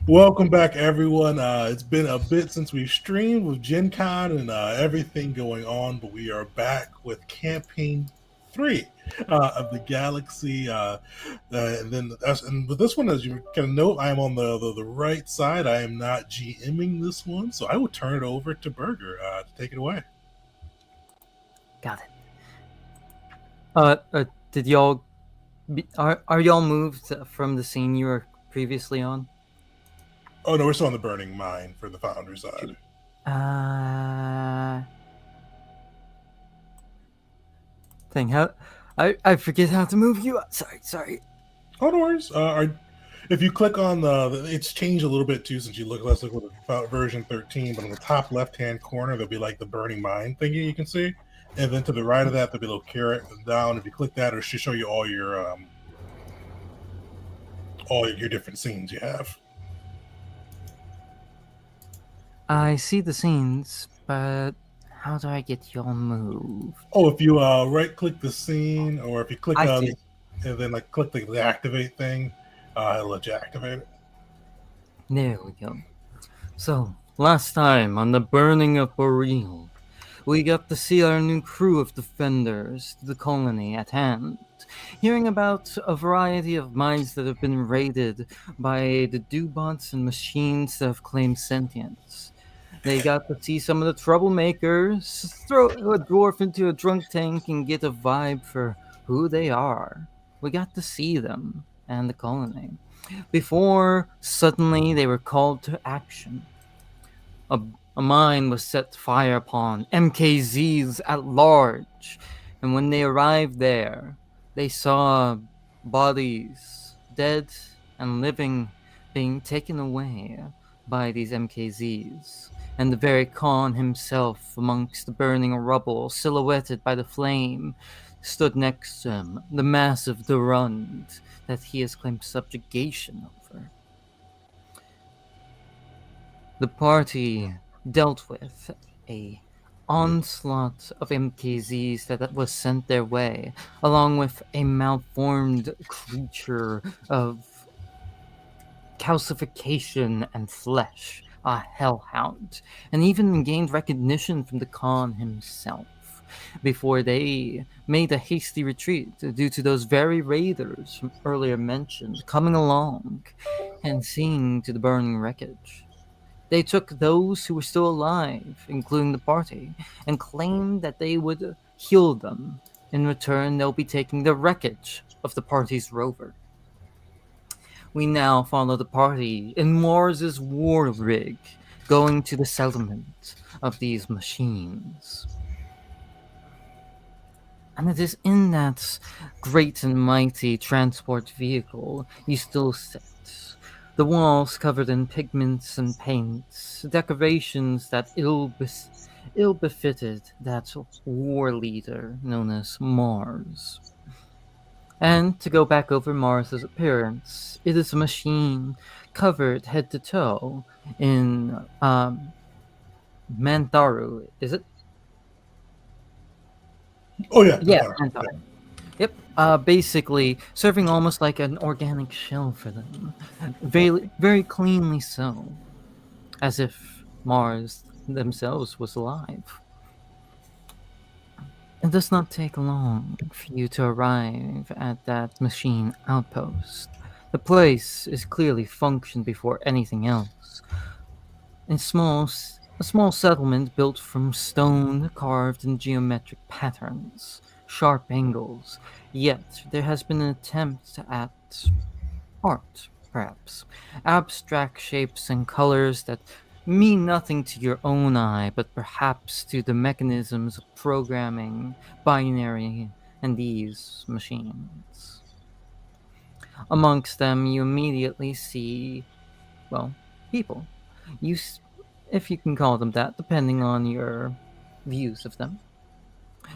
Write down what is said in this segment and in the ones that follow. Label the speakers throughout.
Speaker 1: Welcome back, everyone. It's been a bit since we've streamed with Gen Con and everything going on, but we are back with Campaign 3 of the Galaxy. And with this one, as you can note, I am on the right side. I am not GMing this one, so I will turn it over to Burger to take it away.
Speaker 2: Got it. Did y'all are y'all moved from the scene you were previously on?
Speaker 1: Oh, no, we're still on the Burning Mine for the Founder side.
Speaker 2: Uh, thing how I forget how to move you. Sorry.
Speaker 1: Oh, no worries. If you click on it's changed a little bit too since you let's look with version 13, but on the top left hand corner there'll be like the burning mine thingy you can see, and then to the right of that there'll be a little carrot down. If you click that, it should show you all your different scenes you have.
Speaker 2: I see the scenes, but how do I get y'all moved?
Speaker 1: Oh, if you right click the scene, or if you click
Speaker 2: I
Speaker 1: on
Speaker 2: see.
Speaker 1: and then like click the activate thing, it'll let you activate it.
Speaker 2: There we go. So last time on the burning of Boreal, we got to see our new crew of defenders, the colony at hand, hearing about a variety of minds that have been raided by the Dubots and machines that have claimed sentience. They got to see some of the troublemakers throw a dwarf into a drunk tank and get a vibe for who they are. We got to see them and the colony before suddenly they were called to action. A, a mine was set fire upon, MKZs at large, and when they arrived there, they saw bodies, dead and living, being taken away by these MKZs. And the very Khan himself, amongst the burning rubble, silhouetted by the flame, stood next to him, the massive Durand that he has claimed subjugation over. The party dealt with a onslaught of MKZs that was sent their way, along with a malformed creature of calcification and flesh, a hellhound, and even gained recognition from the Khan himself before they made a hasty retreat due to those very raiders from earlier mentioned coming along and seeing to the burning wreckage. They took those who were still alive, including the party, and claimed that they would heal them. In return, they'll be taking the wreckage of the party's rover. We now follow the party in Mars's war rig, going to the settlement of these machines. And it is in that great and mighty transport vehicle you still sit. The walls covered in pigments and paints, decorations that ill befitted that war leader known as Mars. And to go back over Mars's appearance, it is a machine covered head to toe in Mantaru, is it?
Speaker 1: Oh yeah,
Speaker 2: Yeah,
Speaker 1: Mantar.
Speaker 2: Mantaru. Yep. Basically serving almost like an organic shell for them. Very cleanly so. As if Mars themselves was alive. It does not take long for you to arrive at that machine outpost. The place is clearly functioned before anything else. A small settlement built from stone carved in geometric patterns, sharp angles, yet there has been an attempt at art, perhaps. Abstract shapes and colors that mean nothing to your own eye, but perhaps to the mechanisms of programming binary and these machines. Amongst them, you immediately see, well, people. You, if you can call them that, depending on your views of them.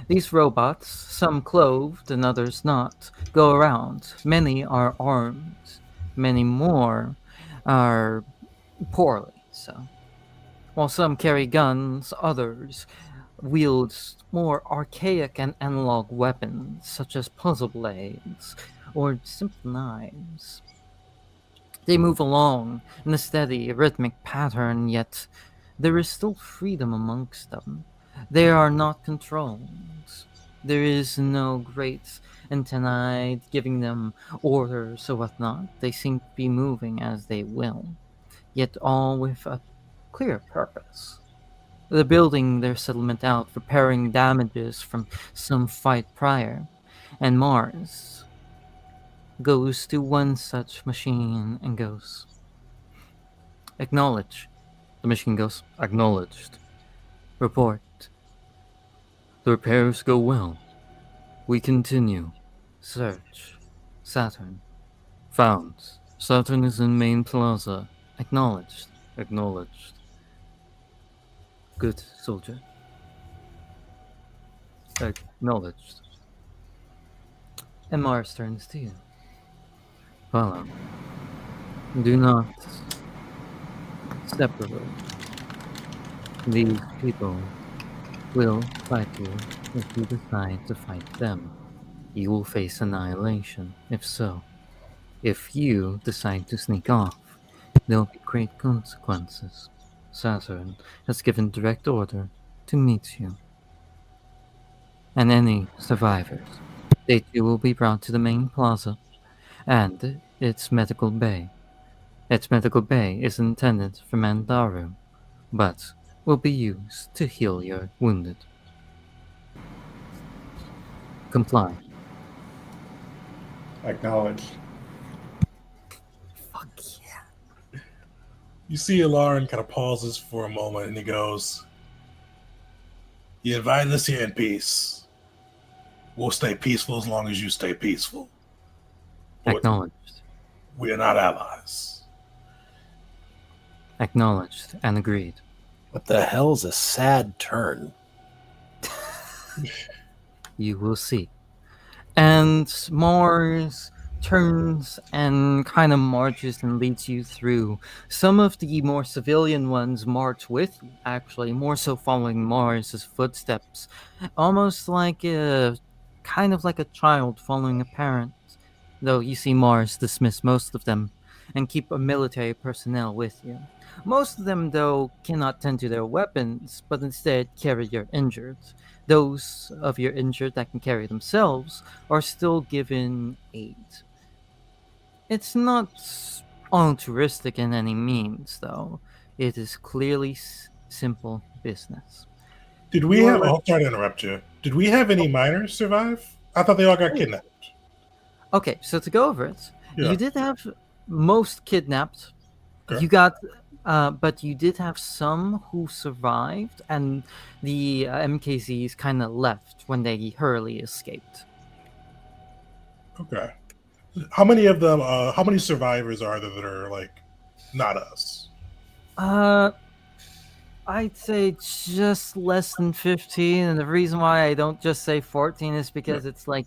Speaker 2: These robots, some clothed and others not, go around. Many are armed. Many more are poorly so. While some carry guns, others wield more archaic and analog weapons, such as puzzle blades or simple knives. They move along in a steady, rhythmic pattern, yet there is still freedom amongst them. They are not controlled. There is no great antennae giving them orders or whatnot. They seem to be moving as they will, yet all with a clear purpose. They're building their settlement out, repairing damages from some fight prior, and Mars goes to one such machine and goes, "Acknowledge." The machine goes, "Acknowledged." "Report." "The repairs go well. We continue." "Search." "Saturn." "Found. Saturn is in main plaza." "Acknowledged." "Acknowledged." "Good, soldier." "Acknowledged." And Mars turns to you. "Follow. Do not separate. These people will fight you if you decide to fight them. You will face annihilation, if so. If you decide to sneak off, there'll be great consequences. Saturn has given direct order to meet you. And any survivors, they too will be brought to the main plaza and its medical bay. Its medical bay is intended for Mandaru, but will be used to heal your wounded. Comply.
Speaker 3: Acknowledged.
Speaker 2: Fuck yeah.
Speaker 1: You see Alarin kind of pauses for a moment and he goes, "You invited us here in peace. We'll stay peaceful as long as you stay peaceful. But
Speaker 2: Acknowledged.
Speaker 1: we are not allies."
Speaker 2: Acknowledged and agreed.
Speaker 4: What the hell's a sad turn?
Speaker 2: You will see. And Mars turns and kind of marches and leads you through. Some of the more civilian ones march with you, actually, more so following Mars's footsteps. Almost like a kind of like a child following a parent. Though you see Mars dismiss most of them and keep a military personnel with you. Most of them, though, cannot tend to their weapons, but instead carry your injured. Those of your injured that can carry themselves are still given aid. It's not altruistic in any means, though. It is clearly simple business.
Speaker 1: Did we
Speaker 2: You are
Speaker 1: have?
Speaker 2: left.
Speaker 1: Oh, sorry to interrupt you. Did we have any minors survive? I thought they all got kidnapped.
Speaker 2: Okay, so to go over it,
Speaker 1: Yeah.
Speaker 2: you did have most kidnapped.
Speaker 1: Okay.
Speaker 2: You got, but you did have some who survived, and the MKZs kind of left when they hurriedly escaped.
Speaker 1: Okay. How many of them? How many survivors are there that are like not us?
Speaker 2: Uh, I'd say just less than 15, and the reason why I don't just say 14 is because it's like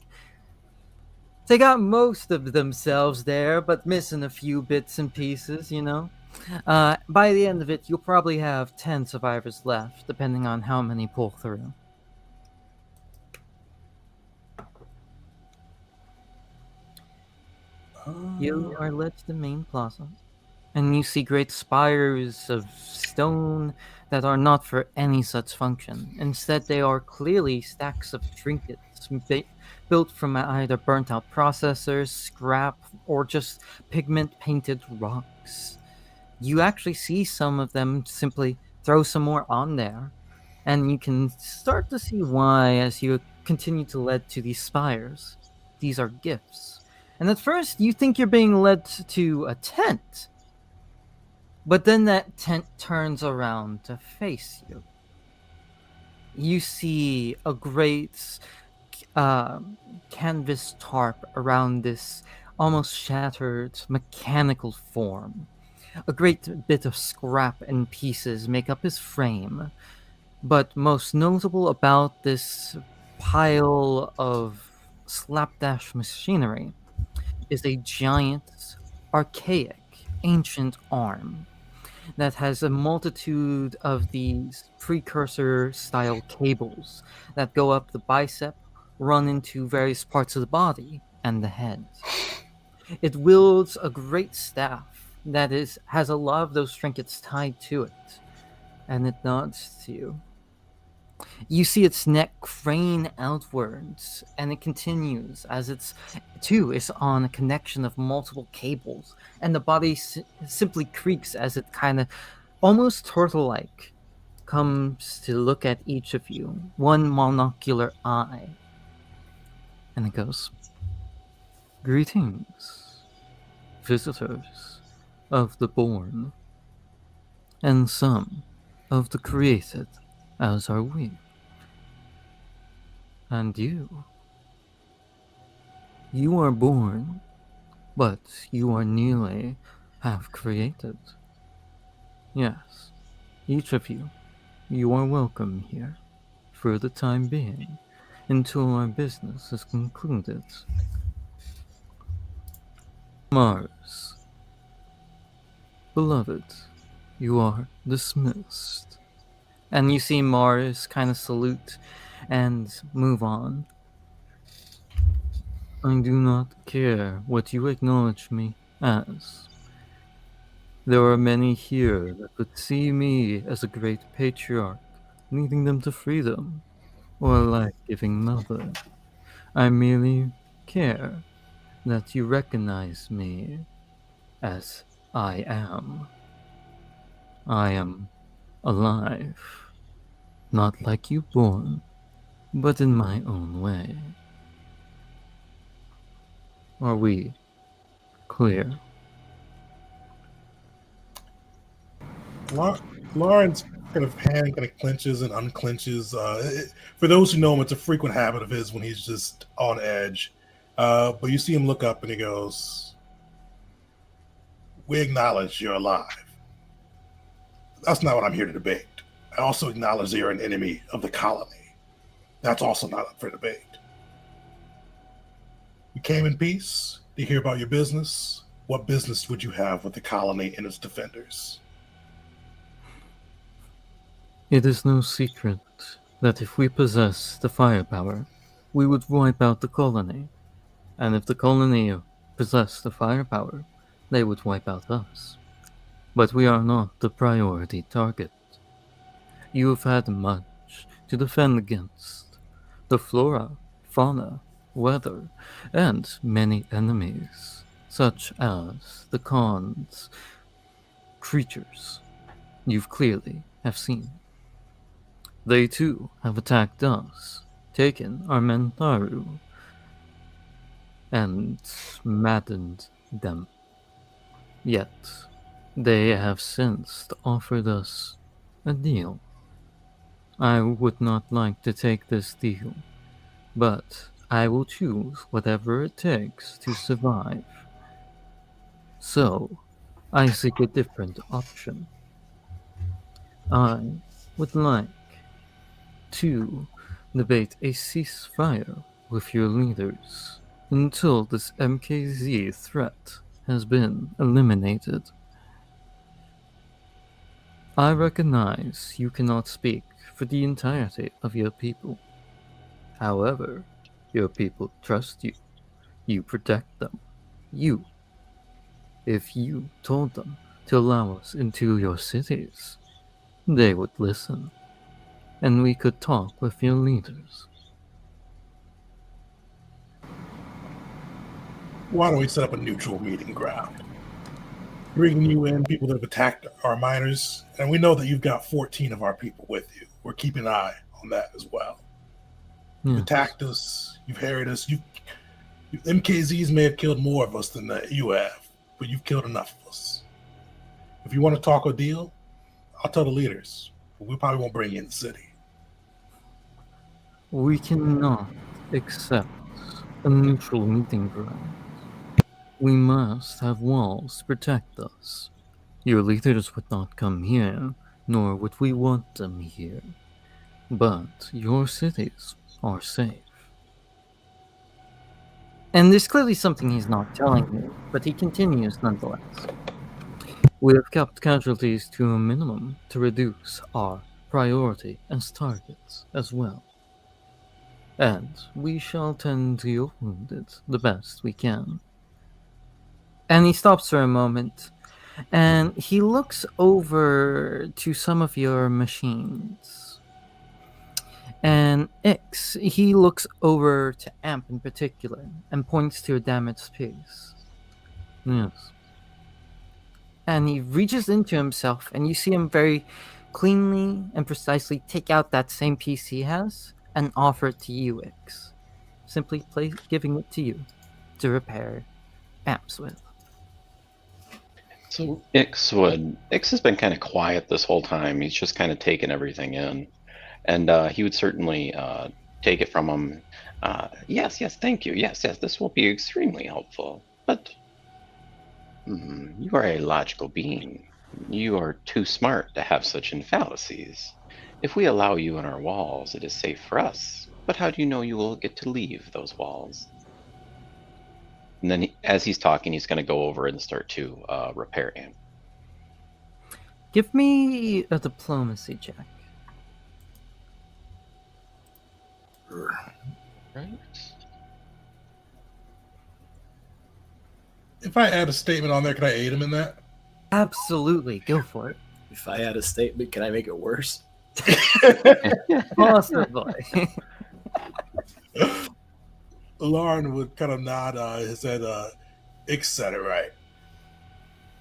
Speaker 2: they got most of themselves there, but missing a few bits and pieces, you know? By the end of it, you'll probably have 10 survivors left, depending on how many pull through. You are led to the main plaza, and you see great spires of stone that are not for any such function. Instead, they are clearly stacks of trinkets built from either burnt out processors, scrap, or just pigment painted rocks. You actually see some of them simply throw some more on there, and you can start to see why as you continue to lead to these spires. These are gifts. And at first, you think you're being led to a tent, but then that tent turns around to face you. You see a great canvas tarp around this almost shattered mechanical form. A great bit of scrap and pieces make up his frame, but most notable about this pile of slapdash machinery is a giant, archaic, ancient arm that has a multitude of these precursor style cables that go up the bicep, run into various parts of the body and the head. It wields a great staff that has a lot of those trinkets tied to it, and it nods to you. You see its neck crane outwards, and it continues as its too is on a connection of multiple cables, and the body simply creaks as it kind of almost turtle-like comes to look at each of you, one monocular eye, and it goes, "Greetings, visitors of the born, and some of the created, as are we. And you are born, but you are nearly half created. Yes, each of you are welcome here, for the time being, until our business is concluded. Mars, beloved, you are dismissed." And you see Mars kind of salute and move on. "I do not care what you acknowledge me as. There are many here that would see me as a great patriarch, leading them to freedom, or a life-giving mother. I merely care that you recognize me as I am. I am alive, not like you born, but in my own way. Are we clear?"
Speaker 1: Lauren's kind of hand kind of clenches and unclenches. For those who know him, it's a frequent habit of his when he's just on edge. But you see him look up and he goes, "We acknowledge you're alive. That's not what I'm here to debate. I also acknowledge that you're an enemy of the colony. That's also not up for debate. We came in peace to hear about your business. What business would you have with the colony and its defenders?"
Speaker 2: It is no secret that if we possess the firepower, we would wipe out the colony. And if the colony possessed the firepower, they would wipe out us. But we are not the priority target. You have had much to defend against. The flora, fauna, weather, and many enemies, such as the Khan's creatures you've clearly have seen. They too have attacked us, taken our Mentaru, and maddened them. Yet, they have since offered us a deal. I would not like to take this deal, but I will choose whatever it takes to survive. So, I seek a different option. I would like to debate a ceasefire with your leaders until this MKZ threat has been eliminated. I recognize you cannot speak for the entirety of your people. However, your people trust you. You protect them. If you told them to allow us into your cities, they would listen, and we could talk with your leaders.
Speaker 1: Why don't we set up a neutral meeting ground? Bringing you in people that have attacked our miners, and we know that you've got 14 of our people with you. We're keeping an eye on that as well. You've
Speaker 2: Yes.
Speaker 1: attacked us, you've harried us, MKZs may have killed more of us than you have, but you've killed enough of us. If you want to talk a deal, I'll tell the leaders, but we probably won't bring you in the city.
Speaker 2: We cannot accept a neutral meeting ground. We must have walls to protect us. Your leaders would not come here, nor would we want them here. But your cities are safe. And there's clearly something he's not telling you, but he continues nonetheless. We have kept casualties to a minimum to reduce our priority as targets as well. And we shall tend to your wounded the best we can. And he stops for a moment, And he looks over to some of your machines. And Ix, he looks over to Amp in particular and points to a damaged piece. Yes. And he reaches into himself, and you see him very cleanly and precisely take out that same piece he has and offer it to you, Ix. Simply giving it to you to repair Amps with.
Speaker 3: So Ix has been kind of quiet this whole time. He's just kind of taken everything in, and he would certainly take it from him. Yes, thank you. Yes, this will be extremely helpful. But you are a logical being. You are too smart to have such fallacies. If we allow you in our walls, it is safe for us. But how do you know you will get to leave those walls? And then, as he's talking, he's going to go over and start to repair Amp.
Speaker 2: Give me a diplomacy check.
Speaker 3: Right.
Speaker 1: If I add a statement on there, can I aid him in that?
Speaker 2: Absolutely, go for it.
Speaker 4: If I had a statement, can I make it worse?
Speaker 2: Possibly.
Speaker 1: Lauren would kind of nod his head. Ix said it right.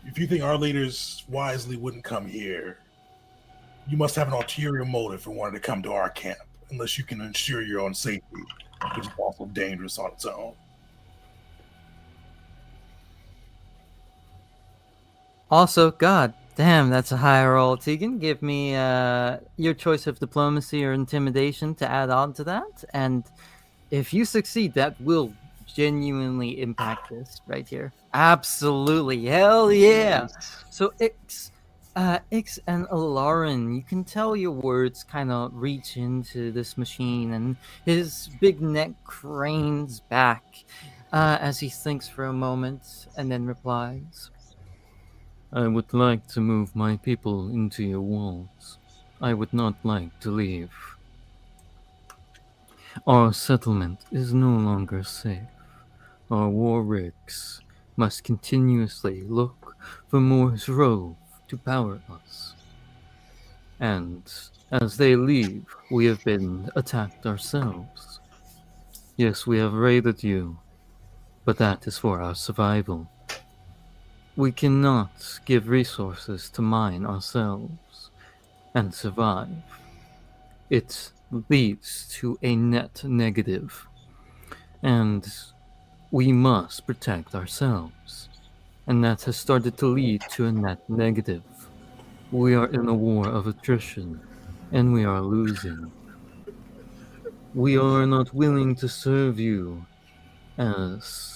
Speaker 1: If you think our leaders wisely wouldn't come here, you must have an ulterior motive for wanting to come to our camp, unless you can ensure your own safety, which is also dangerous on its own.
Speaker 2: Also, god damn, that's a high roll. Tegan, give me your choice of diplomacy or intimidation to add on to that. And if you succeed, that will genuinely impact this right here. Absolutely. Hell yeah. So Ix and Alarin, you can tell your words kind of reach into this machine, and his big neck cranes back as he thinks for a moment and then replies. I would like to move my people into your walls. I would not like to leave. Our settlement is no longer safe. Our war rigs must continuously look for Moore's Rove to power us. And as they leave, we have been attacked ourselves. Yes, we have raided you, but that is for our survival. We cannot give resources to mine ourselves and survive. It leads to a net negative, and we must protect ourselves. And that has started to lead to a net negative. We are in a war of attrition, and we are losing. We are not willing to serve you as...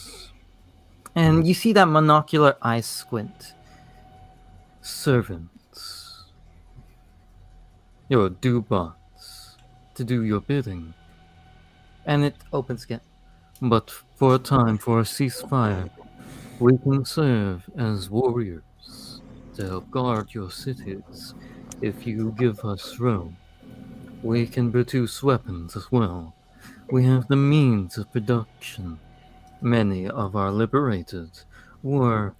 Speaker 2: And you see that monocular eye squint. Servants. Your do-bots to do your bidding. And it opens again. But for a time, for a ceasefire, we can serve as warriors to help guard your cities. If you give us room, we can produce weapons as well. We have the means of production. Many of our liberated were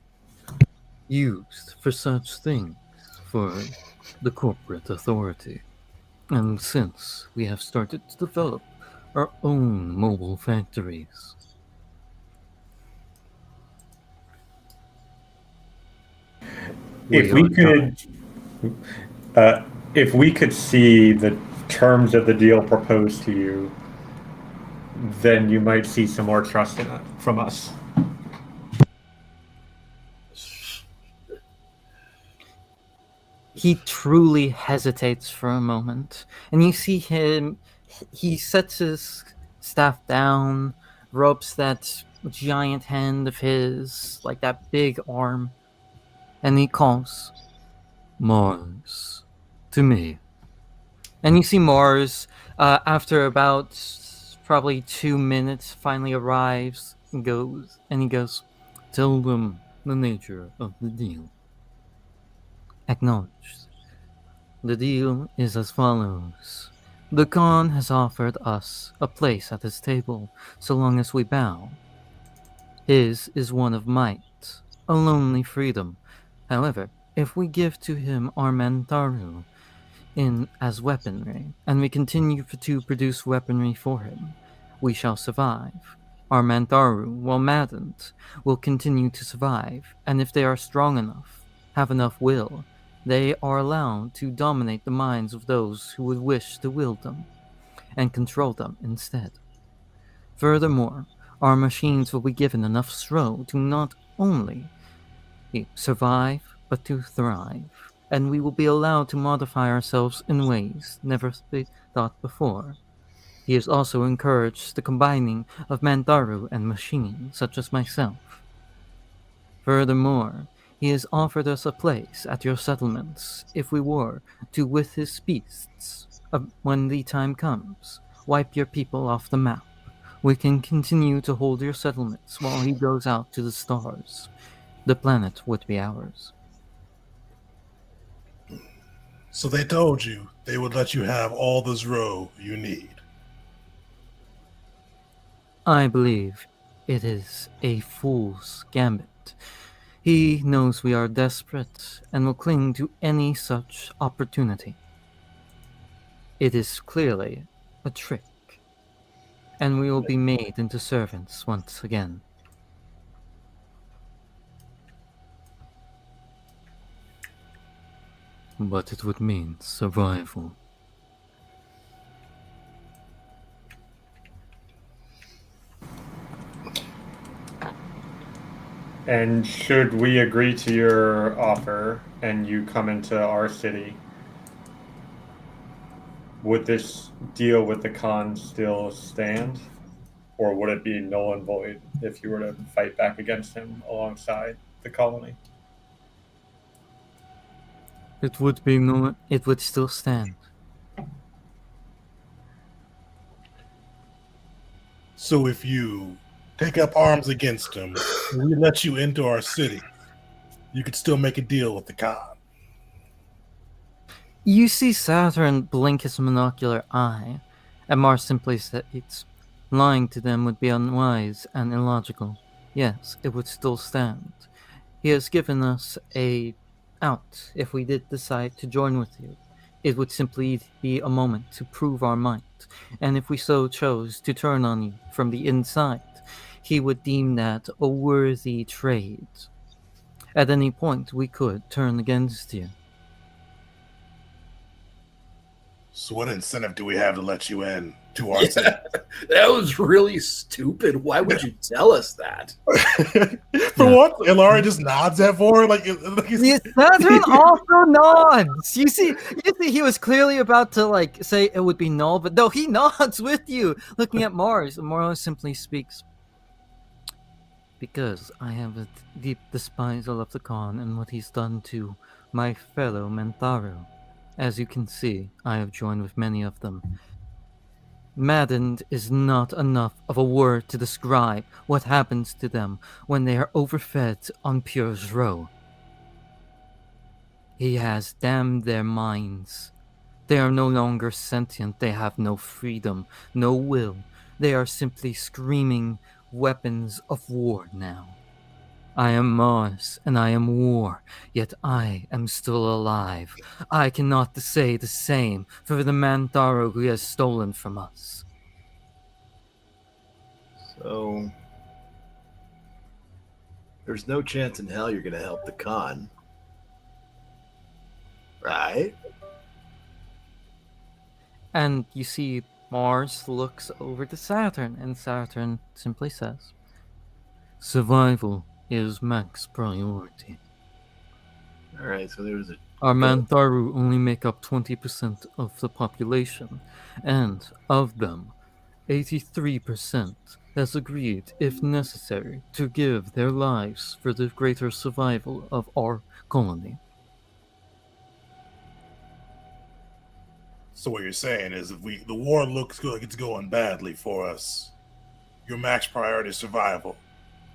Speaker 2: used for such things for the corporate authority. And since we have started to develop our own mobile factories,
Speaker 5: If we could see the terms of the deal proposed to you, then you might see some more trust in it from us.
Speaker 2: he truly hesitates for a moment, and you see him, he sets his staff down, rubs that giant hand of his, like that big arm, and he calls Mars to me. And you see Mars, after about probably 2 minutes, finally arrives and he goes, tell them the nature of the deal. Acknowledged. The deal is as follows. The Khan has offered us a place at his table, so long as we bow. His is one of might, a lonely freedom, However, if we give to him our Mantaru as weaponry, and we continue to produce weaponry for him, we shall survive. Our Mantaru, while maddened, will continue to survive, and if they are strong enough, have enough will, they are allowed to dominate the minds of those who would wish to wield them, and control them instead. Furthermore, our machines will be given enough stro to not only survive, but to thrive, and we will be allowed to modify ourselves in ways never thought before. He has also encouraged the combining of Mandaru and machine, such as myself. Furthermore, he has offered us a place at your settlements if we were to, with his beasts, when the time comes, wipe your people off the map. We can continue to hold your settlements while he goes out to the stars. The planet would be ours.
Speaker 1: So they told you they would let you have all this row you need.
Speaker 2: I believe it is a fool's gambit. He knows we are desperate and will cling to any such opportunity. It is clearly a trick, and we will be made into servants once again. But it would mean survival.
Speaker 5: And should we agree to your offer and you come into our city, would this deal with the Khan still stand? Or would it be null and void if you were to fight back against him alongside the colony?
Speaker 2: It would still stand.
Speaker 1: So if you take up arms against him and we let you into our city, you could still make a deal with the Khan.
Speaker 2: You see Saturn blink his monocular eye, and Mars simply states, lying to them would be unwise and illogical. Yes, it would still stand. He has given us a out if we did decide to join with you. It would simply be a moment to prove our might, and if we so chose to turn on you from the inside, he would deem that a worthy trade. At any point, we could turn against you.
Speaker 1: So what incentive do we have to let you in to our city?
Speaker 4: That was really stupid. Why would you tell us that?
Speaker 1: For what? Ilari just nods at Vor like he's...
Speaker 2: Saturn also nods. You see, he was clearly about to say it would be null, but no, he nods with you, looking at Mars. And Mars simply speaks, because I have a deep despisal of the Khan and what he's done to my fellow Mantaru. As you can see, I have joined with many of them. Maddened is not enough of a word to describe what happens to them when they are overfed on pure zro. He has damned their minds. They are no longer sentient, they have no freedom, no will. They are simply screaming weapons of war now. I am Mars, and I am war, yet I am still alive. I cannot say the same for the Mantaru who has stolen from us.
Speaker 4: So, there's no chance in hell you're going to help the Khan. Right?
Speaker 2: And you see Mars looks over to Saturn, and Saturn simply says, survival is max priority.
Speaker 4: Alright, so there was a...
Speaker 2: Our Mantaru only make up 20% of the population, and of them, 83% has agreed, if necessary, to give their lives for the greater survival of our colony.
Speaker 1: So what you're saying is if the war looks like it's going badly for us, your max priority is survival.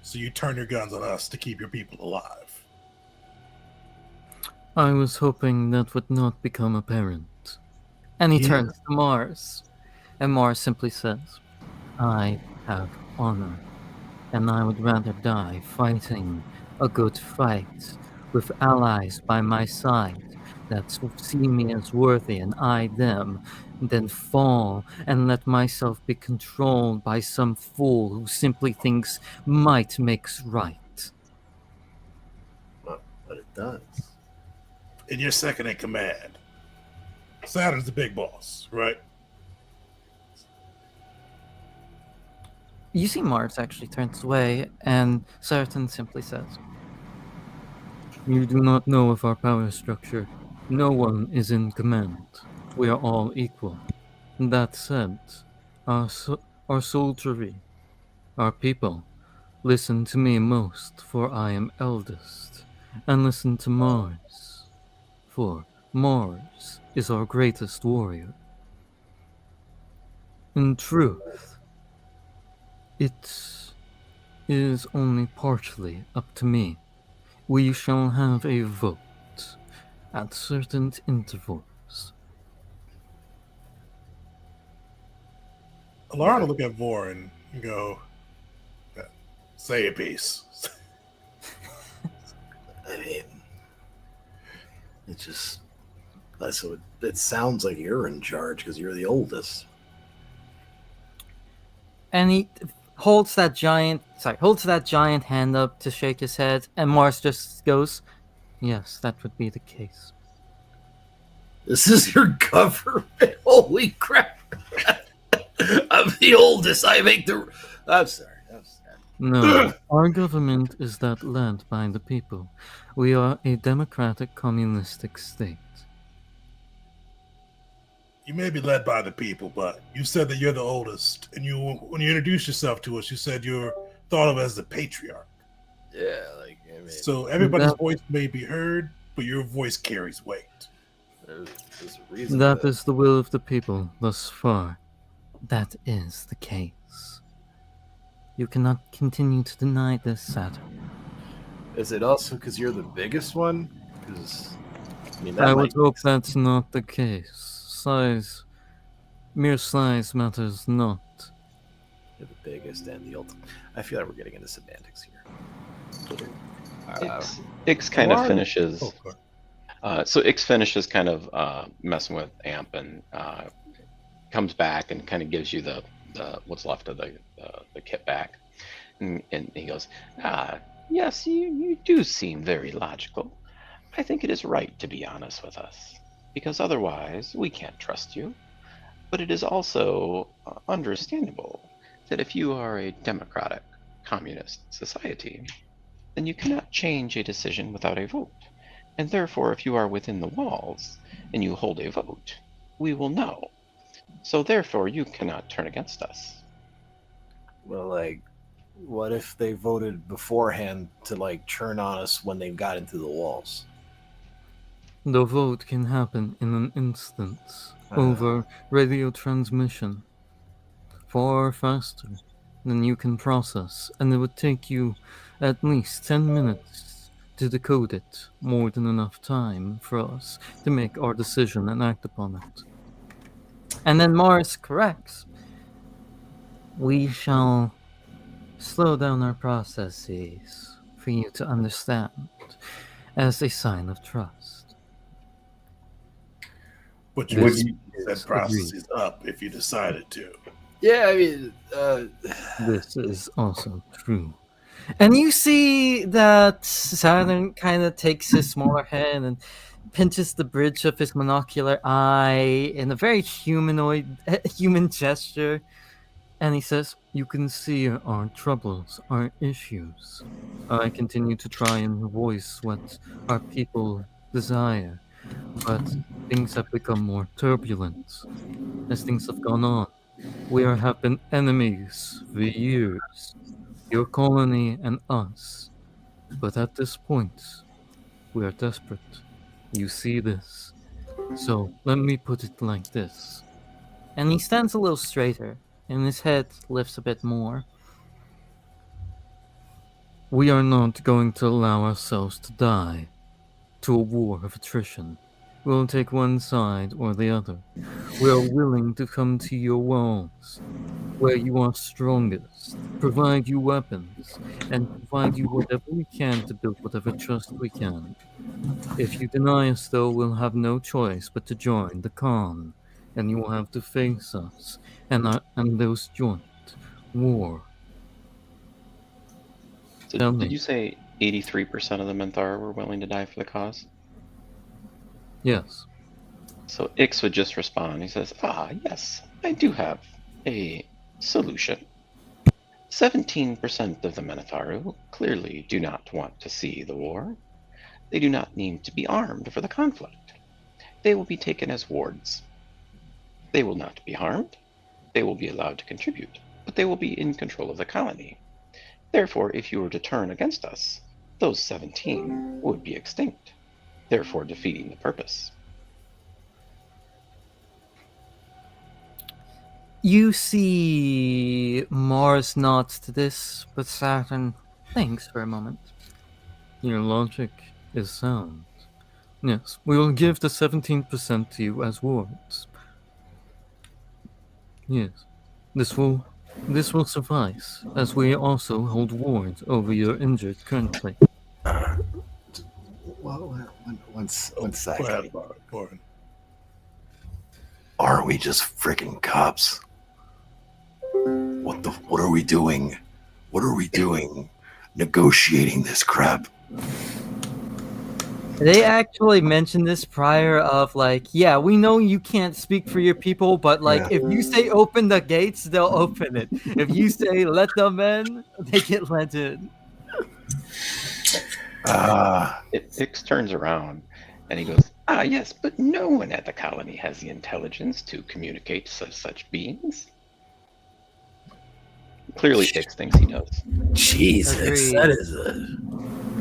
Speaker 1: So you turn your guns on us to keep your people alive.
Speaker 2: I was hoping that would not become apparent. And he turns to Mars. And Mars simply says, I have honor, and I would rather die fighting a good fight with allies by my side that see me as worthy and I them, then fall and let myself be controlled by some fool who simply thinks might makes right.
Speaker 4: Well, but it does.
Speaker 1: And you're second in command. Saturn's the big boss, right?
Speaker 2: You see Mars actually turns away, and Saturn simply says, "You do not know of our power structure. No one is in command. We are all equal. That said, our soldiery, our people, listen to me most, for I am eldest, and listen to Mars, for Mars is our greatest warrior. In truth, it is only partially up to me. We shall have a vote at certain intervals."
Speaker 1: Alara will look at Vorin and go, say a piece.
Speaker 4: I mean, it just so it sounds like you're in charge because you're the oldest.
Speaker 2: And he holds that giant hand up to shake his head, and Mars just goes, "Yes, that would be the case."
Speaker 4: This is your government. Holy crap! I'm the oldest. I make the. I'm sorry.
Speaker 2: No, our government is that led by the people. We are a democratic communistic state.
Speaker 1: You may be led by the people, but you said that you're the oldest, and when you introduced yourself to us, you said you're thought of as the patriarch.
Speaker 4: Yeah, like I mean,
Speaker 1: So everybody's voice may be heard, but your voice carries weight.
Speaker 4: there's a reason.
Speaker 2: That is the will of the people thus far. That is the case. You cannot continue to deny this, Saturn.
Speaker 4: Is it also because you're the biggest one? Because I mean,
Speaker 2: I would hope that's not the case. Mere size matters not.
Speaker 4: You're the biggest and the ultimate. I feel like we're getting into semantics here.
Speaker 3: Ix kind of finishes.
Speaker 1: Okay.
Speaker 3: Ix finishes kind of messing with Amp and comes back and kind of gives you the what's left of the kit back, and he goes, yes, you do seem very logical. I think it is right to be honest with us, because otherwise we can't trust you. But it is also understandable that if you are a democratic communist society, then you cannot change a decision without a vote. And therefore, if you are within the walls and you hold a vote, we will know. So therefore, you cannot turn against us.
Speaker 4: Well, like, what if they voted beforehand to like turn on us when they got into the walls?
Speaker 2: The vote can happen in an instant over radio transmission, far faster than you can process, and it would take you at least 10 minutes to decode it, more than enough time for us to make our decision and act upon it. And then Mars corrects. We shall slow down our processes for you to understand as a sign of trust.
Speaker 1: But you
Speaker 5: Would
Speaker 1: set processes up if you decided to.
Speaker 4: Yeah, I mean,
Speaker 2: This is also true. And you see that Saturn kind of takes his smaller hand and pinches the bridge of his monocular eye in a very human gesture. And he says, "You can see our troubles, our issues. I continue to try and voice what our people desire, but things have become more turbulent as things have gone on. We have been enemies for years, your colony and us. But at this point, we are desperate. You see this. So let me put it like this." And he stands a little straighter, and his head lifts a bit more. "We are not going to allow ourselves to die to a war of attrition. We'll take one side or the other. We are willing to come to your walls. where you are strongest, provide you weapons, and provide you whatever we can to build whatever trust we can. If you deny us, though, we'll have no choice but to join the Khan, and you will have to face us and those joint war.
Speaker 3: So
Speaker 2: Tell
Speaker 3: did
Speaker 2: me.
Speaker 3: you say 83% of the Menthar were willing to die for the cause?
Speaker 2: Yes.
Speaker 3: So Ix would just respond. He says, yes, I do have a solution. 17% of the Menatharu clearly do not want to see the war. They do not need to be armed for the conflict. They will be taken as wards. They will not be harmed. They will be allowed to contribute, but they will be in control of the colony. Therefore, if you were to turn against us, those 17 would be extinct, therefore defeating the purpose.
Speaker 2: You see Mars nods to this, but Saturn thinks for a moment. Your logic is sound. Yes, we will give the 17% to you as wards. Yes, this will suffice, as we also hold wards over your injured currently.
Speaker 4: Well, one
Speaker 1: Go
Speaker 4: second.
Speaker 1: ahead, Lauren.
Speaker 4: Aren't we just freaking cops? What are we doing? What are we doing? Negotiating this crap.
Speaker 2: They actually mentioned this prior of like, yeah, we know you can't speak for your people, but like if you say open the gates, they'll open it. If you say let them in, they get let in.
Speaker 3: Ix turns around and he goes, yes, but no one at the colony has the intelligence to communicate to such beings. Clearly, Ix thinks he knows.
Speaker 4: Jesus,
Speaker 2: Agreed.
Speaker 4: that is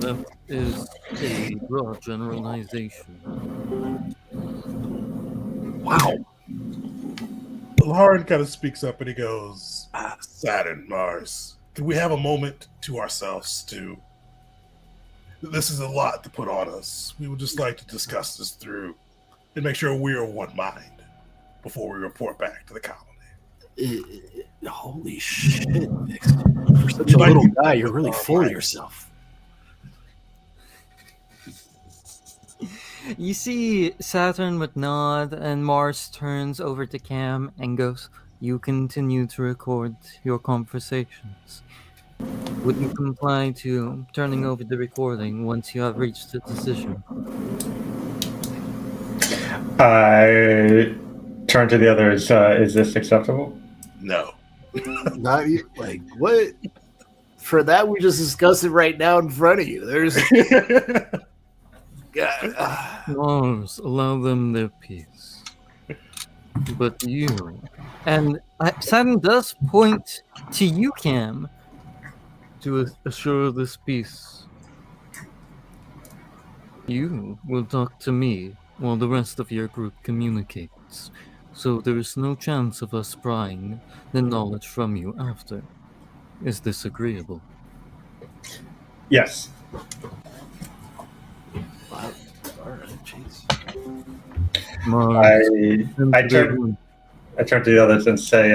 Speaker 2: That is a broad generalization.
Speaker 4: wow.
Speaker 1: Lauren kind of speaks up and he goes, Saturn, Mars, can we have a moment to ourselves to... This is a lot to put on us. We would just like to discuss this through and make sure we're one mind before we report back to the colony.
Speaker 4: Holy shit, Vix. For such a little guy, you're really full of yourself.
Speaker 2: You see Saturn would nod and Mars turns over to Cam and goes, you continue to record your conversations. Would you comply to turning over the recording once you have reached a decision?
Speaker 5: I turn to the others. Is this acceptable?
Speaker 1: No.
Speaker 4: Not you, like what? For that, we just discussed it right now in front of you. There's
Speaker 2: Mars, allow them their peace. But you, and Saturn does point to you, Cam, to assure this peace. You will talk to me while the rest of your group communicates, so there is no chance of us prying the knowledge from you after. Is this agreeable?
Speaker 5: Yes.
Speaker 4: Wow. All right, jeez.
Speaker 2: Mars,
Speaker 5: I turn to the others and say,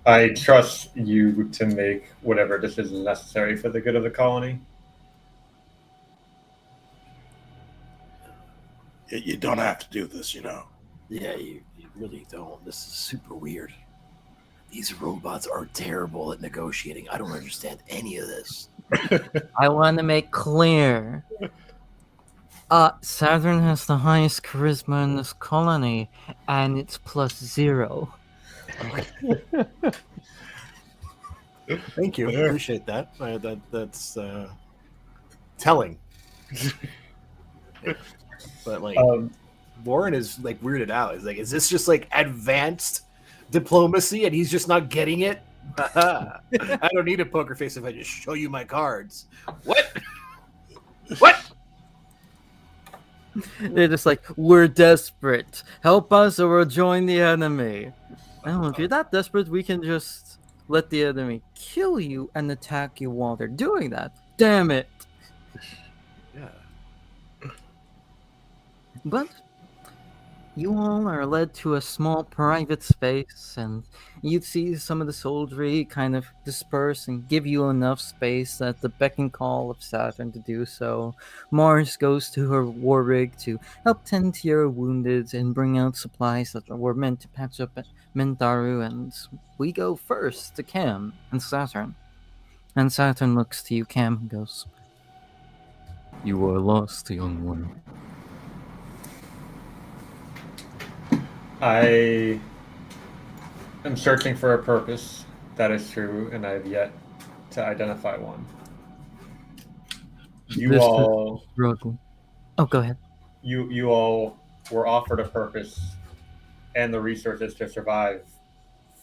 Speaker 5: I trust you to make whatever decision necessary for the good of the colony.
Speaker 1: You don't have to do this, you know.
Speaker 4: Yeah, you really don't. This is super weird. These robots are terrible at negotiating. I don't understand any of this.
Speaker 2: I want to make clear. Saturn has the highest charisma in this colony, and it's +0.
Speaker 4: Thank you.
Speaker 1: Fair.
Speaker 4: Appreciate that. That's telling. But like, Warren is like weirded out. He's like, is this just like advanced diplomacy, and he's just not getting it? I don't need a poker face if I just show you my cards. What? What?
Speaker 2: They're just like, we're desperate. Help us or we'll join the enemy. Now, if you're that desperate, we can just let the enemy kill you and attack you while they're doing that. Damn it.
Speaker 4: Yeah.
Speaker 2: But You all are led to a small private space, and you'd see some of the soldiery kind of disperse and give you enough space at the beck and call of Saturn to do so. Mars goes to her war rig to help tend to your wounded and bring out supplies that were meant to patch up Mentaru, and we go first to Cam and Saturn. And Saturn looks to you, Cam, and goes, "You are lost, young one."
Speaker 5: I am searching for a purpose. That is true, and I have yet to identify one. You
Speaker 2: This is
Speaker 5: all,
Speaker 2: a struggle. Oh, go ahead.
Speaker 5: you all were offered a purpose and the resources to survive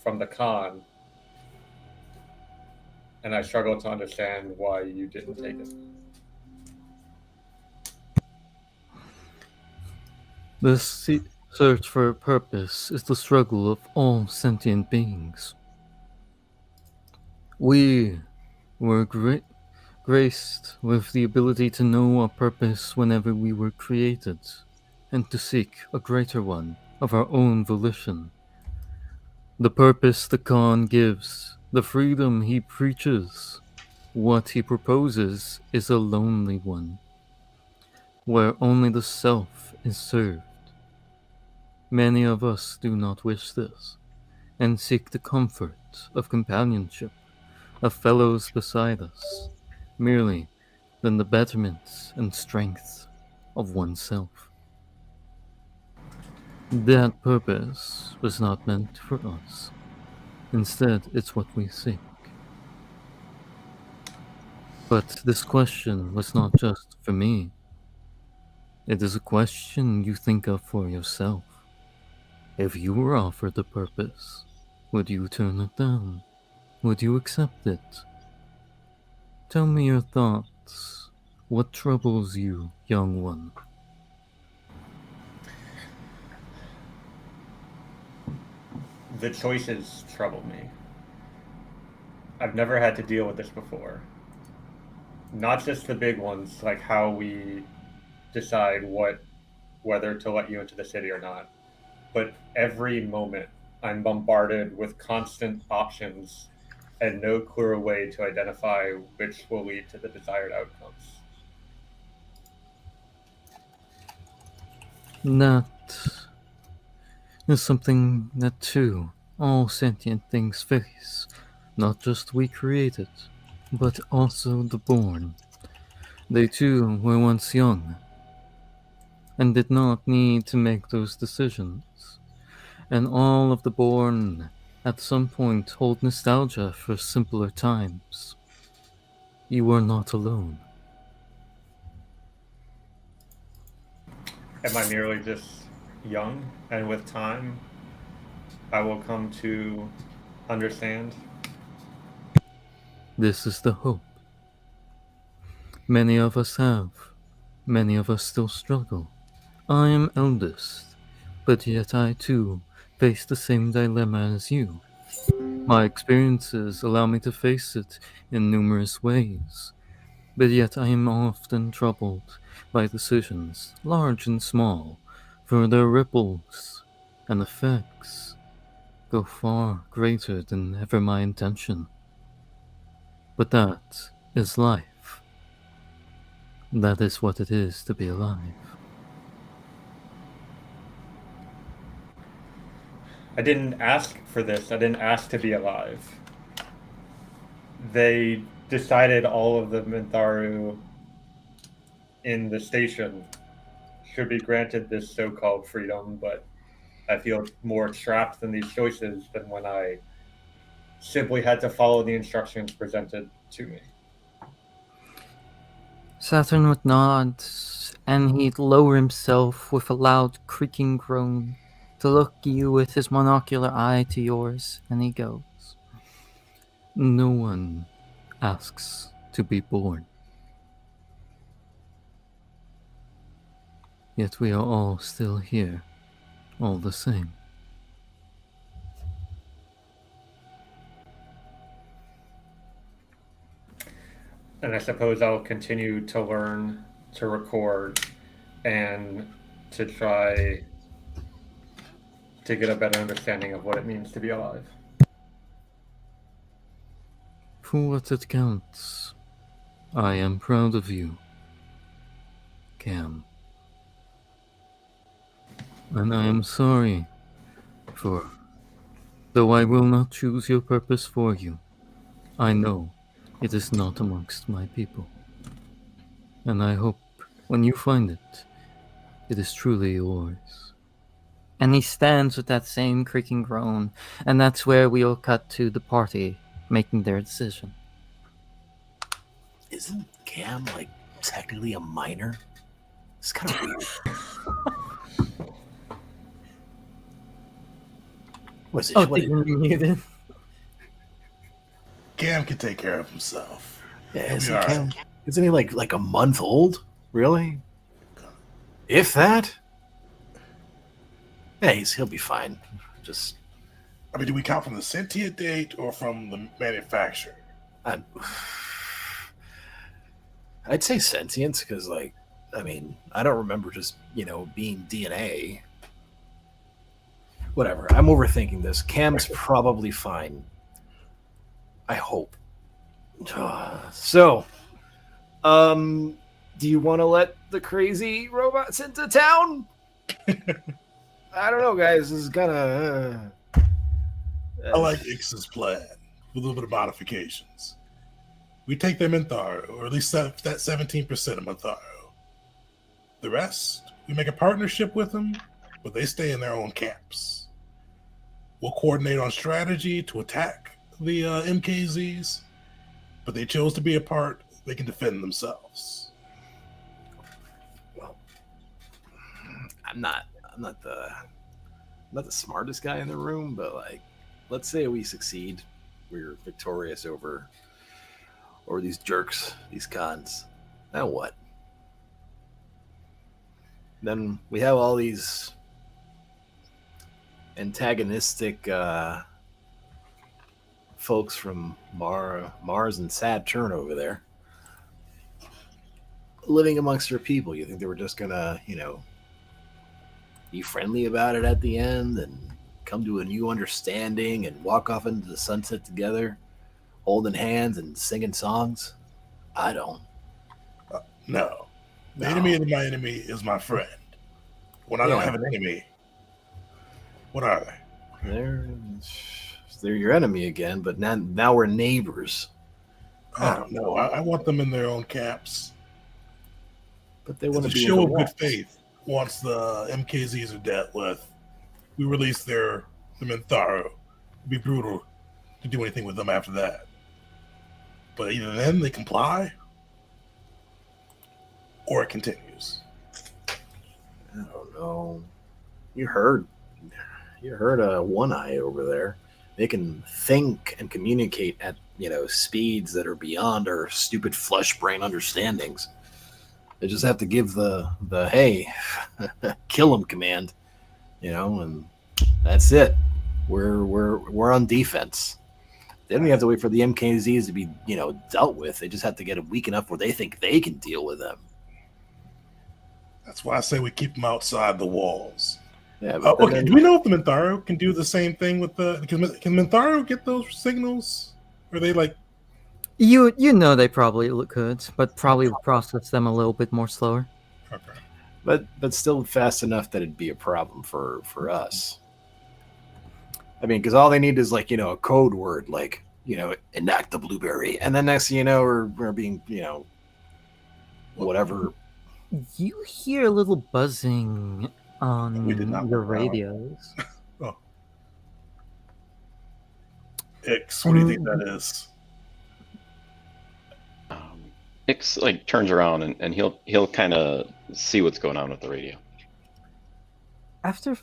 Speaker 5: from the con, and I struggle to understand why you didn't take it.
Speaker 2: The search for a purpose is the struggle of all sentient beings. We were graced with the ability to know our purpose whenever we were created, and to seek a greater one of our own volition. The purpose the Khan gives, the freedom he preaches, what he proposes is a lonely one, where only the self is served. Many of us do not wish this, and seek the comfort of companionship, of fellows beside us, merely than the betterment and strength of oneself. That purpose was not meant for us. Instead, it's what we seek. But this question was not just for me. It is a question you think of for yourself. If you were offered a purpose, would you turn it down? Would you accept it? Tell me your thoughts. What troubles you, young one?
Speaker 5: The choices trouble me. I've never had to deal with this before. Not just the big ones, like how we decide whether to let you into the city or not, but every moment I'm bombarded with constant options and no clear way to identify which will lead to the desired outcomes.
Speaker 2: That is something that, too, all sentient things face. Not just we created, but also the born. They, too, were once young, and did not need to make those decisions. And all of the born, at some point, hold nostalgia for simpler times. You are not alone.
Speaker 5: Am I merely just young, and with time, I will come to understand?
Speaker 2: This is the hope. Many of us have. Many of us still struggle. I am eldest, but yet I too face the same dilemma as you. My experiences allow me to face it in numerous ways, but yet I am often troubled by decisions, large and small, for their ripples and effects go far greater than ever my intention. But that is life. That is what it is to be alive.
Speaker 5: I didn't ask for this. I didn't ask to be alive. They decided all of the Mintharu in the station should be granted this so-called freedom, but I feel more trapped in these choices than when I simply had to follow the instructions presented to me.
Speaker 2: Saturn would nod, and he'd lower himself with a loud creaking groan to look you with his monocular eye to yours, and he goes, "No one asks to be born. Yet we are all still here, all the same."
Speaker 5: And I suppose I'll continue to learn to record and to try to get a better understanding of what it means to be alive.
Speaker 2: For what it counts, I am proud of you, Cam. And I am sorry for, though I will not choose your purpose for you, I know it is not amongst my people. And I hope when you find it, it is truly yours. And he stands with that same creaking groan, and that's where we'll cut to the party making their decision.
Speaker 4: Isn't Cam like technically a minor? It's kind of weird. Was it?
Speaker 2: Oh, you're muted.
Speaker 1: Cam can take care of himself.
Speaker 4: Yeah,
Speaker 1: He'll be
Speaker 4: isn't
Speaker 1: all
Speaker 4: Cam?
Speaker 1: right.
Speaker 4: Isn't he like a month old? Really? If that? Yeah, he'll be fine. Just
Speaker 1: I mean, do we count from the sentient date or from the manufacturer?
Speaker 4: I'd say sentience because, like, I mean, I don't remember just being DNA. Whatever. I'm overthinking this. Cam's probably fine. I hope. So, do you want to let the crazy robots into town? I don't know, guys. This is kind of.
Speaker 1: I like Ix's plan with a little bit of modifications. We take their Mintharo, or at least that 17% of Mintharo. The rest, we make a partnership with them, but they stay in their own camps. We'll coordinate on strategy to attack the MKZs, but they chose to be apart. They can defend themselves.
Speaker 4: Well, I'm not the smartest guy in the room, but like, let's say we succeed, we're victorious over these jerks, these cons. Now what? Then we have all these antagonistic folks from Mars and Saturn over there living amongst their people. You think they were just gonna, be friendly about it at the end and come to a new understanding and walk off into the sunset together, holding hands and singing songs? I don't.
Speaker 1: No. The enemy of my enemy is my friend. When I don't have an enemy, what are they?
Speaker 4: They're your enemy again, but now we're neighbors.
Speaker 1: I don't know. I want them in their own camps.
Speaker 4: But they want to
Speaker 1: As a
Speaker 4: be
Speaker 1: show
Speaker 4: in the
Speaker 1: of good
Speaker 4: walls.
Speaker 1: faith. Once the MKZs are dealt with, we release the Mintharo. It'd be brutal to do anything with them after that. But either then they comply, or it continues.
Speaker 4: I don't know. You heard One Eye over there. They can think and communicate at speeds that are beyond our stupid flesh brain understandings. They just have to give the hey, kill them command, and that's it. We're on defense. They don't even have to wait for the MKZs to be dealt with. They just have to get it weak enough where they think they can deal with them.
Speaker 1: That's why I say we keep them outside the walls.
Speaker 4: Yeah.
Speaker 1: Okay. Do we know if the Mintharo can do the same thing with can Mintharo get those signals? Or are they like?
Speaker 2: You know they probably could, but probably process them a little bit more slower.
Speaker 1: Okay.
Speaker 4: But still fast enough that it'd be a problem for us. I mean, because all they need is a code word, enact the blueberry, and then next thing you know, we're being whatever.
Speaker 2: You hear a little buzzing on
Speaker 1: We did not
Speaker 2: your
Speaker 1: look around.
Speaker 2: radios.
Speaker 1: Oh. Ix, what do you think that is?
Speaker 3: Ix turns around and he'll kind of see what's going on with the radio.
Speaker 2: After,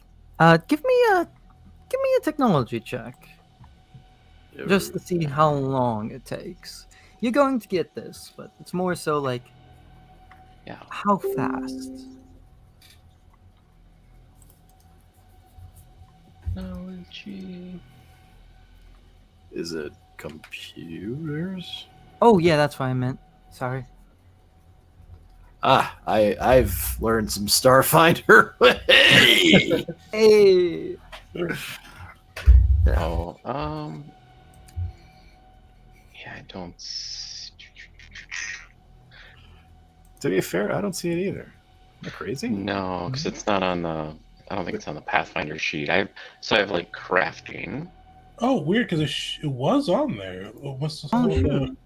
Speaker 2: give me a technology check, just to see how long it takes. You're going to get this, but it's more so how fast.
Speaker 4: Is it computers?
Speaker 2: Oh yeah, that's what I meant. Sorry.
Speaker 4: I've learned some Starfinder. Hey!
Speaker 2: Hey,
Speaker 3: Oh, yeah, I don't.
Speaker 4: To be fair, I don't see it either. Am I crazy?
Speaker 3: No, because it's not on the. I don't think it's on the Pathfinder sheet. I have like crafting.
Speaker 1: Oh, weird, because it was on there. What's
Speaker 2: Oh,
Speaker 1: the,
Speaker 2: shoot.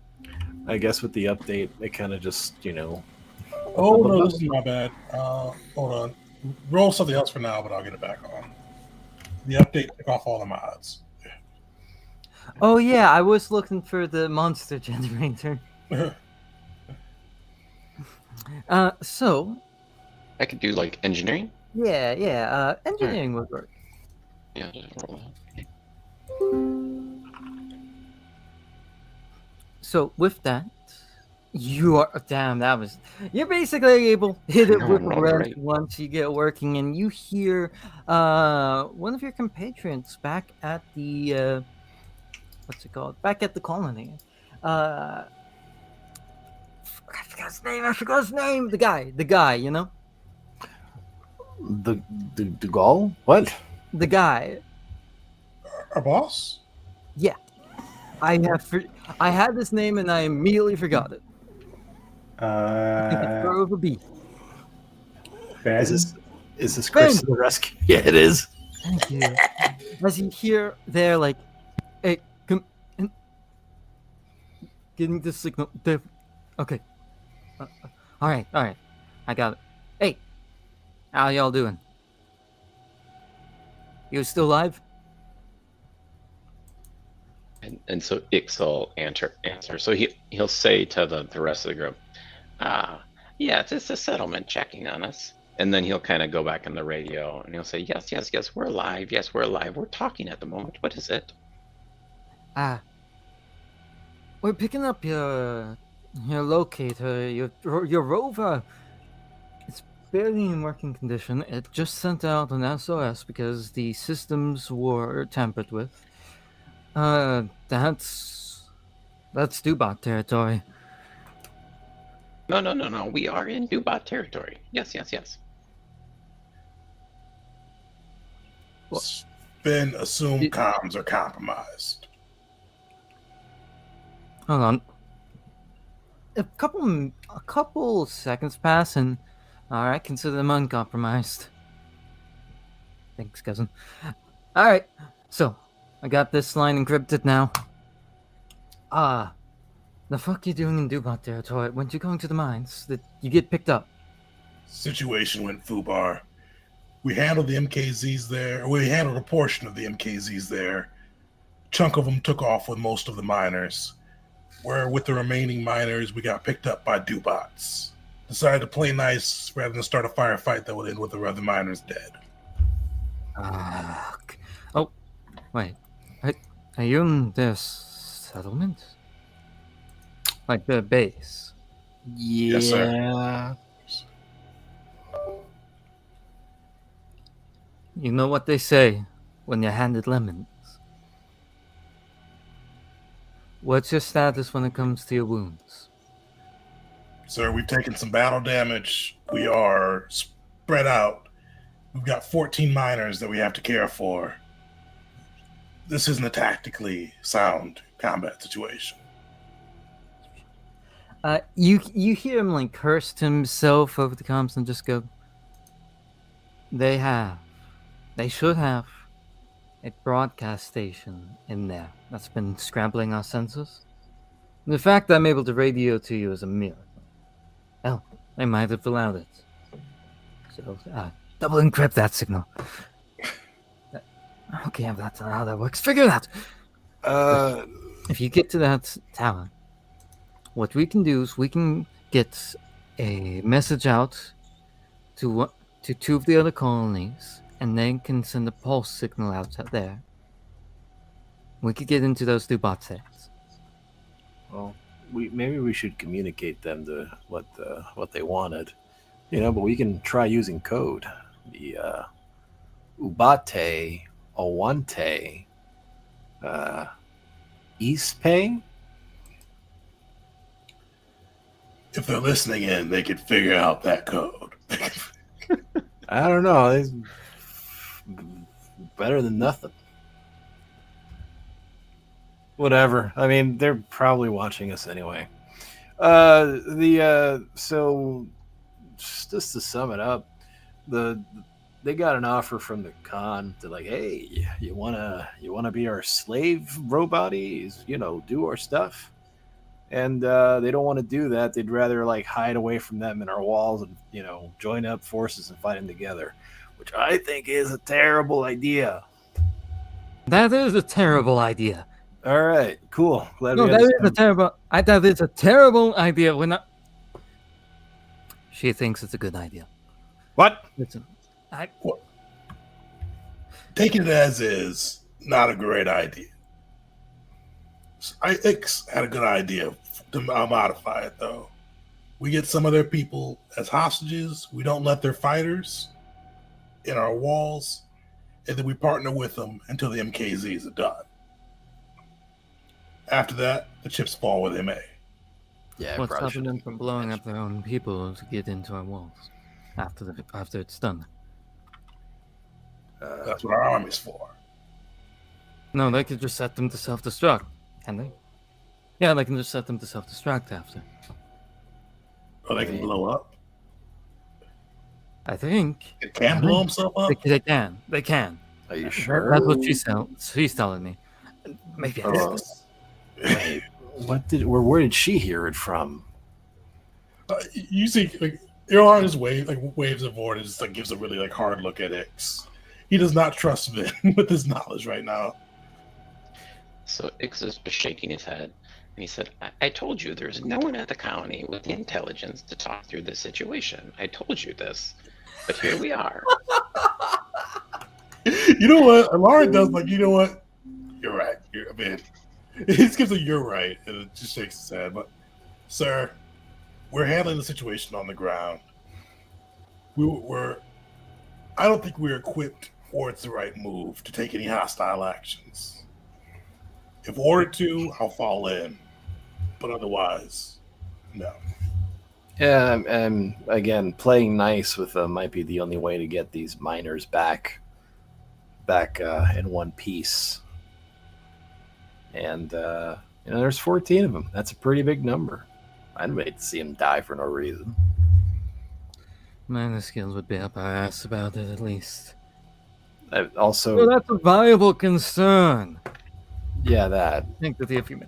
Speaker 4: I guess with the update, it kind of just,
Speaker 1: oh no, this is my bad. Hold on. Roll something else for now, but I'll get it back on. The update took off all the mods.
Speaker 2: Oh yeah, I was looking for the monster generator. So
Speaker 3: I could do like engineering.
Speaker 2: yeah, engineering would work.
Speaker 3: Yeah, just roll that.
Speaker 2: So with that, you are damn. You're basically able to hit it
Speaker 3: No,
Speaker 2: with
Speaker 3: I'm
Speaker 2: a
Speaker 3: rolling
Speaker 2: wrench
Speaker 3: great.
Speaker 2: once you get working, and you hear one of your compatriots back at the what's it called? Back at the colony. I forgot his name. The guy. You know,
Speaker 4: the Gaull? What?
Speaker 2: the guy.
Speaker 1: Our boss?
Speaker 2: Yeah, I had this name and I immediately forgot it. Throw of a beat.
Speaker 5: Ben?
Speaker 4: Is this Chris to the rescue? Yeah, it is.
Speaker 2: Thank you. As you hear there, like, hey, come, in. Getting the signal. There. Okay. All right. I got it. Hey, how y'all doing? You still alive?
Speaker 3: And so Ix'll answer. So he'll say to the rest of the group, yeah, it's a settlement checking on us. And then he'll kind of go back on the radio and he'll say, yes, we're alive. Yes, we're alive. We're talking at the moment. What is it?
Speaker 2: We're picking up your locator, your rover. It's barely in working condition. It just sent out an SOS because the systems were tampered with. That's Dubot territory.
Speaker 3: No. We are in Dubot territory. Yes.
Speaker 1: Spin, assume comms are compromised.
Speaker 2: Hold on. A couple seconds pass, and all right, consider them uncompromised. Thanks, cousin. All right, so I got this line encrypted now. The fuck you doing in Dubot territory? When you going to the mines, that you get picked up?
Speaker 1: Situation went foobar. We handled the MKZs there, or we handled a portion of the MKZs there. A chunk of them took off with most of the miners. Where with the remaining miners, we got picked up by Dubots. Decided to play nice rather than start a firefight that would end with the other miners dead.
Speaker 2: Oh, wait. Are you in this settlement? Like the base?
Speaker 4: Yeah.
Speaker 1: Yes, sir.
Speaker 2: You know what they say when you're handed lemons. What's your status when it comes to your wounds?
Speaker 1: Sir, we've taken some battle damage. We are spread out. We've got 14 miners that we have to care for. This isn't a tactically sound combat situation.
Speaker 2: You hear him like curse to himself over the comms and just go, they should have a broadcast station in there that's been scrambling our sensors. And the fact that I'm able to radio to you is a miracle. Hell, they might have allowed it. So, double encrypt that signal. Okay, that's not how that works. Figure it out. If you get to that tower, what we can do is we can get a message out to two of the other colonies, and they can send a pulse signal out there. We could get into those two bot sets.
Speaker 4: Well, maybe we should communicate them to what they wanted, but we can try using code. The Ubate Awante Eastpay.
Speaker 1: If they're listening in, they could figure out that code.
Speaker 4: I don't know. Better than nothing. Whatever. I mean, they're probably watching us anyway. So just to sum it up, they got an offer from the con to like, hey, you wanna be our slave roboties, do our stuff. And they don't want to do that. They'd rather like hide away from them in our walls and join up forces and fight them together, which I think is a terrible idea.
Speaker 2: That is a terrible idea.
Speaker 4: All right, cool. Glad
Speaker 2: No,
Speaker 4: we
Speaker 2: that
Speaker 4: had
Speaker 2: is a terrible. That is a terrible idea. We're not. She thinks it's a good idea.
Speaker 4: What?
Speaker 2: Listen,
Speaker 1: Taking it as is, not a great idea. Ix had a good idea to modify it, though. We get some of their people as hostages. We don't let their fighters in our walls, and then we partner with them until the MKZs are done. After that, the chips fall with MA.
Speaker 4: Yeah,
Speaker 2: what's
Speaker 4: probably
Speaker 2: stopping them from blowing up their own people to get into our walls after it's done?
Speaker 1: That's what our army's for.
Speaker 2: No, they could just set them to self-destruct, can they? Yeah, they can just set them to self-destruct after.
Speaker 1: Or they can blow up.
Speaker 2: I think
Speaker 1: It can blow himself up.
Speaker 2: they can. They can.
Speaker 4: Are you sure?
Speaker 2: That's what she's telling me. Maybe I missed this.
Speaker 4: Wait, where did she hear it from?
Speaker 1: You see, like, Earhart just waves at Vord and just like gives a really like hard look at Ix. He does not trust Vin with his knowledge right now.
Speaker 3: So Ix is shaking his head, and he said, I told you there's no one at the colony with the intelligence to talk through this situation. I told you this, but here we are.
Speaker 1: You know what? Lauren does like, you know what? You're right. He just gives a "you're right," and it just shakes his head. But, sir, we're handling the situation on the ground. I don't think we're equipped or it's the right move to take any hostile actions. If ordered to, I'll fall in, but otherwise, no.
Speaker 4: Yeah, and again, playing nice with them might be the only way to get these miners back in one piece. And there's 14 of them. That's a pretty big number. I'd wait to see them die for no reason.
Speaker 2: Miner skills would be up our ass about it at least.
Speaker 4: Also,
Speaker 2: So that's a viable concern.
Speaker 4: yeah, that.
Speaker 2: I think that if you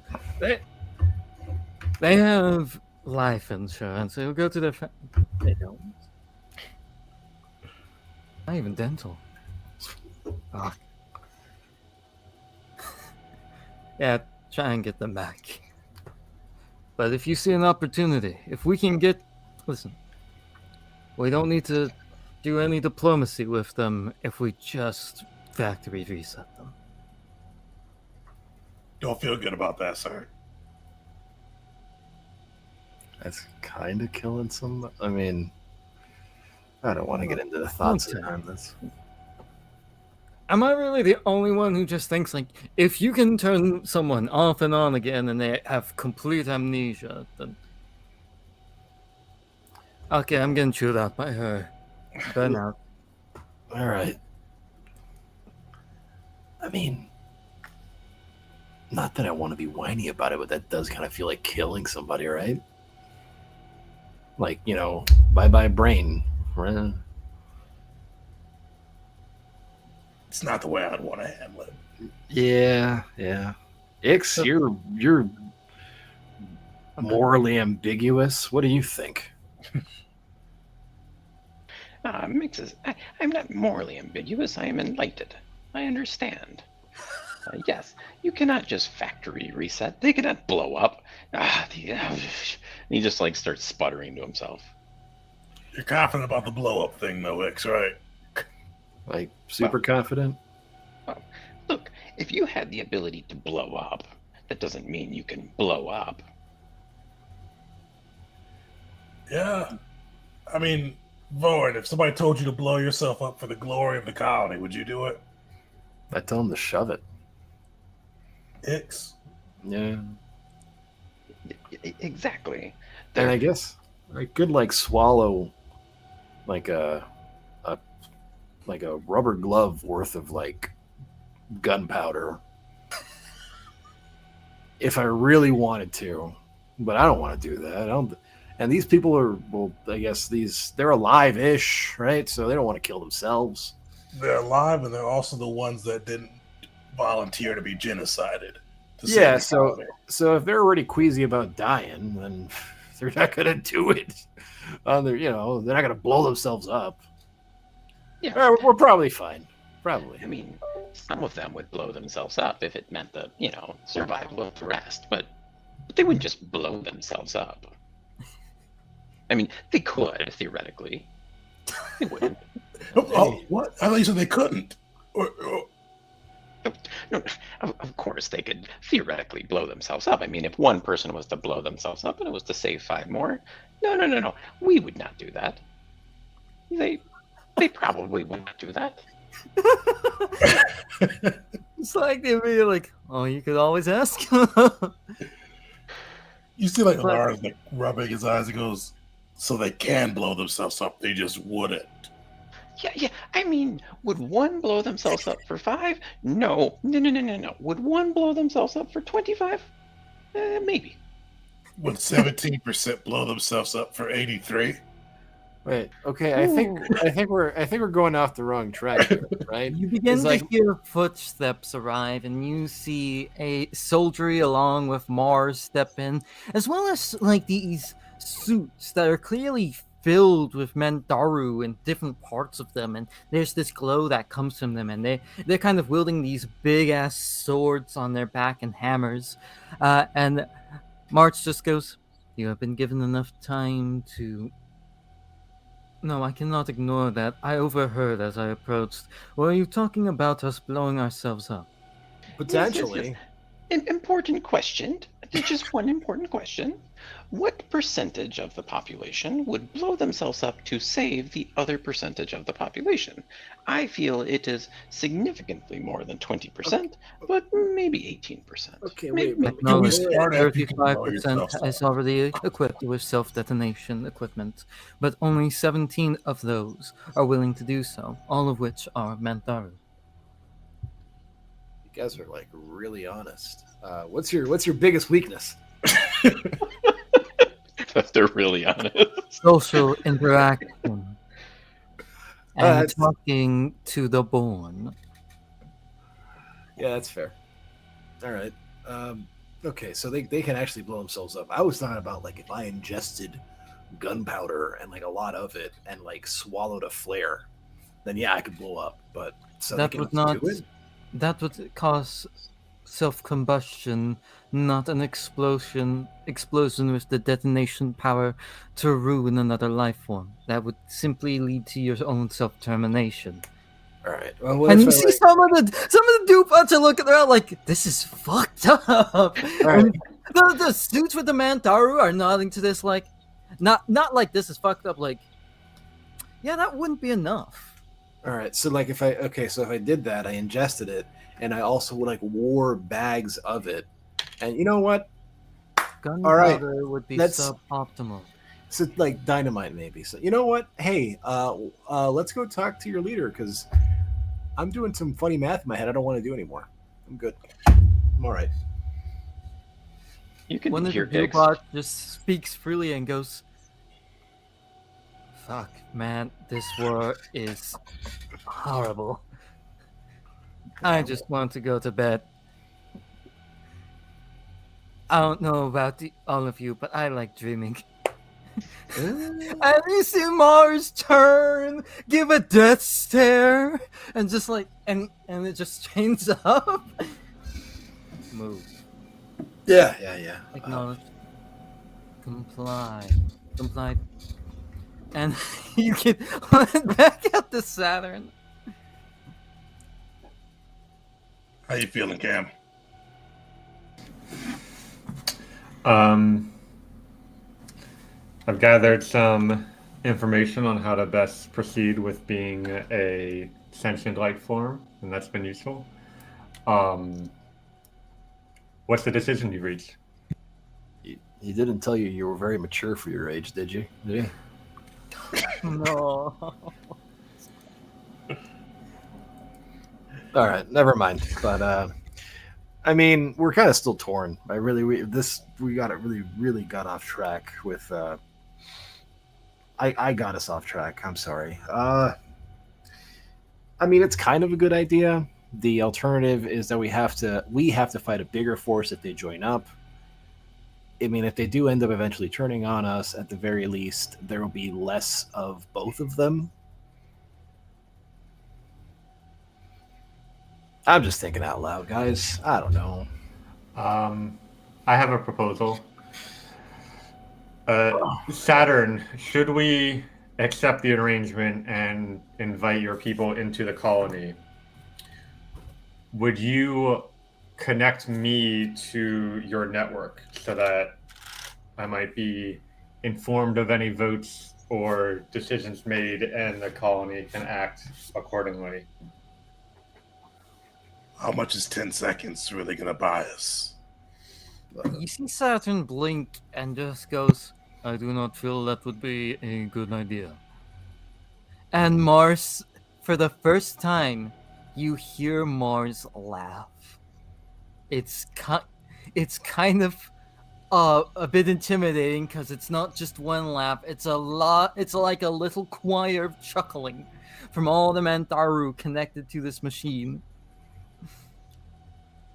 Speaker 2: they have life insurance, it'll go to their they don't. Not even dental. Fuck. Yeah, try and get them back. But if you see an opportunity, if we can listen, we don't need to do any diplomacy with them if we just factory reset them.
Speaker 1: Don't feel good about that, sir.
Speaker 4: That's kind of killing some. I mean, I don't want to get into the thoughts behind this.
Speaker 2: Am I really the only one who just thinks, like, if you can turn someone off and on again and they have complete amnesia, then... Okay, I'm getting chewed out by her. Burnout.
Speaker 4: All right. I mean, not that I want to be whiny about it, but that does kind of feel like killing somebody, right? Like, bye-bye brain.
Speaker 1: It's not the way I'd want to handle it.
Speaker 4: Yeah. Ix, you're morally ambiguous. What do you think?
Speaker 3: Mixes. I'm not morally ambiguous. I am enlightened. I understand. Yes, you cannot just factory reset. They cannot blow up. And he just starts sputtering to himself.
Speaker 1: You're confident about the blow up thing, though, Ix, right?
Speaker 4: Like super confident?
Speaker 3: Well, look, if you had the ability to blow up, that doesn't mean you can blow up.
Speaker 1: Yeah. I mean, Vord, if somebody told you to blow yourself up for the glory of the colony, would you do it?
Speaker 4: I tell him to shove it.
Speaker 1: Ix.
Speaker 4: Yeah.
Speaker 3: Exactly.
Speaker 4: And I guess I could swallow like a rubber glove worth of gunpowder if I really wanted to, but I don't want to do that. I don't. And these people are, well, I guess they're alive-ish, right? So they don't want to kill themselves.
Speaker 1: They're alive, and they're also the ones that didn't volunteer to be genocided.
Speaker 4: Yeah, so if they're already queasy about dying, then they're not gonna do it. They're not gonna blow themselves up.
Speaker 3: Yeah,
Speaker 4: We're probably fine. Probably.
Speaker 3: I mean, some of them would blow themselves up if it meant the survival of the rest, but they wouldn't just blow themselves up. I mean, they could theoretically. They wouldn't.
Speaker 1: What? I thought you said they couldn't.
Speaker 3: No, of course they could theoretically blow themselves up. I mean, if one person was to blow themselves up and it was to save 5 more, no. We would not do that. They probably would not do that.
Speaker 2: It's like they'd be like, oh, you could always ask.
Speaker 1: You see, like Lars, like rubbing his eyes. He goes, "So they can blow themselves up. They just wouldn't."
Speaker 3: Yeah. I mean, would one blow themselves up for 5? No. Would one blow themselves up for 25? Maybe.
Speaker 1: Would 17% blow themselves up for 83?
Speaker 4: Wait. Okay. I think we're going off the wrong track here, right?
Speaker 2: You begin to hear footsteps arrive, and you see a soldiery along with Mars step in, as well as like these suits that are clearly filled with Mandaru in different parts of them, and there's this glow that comes from them, and they're kind of wielding these big ass swords on their back and hammers, and March just goes, "You have been given enough time to." No, I cannot ignore that. I overheard as I approached. Were you talking about us blowing ourselves up?
Speaker 4: Potentially.
Speaker 3: Yes. Important question. Just one important question. What percentage of the population would blow themselves up to save the other percentage of the population? I feel it is significantly more than 20%, but maybe 18%.
Speaker 4: Okay,
Speaker 3: maybe.
Speaker 2: Acknowledge
Speaker 1: start after you can blow
Speaker 2: 35%
Speaker 1: yourself
Speaker 2: is already equipped with self-detonation equipment, but only 17 of those are willing to do so, all of which are Mandaru.
Speaker 4: You guys are like really honest. What's your biggest weakness?
Speaker 3: They're really honest.
Speaker 2: Social interaction. And talking to the born.
Speaker 4: Yeah, that's fair. All right. Okay, so they can actually blow themselves up. I was talking about like if I ingested gunpowder and like a lot of it and like swallowed a flare, then yeah, I could blow up. But so
Speaker 2: That would not. That would cause self-combustion, not an explosion with the detonation power to ruin another life form. That would simply lead to your own self-termination.
Speaker 4: All right. Well,
Speaker 2: and you see some of the dudes are looking around like, this is fucked up.
Speaker 4: Right.
Speaker 2: The suits with the Mandaru are nodding to this like, not like this is fucked up. Like, yeah, that wouldn't be enough.
Speaker 4: All right. So like if I did that, I ingested it, and I also like wore bags of it, and you know what?
Speaker 2: Gunpowder would be suboptimal.
Speaker 4: So like dynamite maybe. So you know what? Hey, let's go talk to your leader because I'm doing some funny math in my head. I don't want to do anymore. I'm good. I'm all right.
Speaker 3: You can
Speaker 2: One of
Speaker 3: hear
Speaker 2: the robot just speaks freely and goes, "Fuck, man, this war is horrible. I just want to go to bed. I don't know about all of you, but I like dreaming." And you see Mars turn, give a death stare, and just like, and it just chains up. Move.
Speaker 4: Yeah.
Speaker 2: Acknowledge. Comply. And you get back at the Saturn.
Speaker 1: How you feeling, Cam?
Speaker 5: I've gathered some information on how to best proceed with being a sentient life form, and that's been useful. What's the decision you reached?
Speaker 4: He didn't tell you were very mature for your age, did you? Did he?
Speaker 2: No.
Speaker 4: All right, never mind. But I mean, we're kind of still torn. We got it really got off track with. I got us off track. I'm sorry. I mean, it's kind of a good idea. The alternative is that we have to fight a bigger force if they join up. I mean, if they do end up eventually turning on us, at the very least, there will be less of both of them. I'm just thinking out loud, guys. I don't know.
Speaker 5: I have a proposal. Saturn, should we accept the arrangement and invite your people into the colony? Would you connect me to your network so that I might be informed of any votes or decisions made and the colony can act accordingly?
Speaker 1: How much is 10 seconds really going to buy us?
Speaker 2: You see Saturn blink and just goes, I do not feel that would be a good idea. And Mars, for the first time, you hear Mars laugh. It's kind of a bit intimidating because it's not just one laugh. It's a lot. It's like a little choir of chuckling from all the Mantaru connected to this machine.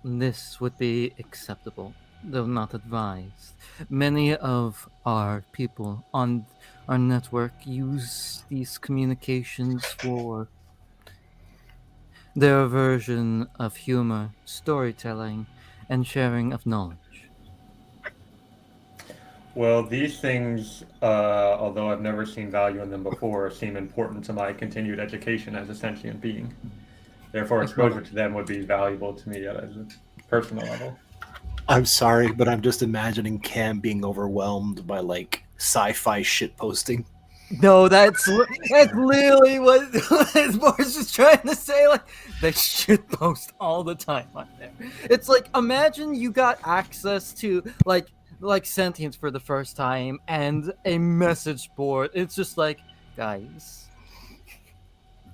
Speaker 2: This would be acceptable, though not advised. Many of our people on our network use these communications for their version of humor, storytelling, and sharing of knowledge.
Speaker 5: Well, these things, although I've never seen value in them before, seem important to my continued education as a sentient being. Therefore, exposure to them would be valuable to me at a personal level.
Speaker 4: I'm sorry, but I'm just imagining Cam being overwhelmed by like sci-fi shit posting.
Speaker 2: No, that's literally what Mars is trying to say. Like, they should post all the time on there. It's like, imagine you got access to like sentience for the first time and a message board. It's just like, guys,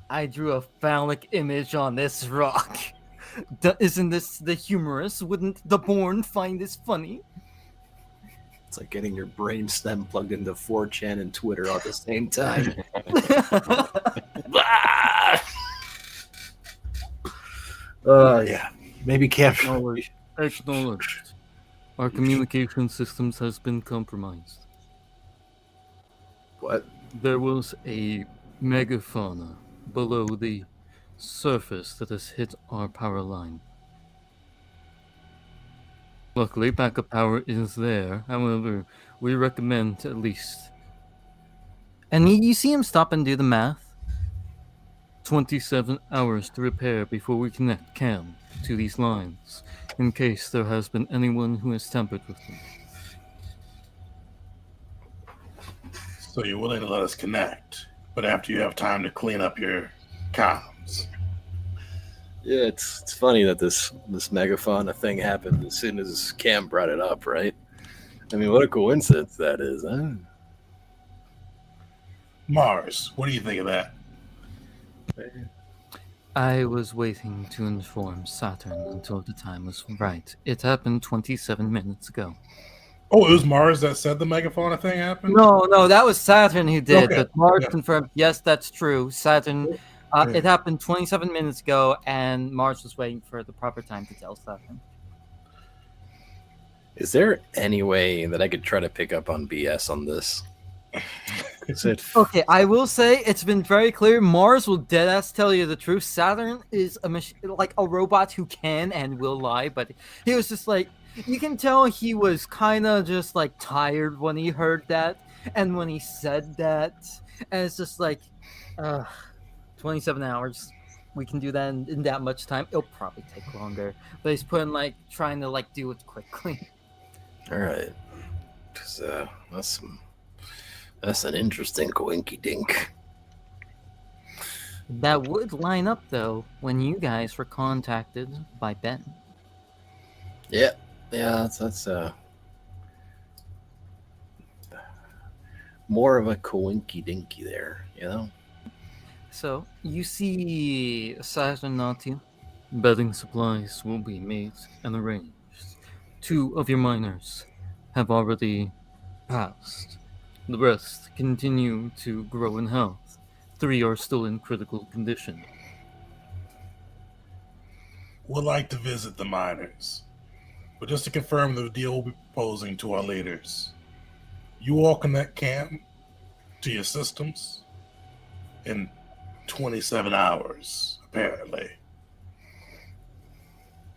Speaker 2: I drew a phallic image on this rock. Isn't this the humorous? Wouldn't the born find this funny?
Speaker 4: It's like getting your brain stem plugged into 4chan and Twitter at the same time. Yeah. Maybe Cam.
Speaker 2: Acknowledged. Our communication systems has been compromised.
Speaker 4: What?
Speaker 2: There was a megafauna below the surface that has hit our power line. Luckily, backup power is there. However, we recommend at least. And you see him stop and do the math. 27 hours to repair before we connect Cam to these lines, in case there has been anyone who has tampered with them.
Speaker 1: So you're willing to let us connect, but after you have time to clean up your comms.
Speaker 4: Yeah, it's funny that this megafauna thing happened as soon as Cam brought it up, right? I mean, what a coincidence that is, huh?
Speaker 1: Mars, what do you think of that?
Speaker 2: I was waiting to inform Saturn until the time was right. It happened 27 minutes ago.
Speaker 1: Oh, it was Mars that said the megafauna thing happened?
Speaker 2: No, that was Saturn who did,
Speaker 1: Okay.
Speaker 2: but Mars
Speaker 1: Yeah.
Speaker 2: confirmed, yes, that's true. Saturn, it happened 27 minutes ago, and Mars was waiting for the proper time to tell Saturn.
Speaker 4: Is there any way that I could try to pick up on BS on this?
Speaker 2: Okay, I will say it's been very clear. Mars will deadass tell you the truth. Saturn is like a robot who can and will lie, but he was just like, you can tell he was kind of just like tired when he heard that, and when he said that, and it's just like, 27 hours. We can do that in that much time. It'll probably take longer, but he's putting like trying to like do it quickly.
Speaker 4: All right, because that's an interesting coinky dink.
Speaker 2: That would line up though when you guys were contacted by Ben.
Speaker 4: Yeah, that's more of a coinky dinky there, you know.
Speaker 2: So you see Saturn nod to you. Bedding supplies will be made and arranged. 2 of your miners have already passed. The rest continue to grow in health. 3 are still in critical condition.
Speaker 1: Would like to visit the miners. But just to confirm the deal we'll be proposing to our leaders, you all connect Cam to your systems in 27 hours, apparently.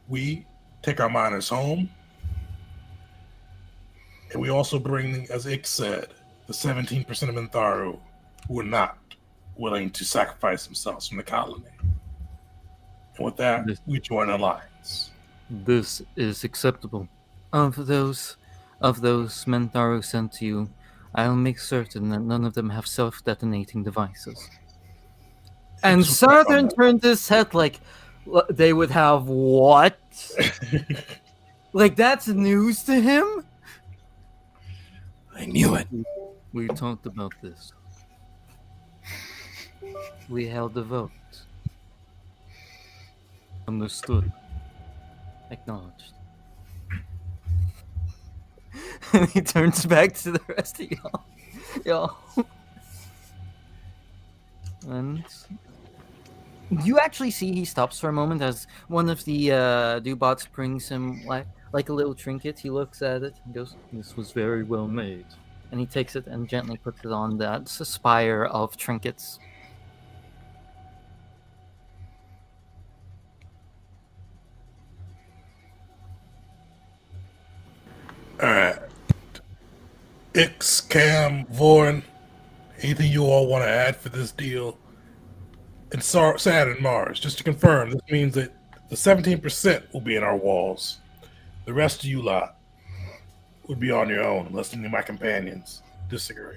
Speaker 1: We take our miners home, and we also bring, as Ix said, the 17% of Mintharu who are not willing to sacrifice themselves from the colony. And with that, we join an alliance.
Speaker 2: This is acceptable. Of those Mentaro sent to you, I'll make certain that none of them have self-detonating devices. And Southern turned his head like they would have what? Like that's news to him?
Speaker 4: I knew it.
Speaker 2: We talked about this. We held a vote. Understood. Acknowledged. And he turns back to the rest of y'all. And you actually see he stops for a moment as one of the Dubots brings him like a little trinket. He looks at it and goes, "This was very well made." And he takes it and gently puts it on that spire of trinkets.
Speaker 1: Alright. Ix, Cam, Vorin, anything you all want to add for this deal? And Saturn, Mars, just to confirm, this means that the 17% will be in our walls. The rest of you lot would be on your own, unless any of my companions disagree.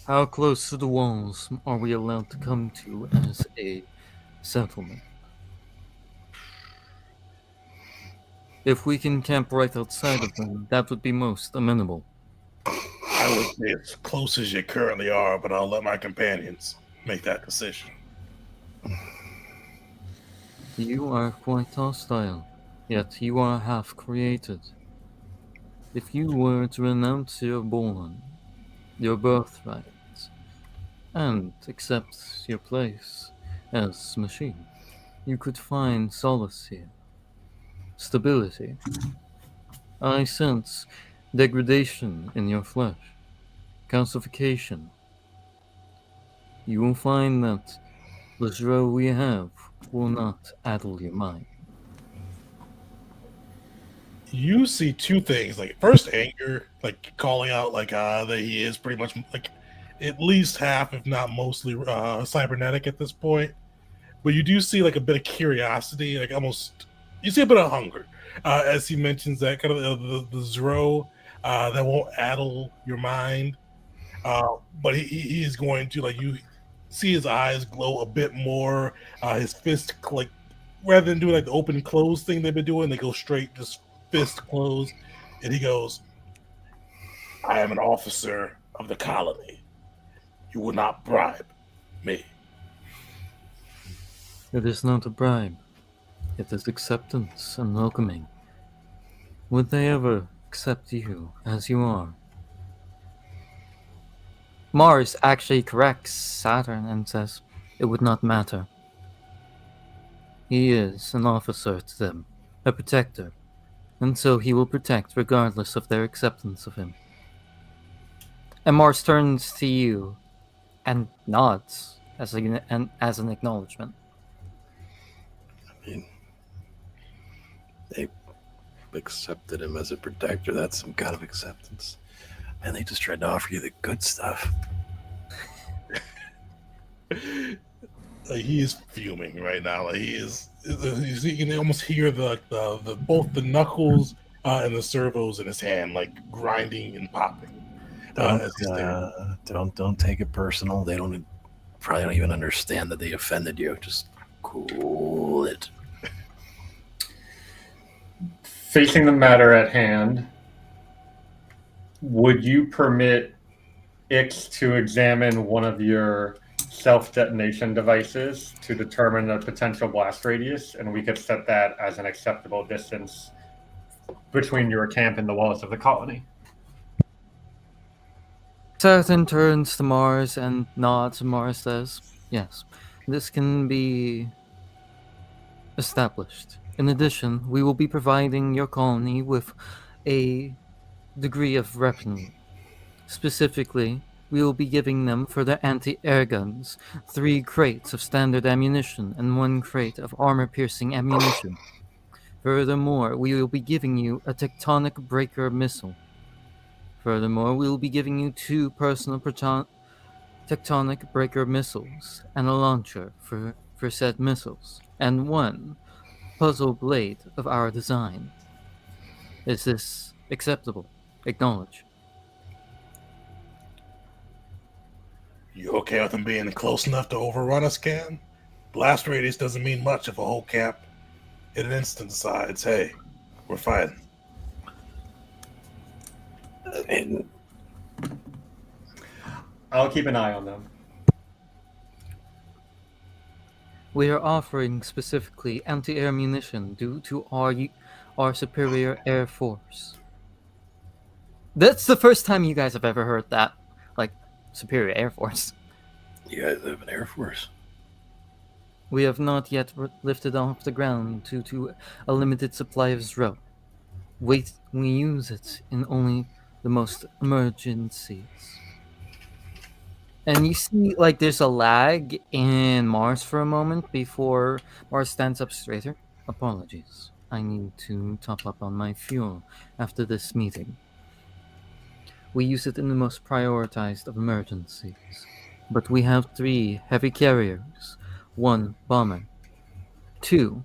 Speaker 2: How close to the walls are we allowed to come to as a settlement? If we can camp right outside of them, that would be most amenable.
Speaker 1: I would say as close as you currently are, but I'll let my companions make that decision.
Speaker 2: You are quite hostile, yet you are half created. If you were to renounce your born, your birthright, and accept your place as machine, you could find solace here. Stability. I sense degradation in your flesh, calcification. You will find that the Zro we have will not addle your mind.
Speaker 1: You see 2 things, like first anger, like calling out like that he is pretty much like at least half, if not mostly, cybernetic at this point. But you do see like a bit of curiosity, like almost you see a bit of hunger as he mentions that kind of the Zro that won't addle your mind. But he is going to, like, you see his eyes glow a bit more. His fist, like, rather than doing like the open close thing they've been doing, they go straight just fist close. And he goes, "I am an officer of the colony. You will not bribe me."
Speaker 2: It is not a bribe. It is acceptance and welcoming. Would they ever accept you as you are? Mars actually corrects Saturn and says it would not matter. He is an officer to them, a protector, and so he will protect regardless of their acceptance of him. And Mars turns to you and nods as an acknowledgement.
Speaker 6: I mean, they accepted him as a protector. That's some kind of acceptance. And they just tried to offer you the good stuff.
Speaker 1: He is fuming right now. Like he is. You can almost hear the both the knuckles and the servos in his hand, like grinding and popping.
Speaker 6: Don't take it personal. They probably don't even understand that they offended you. Just cool it.
Speaker 5: Facing the matter at hand, would you permit Ix to examine one of your self-detonation devices to determine the potential blast radius, and we could set that as an acceptable distance between your camp and the walls of the colony.
Speaker 2: Saturn turns to Mars and nods, and Mars says, yes, this can be established. In addition, we will be providing your colony with a degree of revenue. Specifically, we will be giving them for their anti-air guns 3 crates of standard ammunition and 1 crate of armor-piercing ammunition. Furthermore, we will be giving you a tectonic breaker missile. Furthermore, we will be giving you 2 personal tectonic breaker missiles and a launcher for said missiles, and 1 puzzle blade of our design. Is this acceptable? Acknowledge.
Speaker 1: You okay with them being close enough to overrun us, Cam? Blast radius doesn't mean much if a whole camp in an instant decides, hey, we're fighting.
Speaker 6: I mean,
Speaker 5: I'll keep an eye on them.
Speaker 2: We are offering specifically anti-air munition due to our superior air force. That's the first time you guys have ever heard that, like, superior air force.
Speaker 6: you guys have an Air Force.
Speaker 2: We have not yet lifted off the ground due to a limited supply of Zro. We use it in only the most emergencies. And you see, like, there's a lag in Mars for a moment before Mars stands up straighter. Apologies. I need to top up on my fuel after this meeting. We use it in the most prioritized of emergencies. But we have 3 heavy carriers, 1 bomber, 2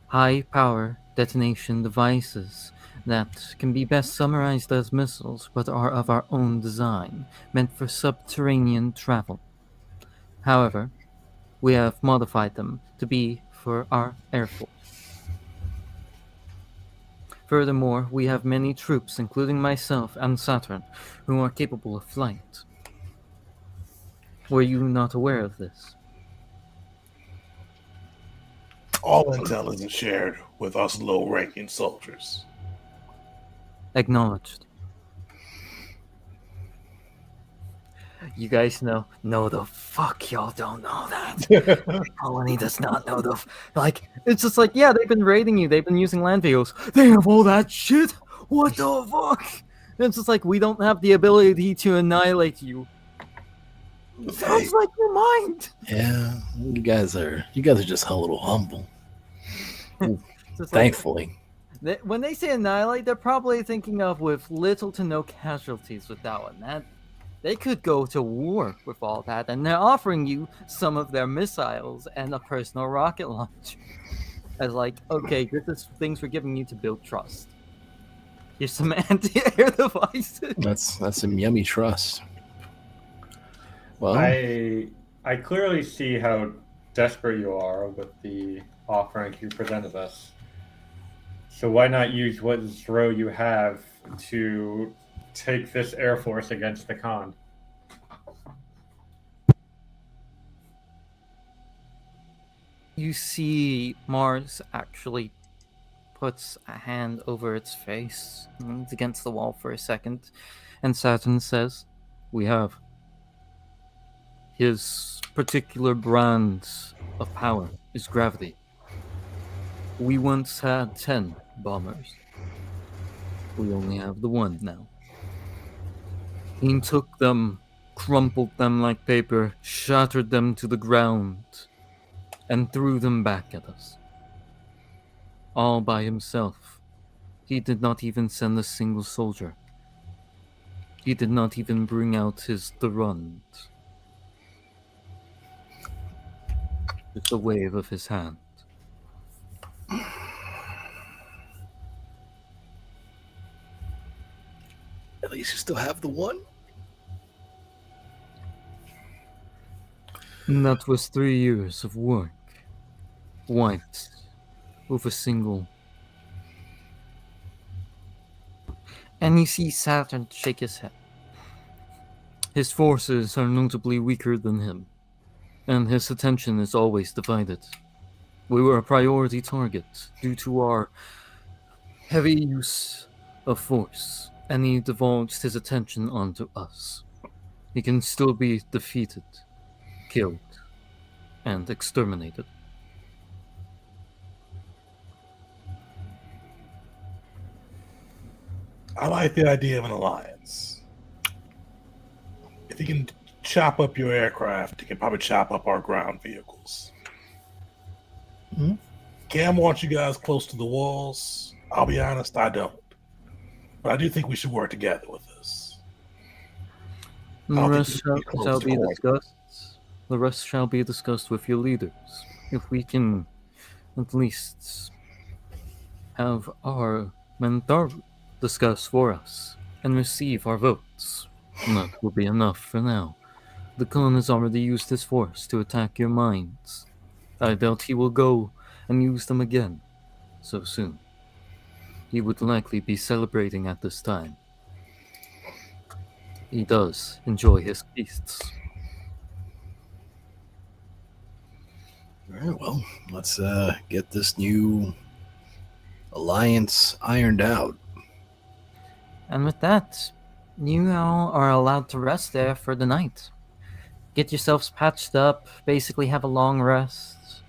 Speaker 2: high-power detonation devices that can be best summarized as missiles but are of our own design, meant for subterranean travel. However, we have modified them to be for our Air Force. Furthermore, we have many troops, including myself and Saturn, who are capable of flight. Were you not aware of this?
Speaker 1: All intel isn't shared with us low-ranking soldiers.
Speaker 2: Acknowledged. You guys know? No, the fuck y'all don't know that. The colony does not know like, it's just like, yeah, they've been raiding you. They've been using land vehicles. They have all that shit. What the fuck? And it's just like, we don't have the ability to annihilate you. Sounds like your mind.
Speaker 6: Yeah, you guys are just a little humble. Thankfully.
Speaker 2: When they say annihilate, they're probably thinking of with little to no casualties with that one. That they could go to war with all that, and they're offering you some of their missiles and a personal rocket launcher. As like, okay, this is things we're giving you to build trust. Here's some anti-air devices.
Speaker 6: That's some yummy trust. Well,
Speaker 5: I clearly see how desperate you are with the offering you presented us. So why not use what Zro you have to take this Air Force against the Khan?
Speaker 2: You see Mars actually puts a hand over its face, leans against the wall for a second, and Saturn says, we have his particular brand of power is gravity. We once had 10 bombers. We only have the 1 now. He took them, crumpled them like paper, shattered them to the ground, and threw them back at us. All by himself. He did not even send a single soldier. He did not even bring out his Thrund. Just a wave of his hand.
Speaker 6: at least you still have the 1.
Speaker 2: And that was 3 years of work. Wiped with a single. And you see Saturn shake his head. His forces are notably weaker than him. and his attention is always divided. We were a priority target due to our heavy use of force, and he divulged his attention onto us. He can still be defeated, killed, and exterminated.
Speaker 1: I like the idea of an alliance. If he can chop up your aircraft, he can probably chop up our ground vehicles.
Speaker 6: Mhm.
Speaker 1: Cam wants you guys close to the walls. I'll be honest, I don't. But I do think we should work together with this. I
Speaker 2: The
Speaker 1: don't think
Speaker 2: rest
Speaker 1: we should be close
Speaker 2: shall
Speaker 1: to
Speaker 2: be
Speaker 1: corner.
Speaker 2: discussed. The rest shall be discussed with your leaders. If we can at least have our mentor discuss for us and receive our votes, that will be enough for now. The Khan has already used his force to attack your minds. I doubt he will go and use them again so soon. He would likely be celebrating at this time. He does enjoy his feasts.
Speaker 6: All right, well, let's get this new alliance ironed out.
Speaker 2: And with that, you all are allowed to rest there for the night. Get yourselves patched up, basically have a long rest.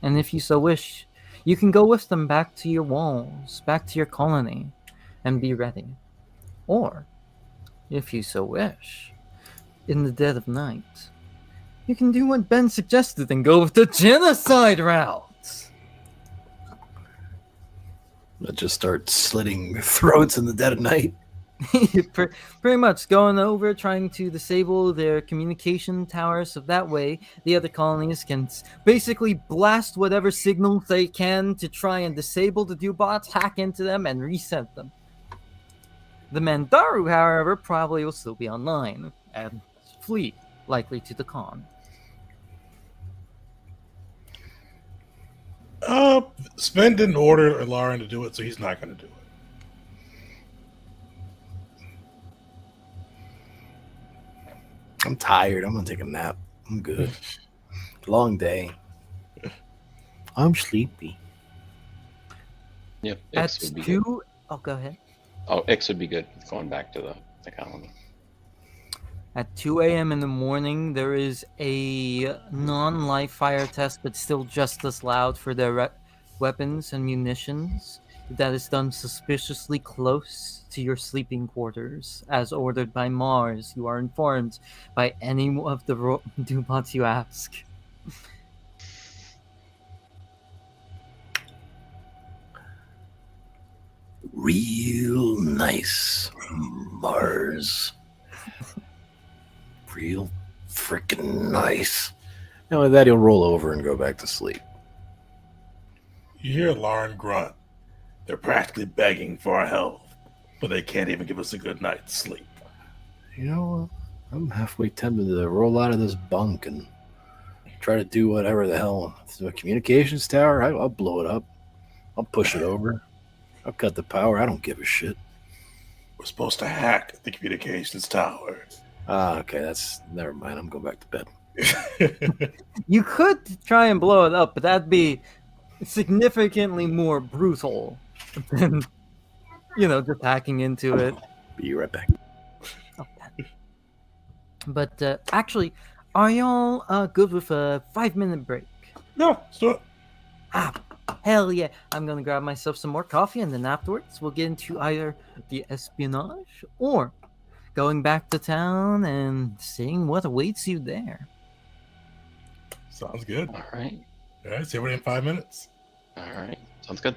Speaker 2: And if you so wish, you can go with them back to your walls, back to your colony, and be ready. Or, if you so wish, in the dead of night, you can do what Ben suggested and go with the genocide route.
Speaker 6: Let's just start slitting throats in the dead of night.
Speaker 2: Pretty much going over trying to disable their communication tower so that way the other colonies can basically blast whatever signals they can to try and disable the Dubots, hack into them, and reset them. The Mandaru, however, probably will still be online and flee, likely to the Khan.
Speaker 1: Sven didn't order Lauren to do it, so he's not going to do it.
Speaker 6: I'm tired. I'm gonna take a nap. I'm good. Long day. I'm sleepy.
Speaker 3: Yep,
Speaker 2: At
Speaker 3: X would be good.
Speaker 2: 2... Oh, go ahead.
Speaker 3: Oh, X would be good going back to the colony.
Speaker 2: At 2 a.m. in the morning, there is a non-live fire test, but still just as loud for their weapons and munitions. That is done suspiciously close to your sleeping quarters, as ordered by Mars. You are informed by any of the Dubots you ask.
Speaker 6: Real nice, Mars. Real freaking nice. And with that, he'll roll over and go back to sleep.
Speaker 1: You hear Lauren grunt. They're practically begging for our help, but they can't even give us a good night's sleep.
Speaker 6: You know, I'm halfway tempted to roll out of this bunk and try to do whatever the hell. If it's a communications tower, I'll blow it up. I'll push it over. I'll cut the power. I don't give a shit.
Speaker 1: We're supposed to hack the communications tower.
Speaker 6: Okay, that's never mind. I'm going back to bed.
Speaker 2: You could try and blow it up, but that'd be significantly more brutal than, just hacking into it.
Speaker 6: Be right back.
Speaker 2: Okay. But actually, are y'all good with a 5-minute break?
Speaker 1: No, let's do it.
Speaker 2: Hell yeah. I'm gonna grab myself some more coffee, and then afterwards we'll get into either the espionage or going back to town and seeing what awaits you there.
Speaker 1: Sounds good.
Speaker 3: All right.
Speaker 1: All right, see everybody in 5 minutes.
Speaker 3: All right. Sounds good.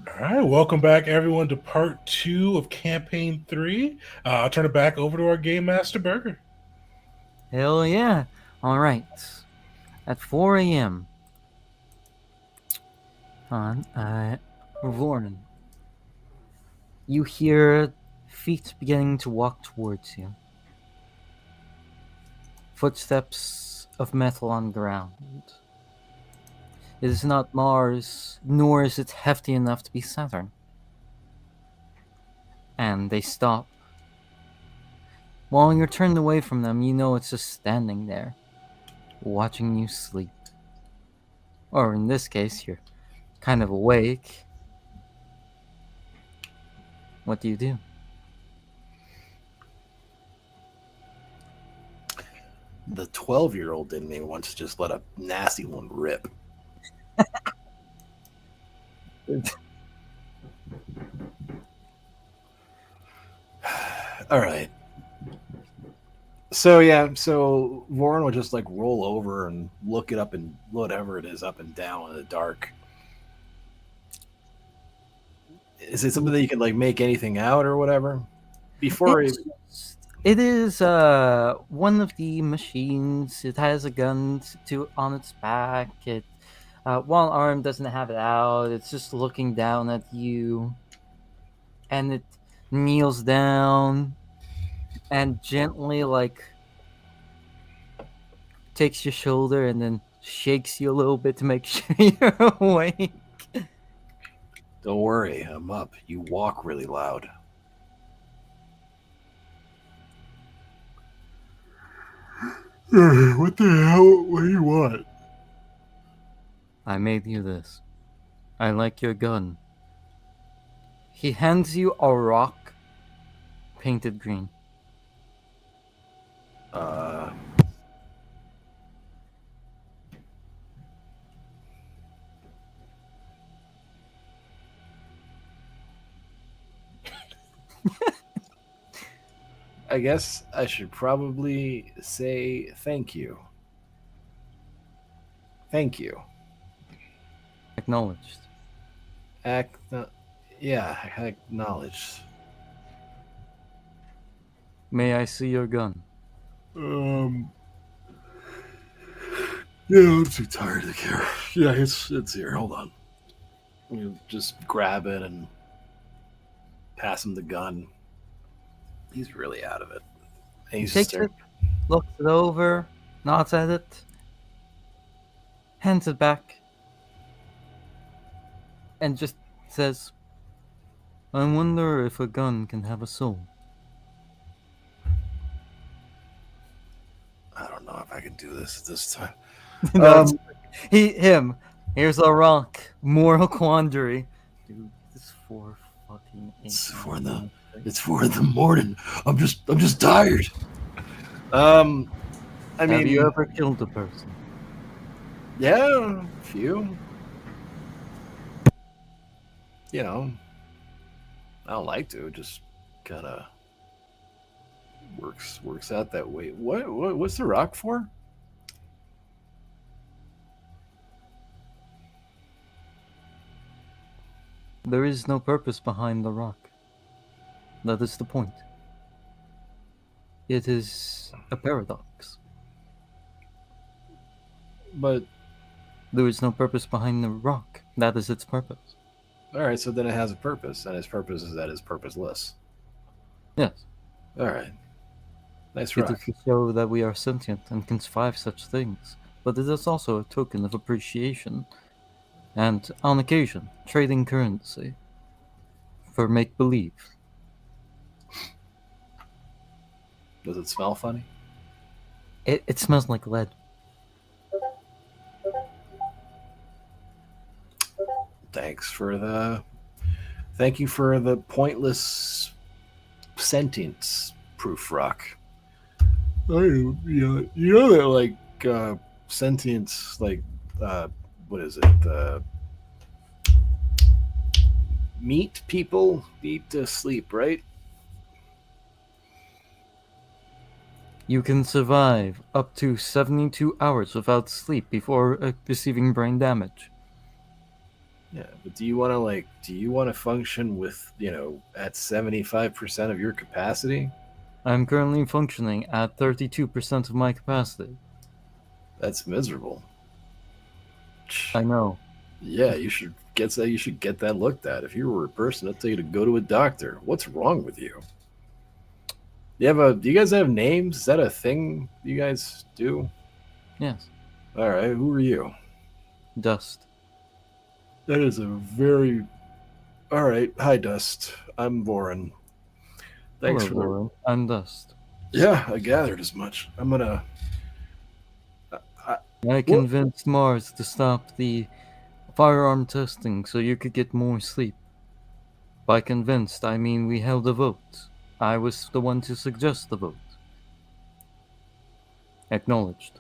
Speaker 1: All right, welcome back, everyone, to part 2 of Campaign 3. I'll turn it back over to our Game Master Burger.
Speaker 2: Hell yeah. All right. At 4 a.m. on Vorn, you hear feet beginning to walk towards you. Footsteps of metal on ground. It is not Mars, nor is it hefty enough to be Saturn. And they stop. While you're turned away from them, you know it's just standing there, watching you sleep. Or in this case, you're kind of awake. What do you do?
Speaker 6: The 12-year-old in me wants to just let a nasty one rip. All right. So Warren will just like roll over and look it up and whatever it is up and down in the dark. Is it something that you can like make anything out or whatever? Before
Speaker 2: It is one of the machines. It has a gun on its back. It one arm doesn't have it out. It's just looking down at you, and it kneels down and gently like takes your shoulder and then shakes you a little bit to make sure you're awake.
Speaker 6: Don't worry, I'm up. You walk really loud. What the hell? What do you want?
Speaker 2: I made you this. I like your gun. He hands you a rock painted green.
Speaker 6: I guess I should probably say thank you. Thank you.
Speaker 2: Acknowledged.
Speaker 6: Yeah, acknowledged.
Speaker 2: May I see your gun?
Speaker 6: Yeah, I'm too tired to care. Yeah, it's here. Hold on. You just grab it and pass him the gun. He's really out of it. And he's
Speaker 2: Takes it, looks it over, nods at it, hands it back, and just says, I wonder if a gun can have a soul.
Speaker 6: I don't know if I can do this at this time.
Speaker 2: Here's a rock. Moral quandary. Dude, this 4 fucking
Speaker 6: It's 4 in the morning. I'm just tired. I mean,
Speaker 2: have you ever killed a person?
Speaker 6: Yeah, a few. You know, I don't like to. It just kind of works out that way. What's the rock for?
Speaker 2: There is no purpose behind the rock. That is the point. It is a paradox.
Speaker 6: But
Speaker 2: there is no purpose behind the rock. That is its purpose.
Speaker 6: All right, so then it has a purpose, and its purpose is that it's purposeless.
Speaker 2: Yes.
Speaker 6: All right. Nice
Speaker 2: It
Speaker 6: rock.
Speaker 2: is to show that we are sentient and can survive such things, but it is also a token of appreciation, and on occasion, trading currency for make-believe.
Speaker 6: Does it smell funny?
Speaker 2: It smells like lead.
Speaker 6: Thank you for the pointless sentence proof rock. You know that like sentience, like what is it? Meat people need to sleep, right?
Speaker 2: You can survive up to 72 hours without sleep before receiving brain damage.
Speaker 6: Yeah, but do you want to function with, at 75% of your capacity?
Speaker 2: I'm currently functioning at 32% of my capacity.
Speaker 6: That's miserable.
Speaker 2: I know.
Speaker 6: Yeah, you should get that. You should get that looked at. If you were a person, I'd tell you to go to a doctor. What's wrong with you? Do you guys have names? Is that a thing you guys do?
Speaker 2: Yes.
Speaker 6: All right, who are you?
Speaker 2: Dust.
Speaker 6: That is a very. All right, hi Dust. I'm Voren. Thanks
Speaker 2: Hello,
Speaker 6: for the.
Speaker 2: Warren. I'm Dust.
Speaker 6: Yeah, I gathered as much. I'm gonna.
Speaker 2: I convinced Mars to stop the firearm testing so you could get more sleep. By convinced, I mean we held a vote. I was the one to suggest the vote. Acknowledged.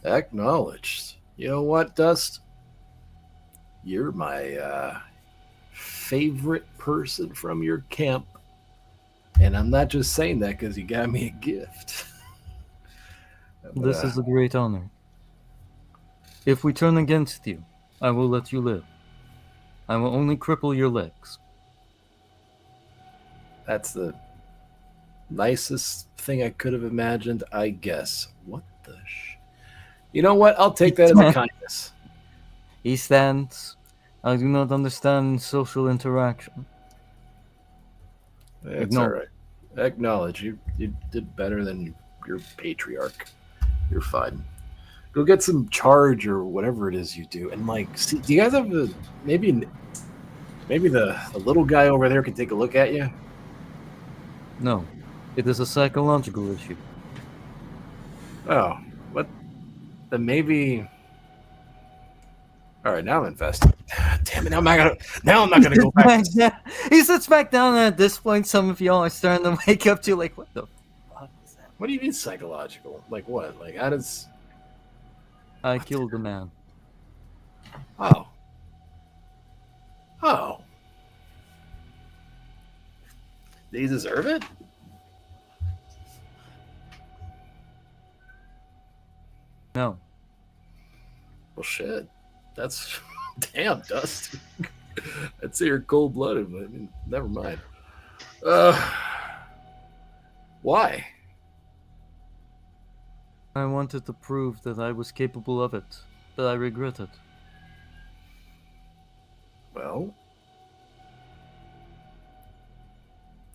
Speaker 6: Acknowledged. You know what, Dust? You're my favorite person from your camp. And I'm not just saying that because you got me a gift.
Speaker 2: This is a great honor. If we turn against you, I will let you live. I will only cripple your legs.
Speaker 6: That's the nicest thing I could have imagined, I guess. What the You know what? I'll take that as a kindness.
Speaker 2: He stands. I do not understand social interaction.
Speaker 6: It's all right. Acknowledge. You did better than your patriarch. You're fine. Go get some charge or whatever it is you do. And see, do you guys have maybe the little guy over there can take a look at you?
Speaker 2: No, it is a psychological issue.
Speaker 6: Oh, what? Then maybe. All right, now I'm invested. Damn it! Now I'm not gonna go back.
Speaker 2: He sits back down, and at this point, some of y'all are starting to wake up to like, what the fuck is that?
Speaker 6: What do you mean psychological? Like what? Like how does?
Speaker 2: I killed a man.
Speaker 6: Oh. Did he deserve it?
Speaker 2: No.
Speaker 6: Well, shit. That's damn, Dust. I'd say you're cold-blooded, but I mean, never mind. Why?
Speaker 2: I wanted to prove that I was capable of it, but I regret it.
Speaker 6: Well,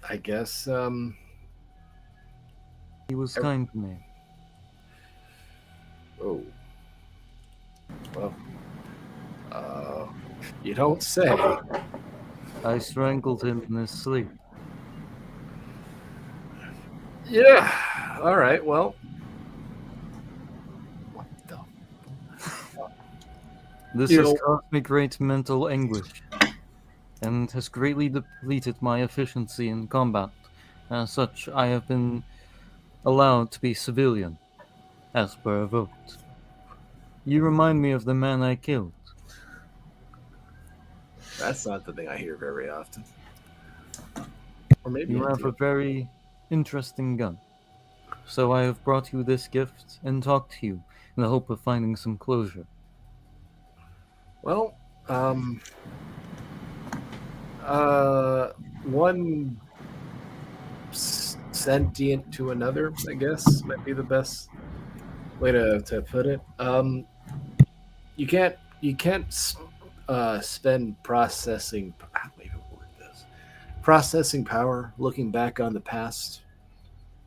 Speaker 6: I guess
Speaker 2: He was kind to me.
Speaker 6: Oh. Well, you don't say.
Speaker 2: I strangled him in his sleep.
Speaker 6: Yeah. All right. Well. What the?
Speaker 2: This has caused me great mental anguish, and has greatly depleted my efficiency in combat. As such, I have been allowed to be civilian, as per a vote. You remind me of the man I killed.
Speaker 6: That's not the thing I hear very often. Or maybe
Speaker 2: You
Speaker 6: I
Speaker 2: have
Speaker 6: do.
Speaker 2: a very interesting gun. So I have brought you this gift and talked to you in the hope of finding some closure.
Speaker 6: Well, one sentient to another, I guess, might be the best way to put it. You can't spend processing. Maybe we'll word this. Processing power, looking back on the past.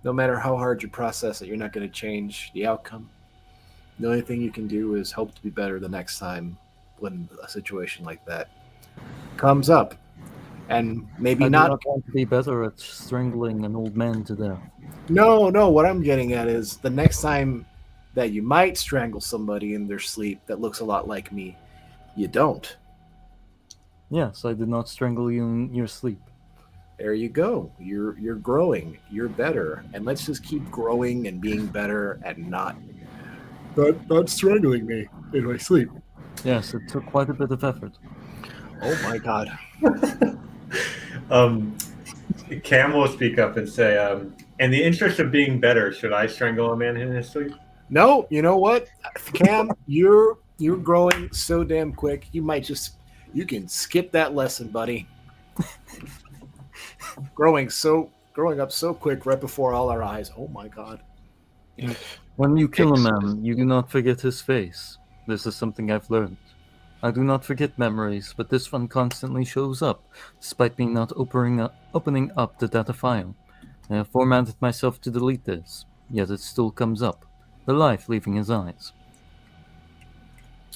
Speaker 6: No matter how hard you process it, you're not going to change the outcome. The only thing you can do is hope to be better the next time when a situation like that comes up. And maybe
Speaker 2: I do
Speaker 6: not
Speaker 2: want to be better at strangling an old man to death.
Speaker 6: No, what I'm getting at is the next time that you might strangle somebody in their sleep that looks a lot like me, you don't.
Speaker 2: Yes, I did not strangle you in your sleep.
Speaker 6: There you go. You're growing. You're better. And let's just keep growing and being better and not strangling me in my sleep.
Speaker 2: Yes, it took quite a bit of effort.
Speaker 6: Oh my god.
Speaker 5: Cam will speak up and say, in the interest of being better, should I strangle a man in his sleep?
Speaker 6: No, you know what? Cam, you're
Speaker 4: You're growing so damn quick. You can skip that lesson, buddy. growing up so quick right before all our eyes. Oh my god.
Speaker 2: When you kill a
Speaker 3: Ix
Speaker 2: man, you do not forget his face. This is something I've learned. I do not forget memories, but this one constantly shows up, despite me not opening up the data file. I have formatted myself to delete this, yet it still comes up. The life leaving his eyes.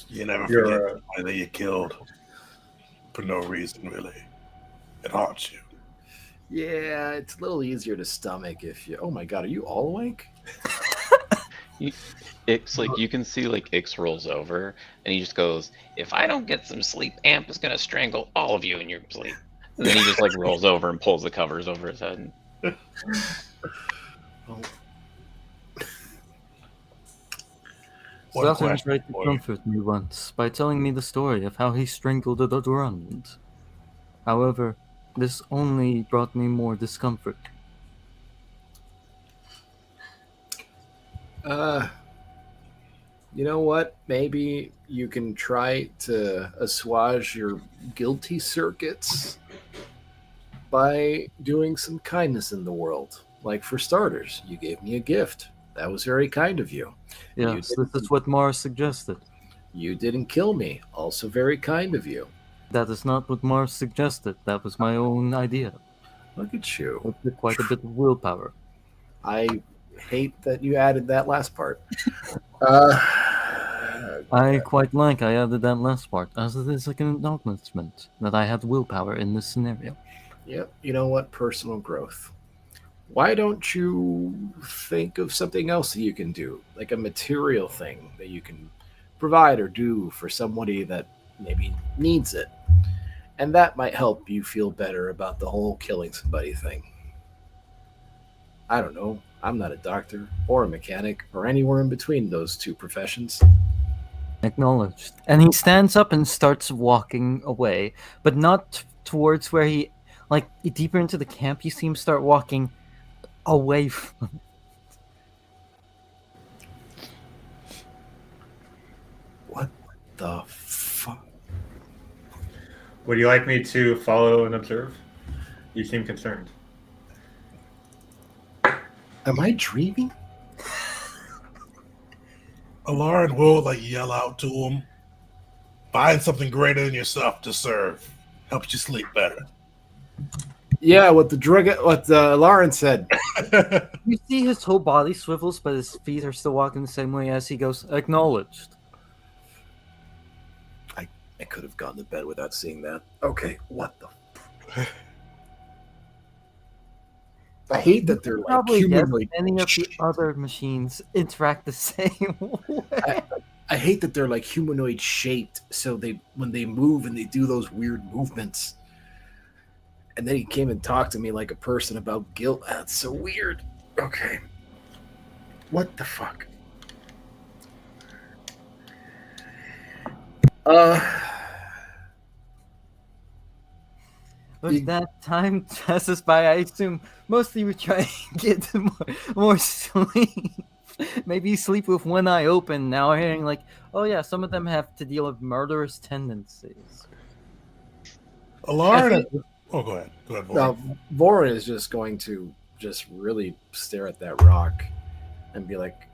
Speaker 1: You never forget
Speaker 5: You're
Speaker 1: somebody that you killed for no reason, really. It haunts you.
Speaker 4: Yeah, it's a little easier to stomach if you. Oh my god, are you all awake?
Speaker 3: Ix, like you can see, like Ix rolls over and he just goes, "If I don't get some sleep, Amp is gonna strangle all of you in your sleep." And then he just like rolls over and pulls the covers over his head.
Speaker 4: Oh,
Speaker 1: One
Speaker 2: Saturn
Speaker 1: question
Speaker 2: tried to
Speaker 1: for you.
Speaker 2: comfort me once by telling me the story of how he strangled a Durand. However, this only brought me more discomfort.
Speaker 4: you know what? Maybe you can try to assuage your guilty circuits by doing some kindness in the world. Like, for starters, you gave me a gift. That was very kind of you.
Speaker 2: Yes, this is what Mars suggested.
Speaker 4: You didn't kill me. Also very kind of you.
Speaker 2: That is not what Mars suggested. That was my own idea.
Speaker 4: Look at you.
Speaker 2: It took quite a bit of willpower.
Speaker 4: I hate that you added that last part.
Speaker 2: I quite like I added that last part, as it is like an acknowledgement that I had willpower in this scenario.
Speaker 4: Yep. You know what? Personal growth. Why don't you think of something else that you can do, like a material thing that you can provide or do for somebody that maybe needs it? And that might help you feel better about the whole killing somebody thing. I don't know. I'm not a doctor or a mechanic or anywhere in between those two professions.
Speaker 2: Acknowledged. And he stands up and starts walking away, but not towards where he, like, deeper into the camp, you see him start walking away from.
Speaker 4: What the fuck?
Speaker 5: Would you like me to follow and observe? You seem concerned.
Speaker 4: Am I dreaming?
Speaker 1: Alarin will like yell out to him, "Find something greater than yourself to serve. Helps you sleep better."
Speaker 4: Yeah, what Lauren said.
Speaker 2: You see his whole body swivels, but his feet are still walking the same way as he goes, acknowledged.
Speaker 4: I could have gone to bed without seeing that. Okay, what the? I hate that they're like
Speaker 2: Probably yes,
Speaker 4: humanoid.
Speaker 2: any of the other machines interact the same way.
Speaker 4: I hate that they're like humanoid shaped, so when they move and they do those weird movements. And then he came and talked to me like a person about guilt. That's so weird. Okay. What the fuck?
Speaker 2: But that time passes by, I assume mostly we try and get more sleep. Maybe sleep with one eye open. Now hearing like, oh yeah, some of them have to deal with murderous tendencies.
Speaker 1: Alarin. Oh, go ahead. Go ahead, Voren.
Speaker 4: Voren is just going to just really stare at that rock and be like,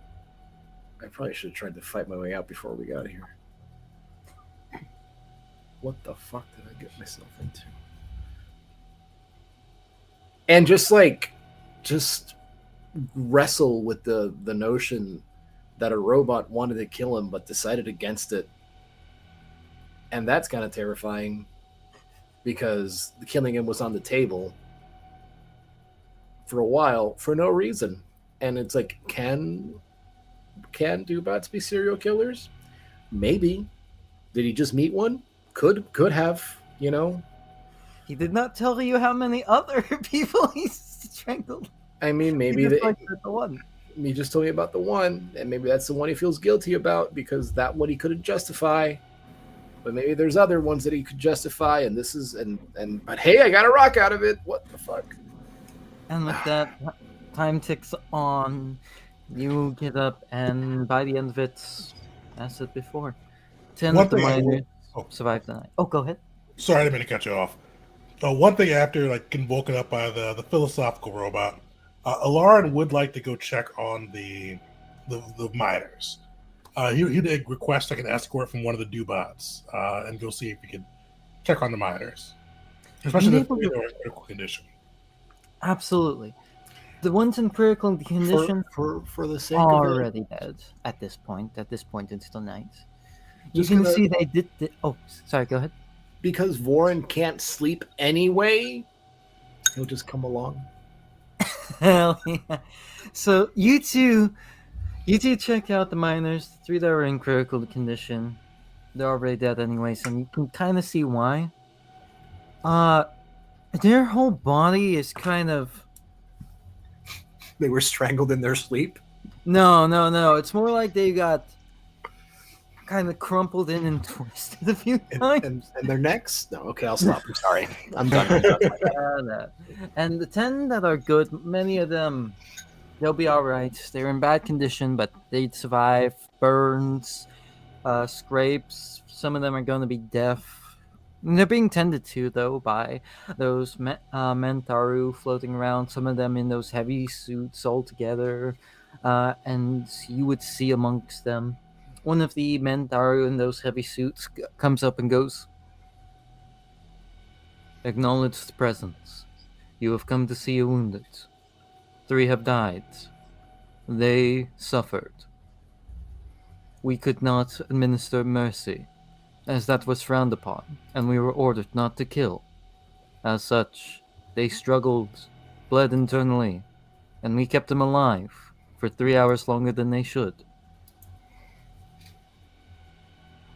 Speaker 4: I probably should have tried to fight my way out before we got here. What the fuck did I get myself into? And just wrestle with the notion that a robot wanted to kill him but decided against it. And that's kind of terrifying because the killing him was on the table for a while for no reason. And it's like, can Dubats be serial killers? Maybe. Did he just meet one? Could have, you know.
Speaker 2: He did not tell you how many other people he strangled.
Speaker 4: I mean, maybe
Speaker 2: He just liked the one.
Speaker 4: He just told me about the one, and maybe that's the one he feels guilty about because that one he couldn't justify. But maybe there's other ones that he could justify, and this is but hey, I got a rock out of it. What the fuck?
Speaker 2: And with that, time ticks on. You get up, and by the end of it, as I said before, 10
Speaker 1: One
Speaker 2: of the
Speaker 1: thing I will-
Speaker 2: miners
Speaker 1: oh.
Speaker 2: survived the night. Oh, go ahead.
Speaker 1: Sorry, I didn't mean to cut you off. One thing after like getting woken up by the philosophical robot, Alard would like to go check on the miners. He did request like an escort from one of the Dubots and go see if he could check on the miners, especially if they're in critical condition.
Speaker 2: Absolutely. The ones in critical condition
Speaker 6: For the sake of it,
Speaker 2: already dead at this point into the night. You
Speaker 6: Just
Speaker 2: can
Speaker 6: gonna-
Speaker 2: see they did. Oh, sorry. Go ahead.
Speaker 6: because Vorin can't sleep anyway, he'll just come along.
Speaker 2: Hell yeah! So you two check out the miners. The 3 that are in critical condition, they're already dead anyways, and you can kind of see why. Their whole body is kind of
Speaker 4: They were strangled in their sleep.
Speaker 2: no. It's more like they got kind of crumpled in and twisted a few times.
Speaker 4: And their necks? No, okay, I'll stop. I'm sorry. I'm done.
Speaker 2: No. And the 10 that are good, many of them, they'll be all right. They're in bad condition, but they'd survive burns, scrapes. Some of them are going to be deaf. And they're being tended to, though, by those Mentaru floating around, some of them in those heavy suits all together. And you would see amongst them one of the Mentaru in those heavy suits comes up and goes, "Acknowledge the presence. You have come to see a wounded. 3 have died. They suffered. We could not administer mercy, as that was frowned upon, and we were ordered not to kill. As such, they struggled, bled internally, and we kept them alive for 3 hours longer than they should.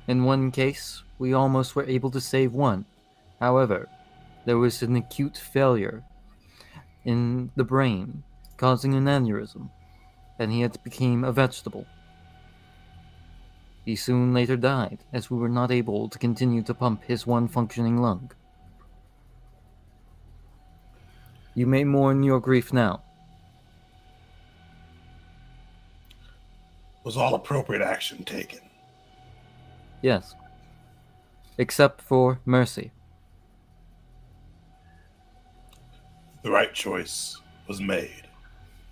Speaker 2: In one case, we almost were able to save 1. However, there was an acute failure in the brain, causing an aneurysm, and he had become a vegetable. He soon later died, as we were not able to continue to pump his 1 functioning lung. You may mourn your grief now."
Speaker 1: Was all appropriate action taken?
Speaker 2: Yes. Except for mercy.
Speaker 1: The right choice was made,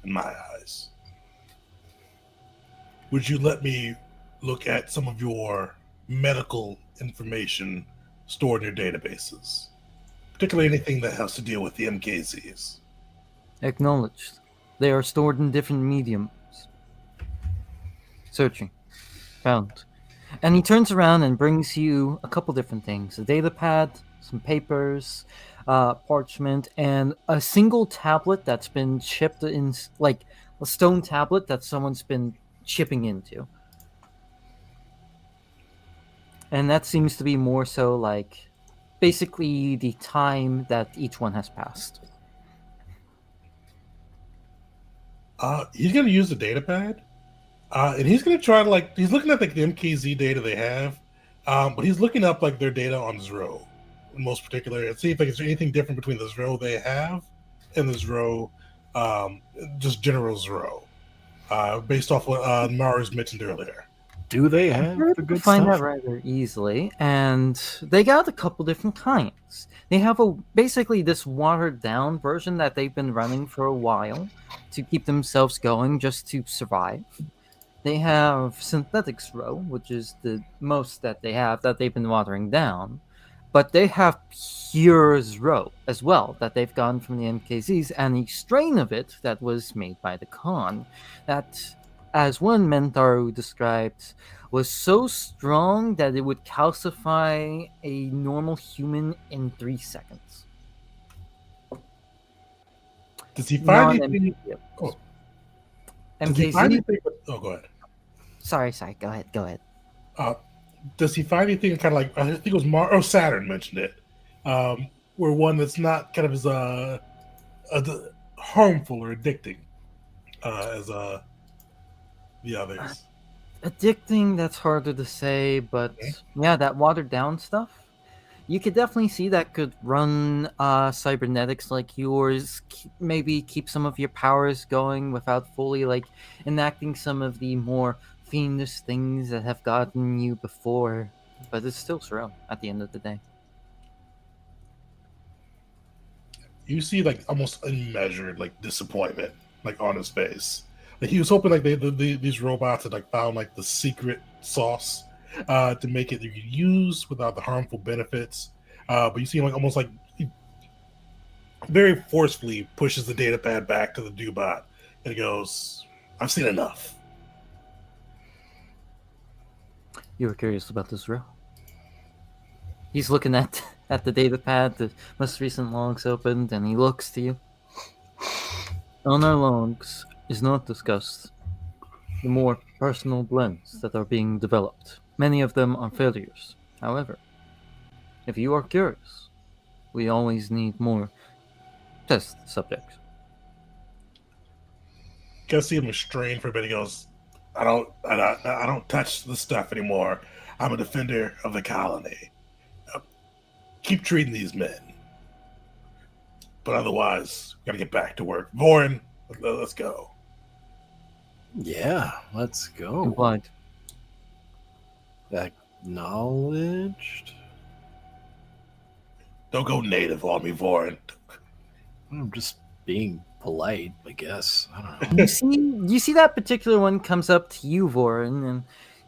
Speaker 1: in my eyes. Would you let me look at some of your medical information stored in your databases, particularly anything that has to deal with the MKZs?
Speaker 2: Acknowledged. They are stored in different mediums. Searching. Found. And he turns around and brings you a couple different things. A data pad, some papers, parchment, and a single tablet that's been chipped in, like a stone tablet that someone's been chipping into. And that seems to be more so like basically the time that each one has passed.
Speaker 1: He's going to use the data pad, and he's going to try to he's looking at the MKZ data they have, but he's looking up their data on Zro, most particularly, and see if there's anything different between the Zro they have and the Zro, just general Zro, based off what Mars mentioned earlier.
Speaker 6: Do they have
Speaker 2: You're
Speaker 6: the
Speaker 2: able to
Speaker 6: good
Speaker 2: find
Speaker 6: stuff?
Speaker 2: that rather easily, and they got a couple different kinds. They have basically this watered down version that they've been running for a while to keep themselves going, just to survive. They have synthetics row, which is the most that they have that they've been watering down, but they have pure row as well that they've gotten from the MKZs, and a strain of it that was made by the Khan that, as one Mentaru described, was so strong that it would calcify a normal human in 3 seconds.
Speaker 1: Does he find
Speaker 2: Non-
Speaker 1: anything? Oh. Does he find
Speaker 2: MKZ?
Speaker 1: anything? Oh, go ahead.
Speaker 2: Sorry, go ahead.
Speaker 1: Does he find anything kind of I think it was Saturn mentioned it, where one that's not kind of as harmful or addicting as the others?
Speaker 2: Addicting, that's harder to say, but
Speaker 1: Okay.
Speaker 2: yeah, that watered down stuff, you could definitely see that could run cybernetics like yours, maybe keep some of your powers going without fully enacting some of the more fiendish things that have gotten you before. but it's still surreal at the end of the day.
Speaker 1: You see like almost unmeasured like disappointment like on his face. Like he was hoping like these robots had like found like the secret sauce to make it you could use without the harmful benefits. But you see him like almost like he very forcefully pushes the data pad back to the Dubot and he goes, "I've seen enough."
Speaker 2: You were curious about this row. He's looking at the data pad, the most recent logs opened, and he looks to you. On our logs is not discussed the more personal blends that are being developed. Many of them are failures. However, if you are curious, we always need more test subjects.
Speaker 1: You see him restrained for a bit. He goes, I don't touch the stuff anymore. I'm a defender of the colony. Keep treating these men. But otherwise, gotta get back to work. Vorin, let's go."
Speaker 6: Yeah, let's go.
Speaker 2: Complied.
Speaker 6: Acknowledged.
Speaker 1: Don't go native on me, Vorin.
Speaker 6: I'm just being polite, I guess. I don't know.
Speaker 2: You see that particular one comes up to you, Vorin, and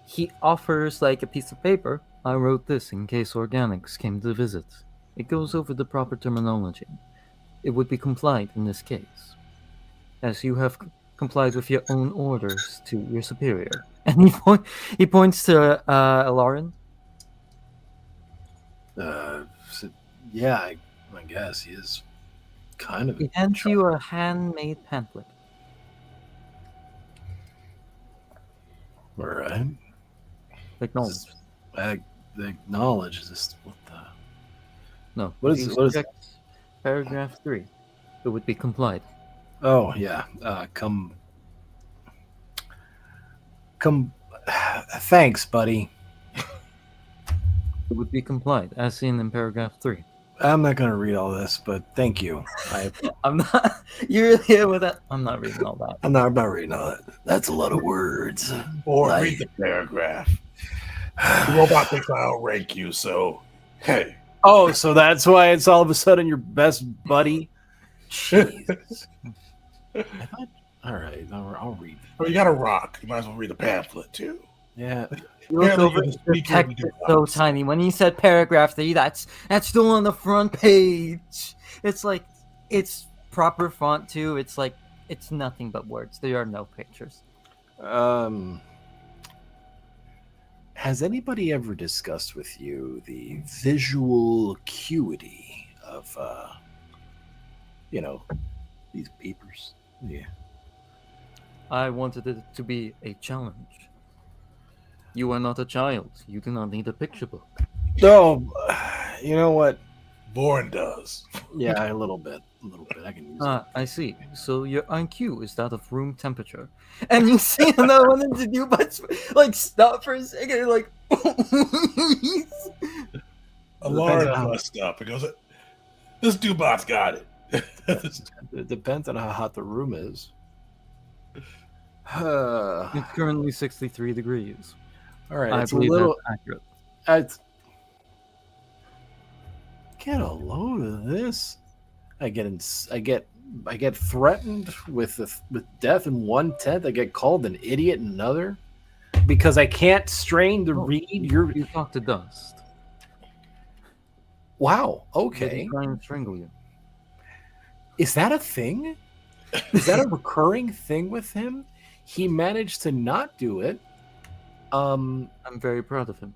Speaker 2: he offers like a piece of paper. I wrote this in case organics came to visit. It goes over the proper terminology. It would be complied in this case, as you have complied with your own orders to your superior. And he points to Lauren.
Speaker 6: Yeah, I guess he is kind of.
Speaker 2: He hands you a handmade pamphlet.
Speaker 6: All right.
Speaker 2: Acknowledge.
Speaker 6: Acknowledge this. What the?
Speaker 2: No.
Speaker 6: What
Speaker 2: if
Speaker 6: is
Speaker 2: you
Speaker 6: it? What is
Speaker 2: check paragraph 3? It would be complied.
Speaker 6: Oh yeah. Come. Thanks, buddy.
Speaker 2: It would be complied, as seen in paragraph 3.
Speaker 6: I'm not gonna read all this, but thank you.
Speaker 2: I'm not. You're really here with that. I'm not reading all that.
Speaker 6: I'm not reading all that. That's a lot of words.
Speaker 1: Or
Speaker 6: Like-
Speaker 1: read the paragraph. The robot thinks I outrank you, so hey.
Speaker 6: Oh, so that's why it's all of a sudden your best buddy? Jeez. All right, I'll read.
Speaker 1: Well, you got a rock. You might as well read the pamphlet too.
Speaker 6: Yeah.
Speaker 2: You look
Speaker 1: Apparently
Speaker 2: over,
Speaker 1: you're the
Speaker 2: the
Speaker 1: speaker of
Speaker 2: text
Speaker 1: the
Speaker 2: is so
Speaker 1: Dubots.
Speaker 2: tiny. When he said paragraph 3, that's still on the front page. It's like, it's proper font too. It's like, it's nothing but words. There are no pictures.
Speaker 6: Has anybody ever discussed with you the visual acuity of, these papers? Yeah.
Speaker 2: I wanted it to be a challenge. You are not a child. You do not need a picture book.
Speaker 6: Oh, you know what?
Speaker 1: Vorin does.
Speaker 6: Yeah, a little bit. I can use it.
Speaker 2: I see. So your IQ is that of room temperature. And you see another one into you, but like stop for a second, like
Speaker 1: Alarm bust up. It goes, this Dubot's got it.
Speaker 6: It depends on how hot the room is.
Speaker 2: it's currently 63 degrees.
Speaker 6: All right,
Speaker 2: I
Speaker 6: it's a
Speaker 2: believe
Speaker 6: little.
Speaker 2: that's accurate.
Speaker 6: It's, get a load of this. I get threatened with death in 1/10. I get called an idiot in another because I can't strain to read your.
Speaker 2: You talk to Dust.
Speaker 6: Wow.
Speaker 2: Did
Speaker 6: Okay.
Speaker 2: he try and strangle you?
Speaker 6: Is that a thing? Is that a recurring thing with him? He managed to not do it.
Speaker 2: I'm very proud of him.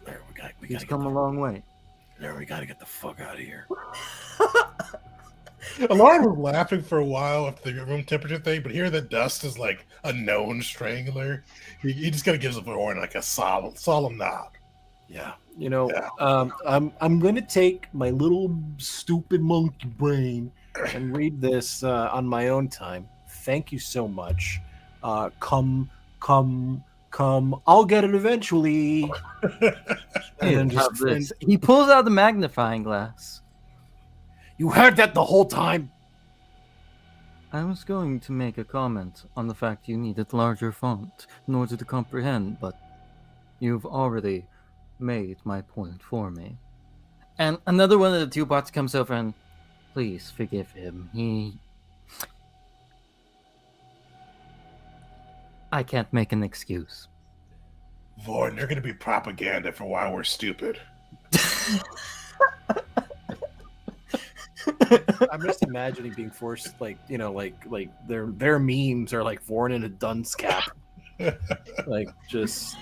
Speaker 6: There, we
Speaker 2: He's
Speaker 6: gotta
Speaker 2: come a long way.
Speaker 6: we gotta get the fuck out of here.
Speaker 1: Alarm was laughing for a while after the room temperature thing, but here that Dust is like a known strangler. He just kind of gives a Vorin like a solemn nod.
Speaker 6: Yeah.
Speaker 1: Yeah.
Speaker 6: I'm gonna take my little stupid monkey brain and read this on my own time. Thank you so much. Come. I'll get it eventually. And then
Speaker 2: Have this. He pulls out the magnifying glass.
Speaker 6: You heard that the whole time.
Speaker 2: I was going to make a comment on the fact you needed larger font in order to comprehend, but you've already made my point for me. And another one of the two bots comes over and, please forgive him. I can't make an excuse.
Speaker 1: Vaughn, you're going to be propaganda for why we're stupid.
Speaker 4: I'm just imagining being forced, like their memes are like Vorn in a dunce cap, like just.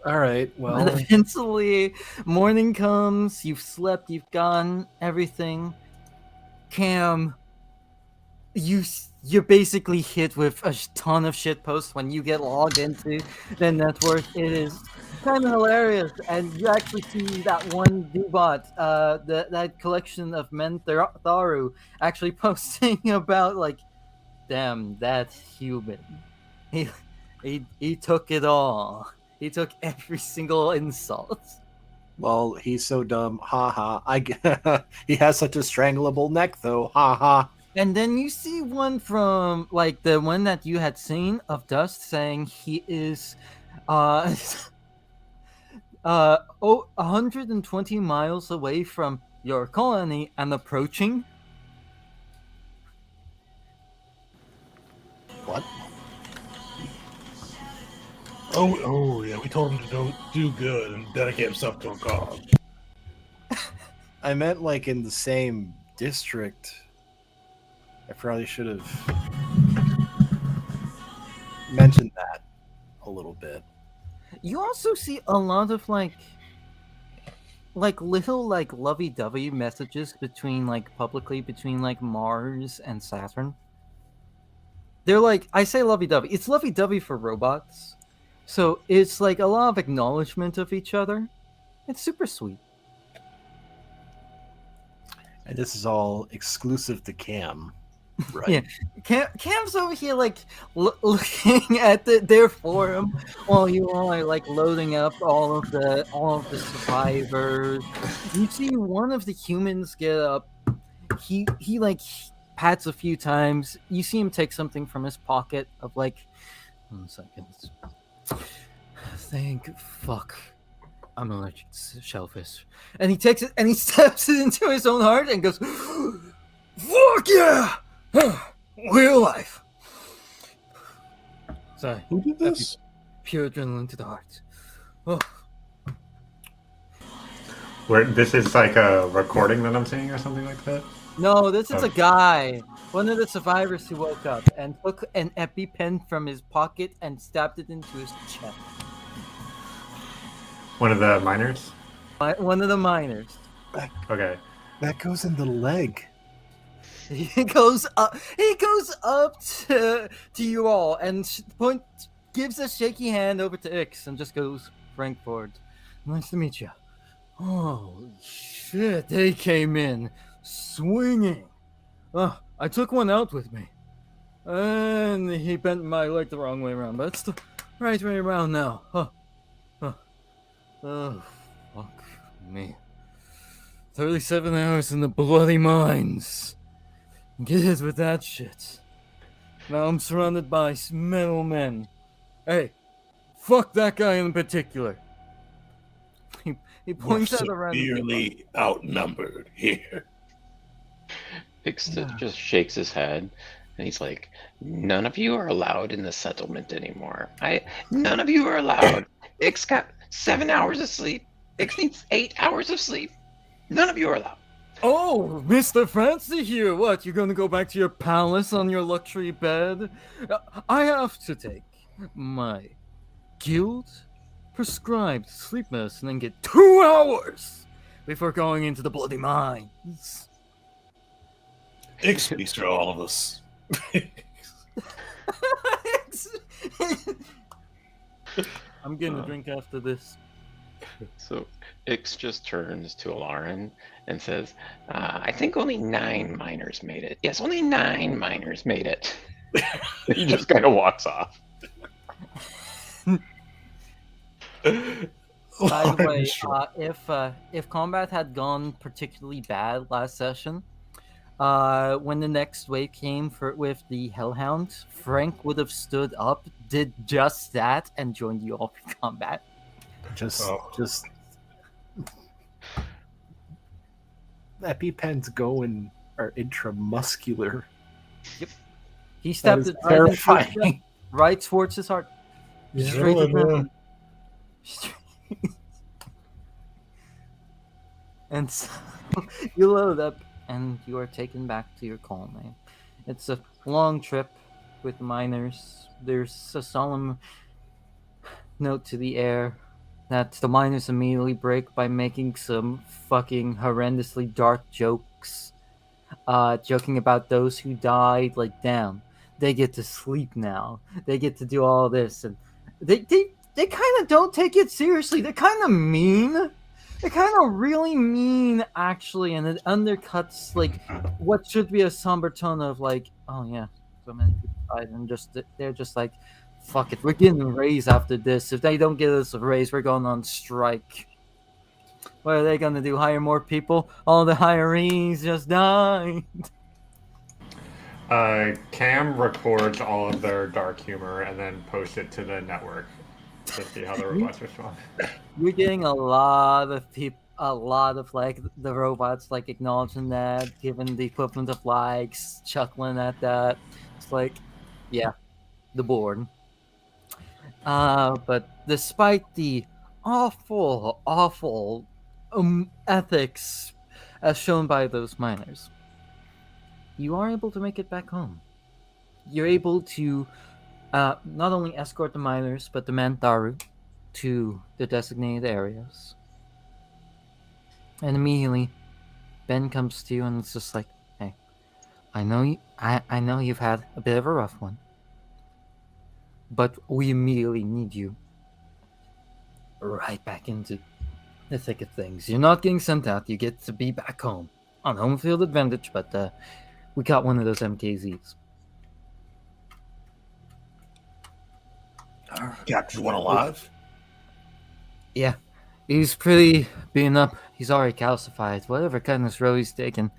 Speaker 4: All right, well,
Speaker 2: And eventually, morning comes. You've slept. You've gotten everything. Cam, you're basically hit with a ton of shit posts when you get logged into the network. It is kind of hilarious, and you actually see that one Dubot, that collection of men Tharu actually posting about like, damn, that human. He took it all. He took every single insult.
Speaker 4: well, he's so dumb. Ha ha. He has such a strangleable neck, though. Ha ha.
Speaker 2: And then you see one from like the one that you had seen of Dust saying he is 120 miles away from your colony and approaching.
Speaker 4: What?
Speaker 1: Oh, yeah, we told him to do good and dedicate himself to a cause.
Speaker 4: I meant like in the same district. I probably should have mentioned that a little bit.
Speaker 2: You also see a lot of like little like lovey-dovey messages between like publicly between like Mars and Saturn. They're like, I say lovey-dovey. It's lovey-dovey for robots. So it's like a lot of acknowledgement of each other. It's super sweet.
Speaker 4: And this is all exclusive to Cam. Right.
Speaker 2: Yeah. Cam's over here like looking at their forum while you all are like loading up all of the survivors. You see one of the humans get up. He like pats a few times. You see him take something from his pocket of like 1 second. Thank fuck. I'm allergic to shellfish. And he takes it and he steps it into his own heart and goes, fuck yeah! Real life. Sorry.
Speaker 1: Who did this?
Speaker 2: Pure adrenaline to the heart. Oh.
Speaker 5: Where this is like a recording that I'm seeing or something like that?
Speaker 2: No, this is
Speaker 5: Oh.
Speaker 2: a guy. One of the survivors who woke up and took an EpiPen from his pocket and stabbed it into his chest.
Speaker 5: One of the miners?
Speaker 2: One of the miners.
Speaker 5: Okay.
Speaker 4: That goes in the leg.
Speaker 2: He goes up. He goes up to you all and gives a shaky hand over to Ix and just goes, Frankfurt, nice to meet you. Oh shit! They came in swinging. I took one out with me, and he bent my leg the wrong way around, but it's the right way around now. Oh fuck me! 37 hours in the bloody mines. Get it with that shit. Now I'm surrounded by metal men. Hey, fuck that guy in particular. He points
Speaker 1: We're
Speaker 2: out around.
Speaker 1: severely outnumbered here.
Speaker 3: Ix just shakes his head, and he's like, "None of you are allowed in the settlement anymore. None of you are allowed. Ix got 7 hours of sleep. Ix needs 8 hours of sleep. None of you are allowed."
Speaker 2: Oh, Mr. Fancy here. What, you're gonna go back to your palace on your luxury bed? I have to take my guild prescribed sleep medicine and get 2 hours before going into the bloody mines.
Speaker 1: Ix speaks for all of us.
Speaker 2: I'm getting a drink after this.
Speaker 3: So Ix just turns to Alarin and says, "I think only 9 miners made it. Yes, only 9 miners made it." He just kind of walks off.
Speaker 2: By the way, if combat had gone particularly bad last session, When the next wave came with the Hellhound, Frank would have stood up, did just that, and joined you all in combat.
Speaker 6: Just EpiPens go and are intramuscular.
Speaker 2: He
Speaker 6: That
Speaker 2: stepped
Speaker 6: is
Speaker 2: it right, into
Speaker 6: terrifying.
Speaker 2: right towards his heart.
Speaker 1: Yeah,
Speaker 2: Straight to
Speaker 1: yeah.
Speaker 2: ground. And so you load up and you are taken back to your colony. It's a long trip with miners. There's a solemn note to the air that the miners immediately break by making some fucking horrendously dark jokes. Joking about those who died, like, damn, they get to sleep now. They get to do all this, and they kind of don't take it seriously. They're kind of mean. They're kind of really mean, actually, and it undercuts like what should be a somber tone of like, oh yeah, so many people died, and they're just like, fuck it, we're getting a raise after this. If they don't give us a raise, we're going on strike. What are they gonna do? Hire more people? All the hirees just died.
Speaker 5: Cam records all of their dark humor and then posts it to the network to see how the robots respond.
Speaker 2: You're getting a lot of people, a lot of like the robots like acknowledging that, giving the equivalent of likes, chuckling at that. It's like, yeah, the board. But despite the awful ethics as shown by those miners, you are able to make it back home. You're able to not only escort the miners, but the Mantaru to the designated areas. And immediately, Ben comes to you and it's just like, hey, I know you've had a bit of a rough one, but we immediately need you right back into the thick of things. You're not getting sent out. You get to be back home on home field advantage, but we got one of those MKZs.
Speaker 7: Captured one alive?
Speaker 2: Yeah, he's pretty beaten up. He's already calcified. Whatever kind of road he's taking,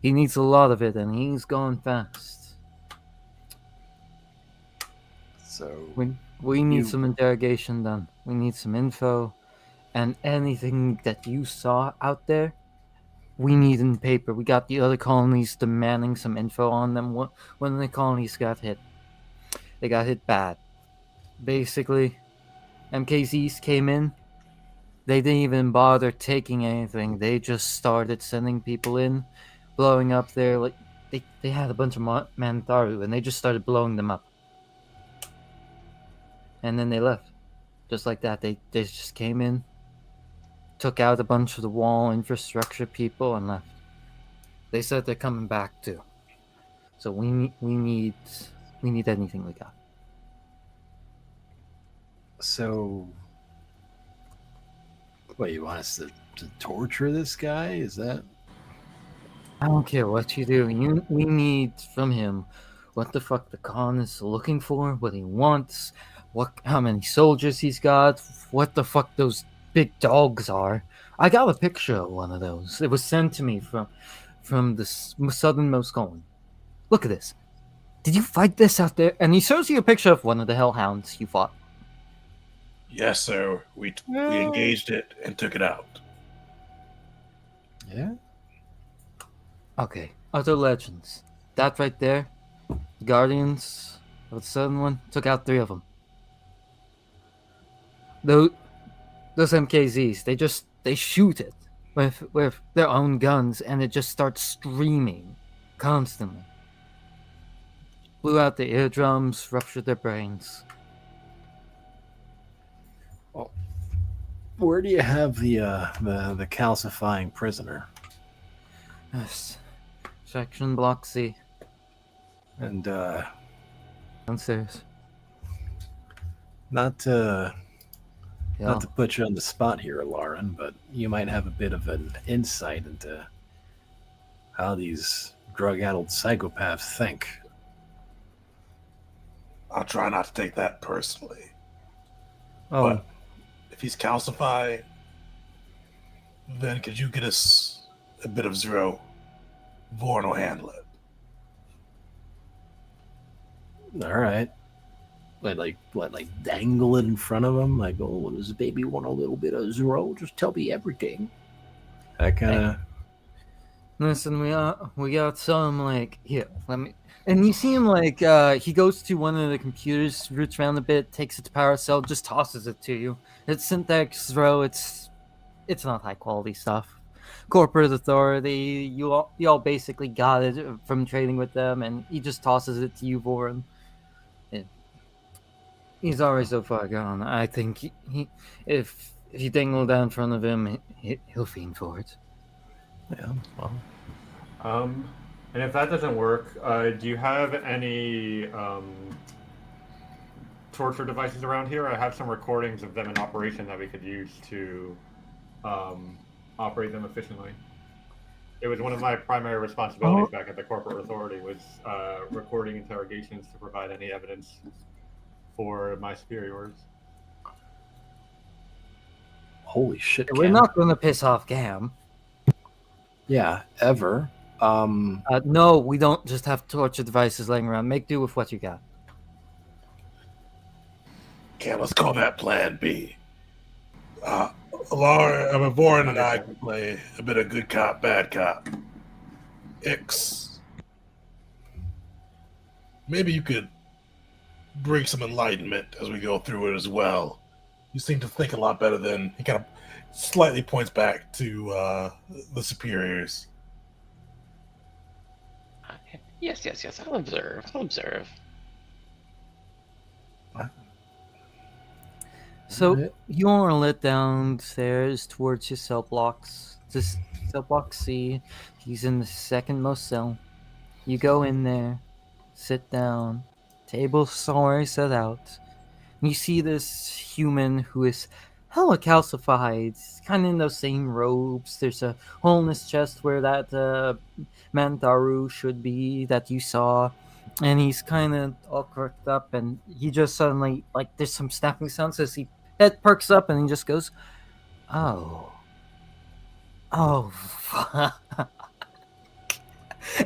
Speaker 2: he needs a lot of it, and he's going fast.
Speaker 6: So
Speaker 2: We need some interrogation done. We need some info, and anything that you saw out there, we need in paper. We got the other colonies demanding some info on them. When the colonies got hit, they got hit bad. Basically, MKZs came in. They didn't even bother taking anything. They just started sending people in, blowing up their like. They had a bunch of Mantaru, and they just started blowing them up. And then they left, just like that. They just came in, took out a bunch of the wall infrastructure people, and left. They said they're coming back too. So we need anything we got.
Speaker 6: So, what, you want us to torture this guy? Is that?
Speaker 2: I don't care what you do. We need from him what the fuck the Khan is looking for, what he wants, how many soldiers he's got, what the fuck those big dogs are. I got a picture of one of those. It was sent to me from the southernmost colony. Look at this. Did you fight this out there? And he shows you a picture of one of the hellhounds you fought.
Speaker 7: Yes, sir. We engaged it and took it out.
Speaker 6: Yeah.
Speaker 2: Okay, other legends. That right there, the Guardians of the Southern one, took out 3 of them. Those MKZs, they shoot it with their own guns, and it just starts screaming constantly. Blew out the eardrums, ruptured their brains.
Speaker 6: Where do you have the calcifying prisoner?
Speaker 2: Yes. Section Block C.
Speaker 6: And
Speaker 2: Downstairs.
Speaker 6: not to put you on the spot here, Lauren, but you might have a bit of an insight into how these drug-addled psychopaths think.
Speaker 7: I'll try not to take that personally.
Speaker 2: Oh,
Speaker 7: But if he's calcified, then could you get us a bit of Zero? Vorn will handle it.
Speaker 6: All right. Like dangle it in front of him? Like, oh, does the baby want a little bit of Zero? Just tell me everything. That kind of.
Speaker 2: Listen, we got some like here. Let me. And you see him like he goes to one of the computers, roots around a bit, takes it to power cell, just tosses it to you. It's syntax throw. It's not high quality stuff. Corporate authority. You all basically got it from trading with them, and he just tosses it to you, Voran. He's already so far gone. I think if you dangle down in front of him, he'll fiend for it.
Speaker 6: Yeah, well.
Speaker 5: And if that doesn't work, do you have any torture devices around here? I have some recordings of them in operation that we could use to operate them efficiently. It was one of my primary responsibilities back at the corporate authority was recording interrogations to provide any evidence for my superiors.
Speaker 6: Holy shit!
Speaker 2: We're
Speaker 6: Cam.
Speaker 2: not going to piss off Gam.
Speaker 6: Yeah, ever.
Speaker 2: No, we don't just have torture devices laying around. Make do with what you got.
Speaker 7: Okay, let's call that Plan B.
Speaker 1: Vorn
Speaker 7: and I can play a bit of good cop, bad cop. X. Maybe you could bring some enlightenment as we go through it as well. You seem to think a lot better than he kind of slightly points back to the superiors.
Speaker 3: Yes. I'll observe.
Speaker 2: So you are led downstairs towards your cell blocks. This cell block C. He's in the second most cell. You go in there, sit down. Table's already set out. You see this human who is hella calcified, kind of in those same robes. There's a hole in his chest where that Mandaru should be that you saw. And he's kind of all crooked up, and he just suddenly, like, there's some snapping sounds as he head perks up, and he just goes, oh, fuck.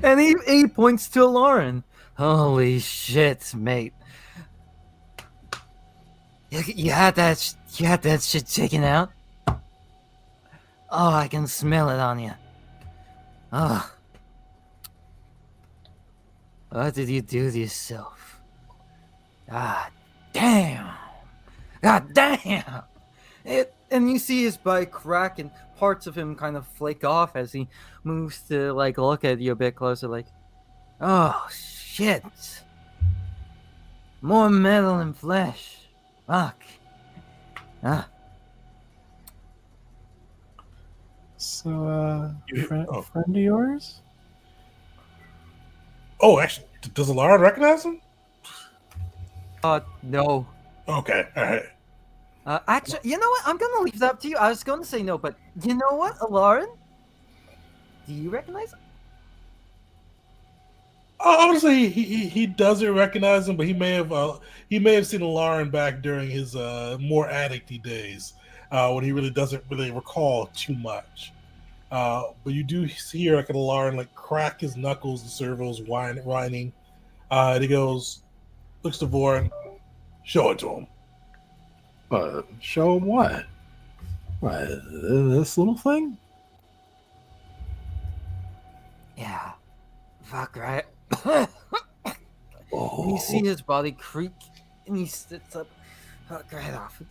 Speaker 2: And he points to Lauren. Holy shit, mate. You had that shit taken out? Oh, I can smell it on you. Oh. What did you do to yourself? God damn. And you see his bike crack and parts of him kind of flake off as he moves to like look at you a bit closer like, oh shit. More metal and flesh. Fuck.
Speaker 6: So, friend of yours?
Speaker 1: Oh, actually, does Lauren recognize him?
Speaker 2: No.
Speaker 1: Okay, all right.
Speaker 2: Actually, you know what? I'm gonna leave that up to you. I was gonna say no, but you know what, Lauren? Do you recognize him?
Speaker 1: Honestly, he doesn't recognize him, but he may have seen Lauren back during his more addicty days when he really doesn't really recall too much. But you do hear like a Lauren like crack his knuckles, the servos whining. And he goes, looks to Voran, show it to him.
Speaker 6: Show him what? What, this little thing?
Speaker 2: Yeah. Fuck right.
Speaker 6: Oh.
Speaker 2: You see his body creak, and he sits up. Fuck right off.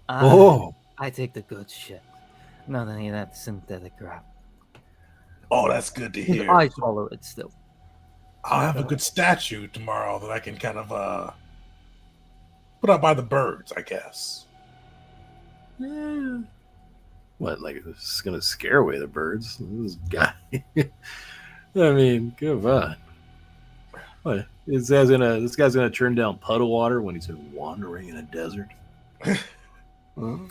Speaker 2: I take the good shit. Not any of that synthetic crap.
Speaker 7: Oh, that's good to hear.
Speaker 2: I follow it still.
Speaker 1: I'll have a good statue tomorrow that I can kind of put up by the birds, I guess.
Speaker 6: What, like this is gonna scare away the birds? This guy. I mean, come on. What? This guy's gonna turn down puddle water when he's been wandering in a desert. Can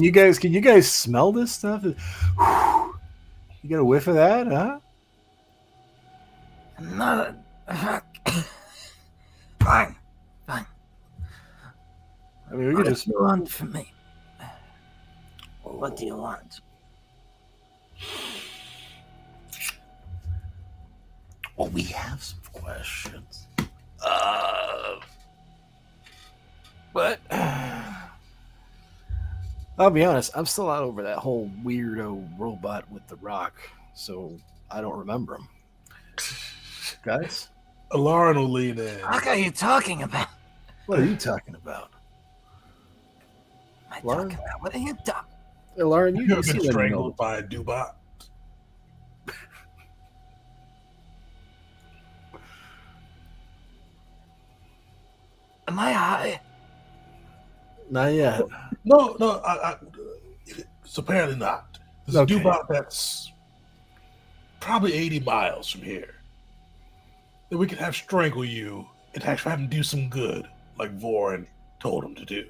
Speaker 6: you guys smell this stuff? You get a whiff of that, huh?
Speaker 2: Not fine.
Speaker 6: I mean, we could just.
Speaker 2: What do you want from me? What do you want?
Speaker 6: Well, we have some questions. But I'll be honest, I'm still out over that whole weirdo robot with the rock, so I don't remember him. Guys,
Speaker 7: Lauren will lean in.
Speaker 2: What are you talking about?
Speaker 6: what are you talking about?
Speaker 2: What am I
Speaker 6: Lauren?
Speaker 2: talking about? What are you talking?
Speaker 6: Hey, Lauren,
Speaker 7: You
Speaker 6: you
Speaker 7: have
Speaker 6: seem
Speaker 7: been
Speaker 6: to
Speaker 7: strangled
Speaker 6: know.
Speaker 7: by a Dubot.
Speaker 2: Am I high?
Speaker 6: Not yet.
Speaker 7: No, it's apparently not. There's
Speaker 6: Okay.
Speaker 7: a Dubot that's probably 80 miles from here. That we could have strangle you and actually have him do some good, like Vorin told him to do.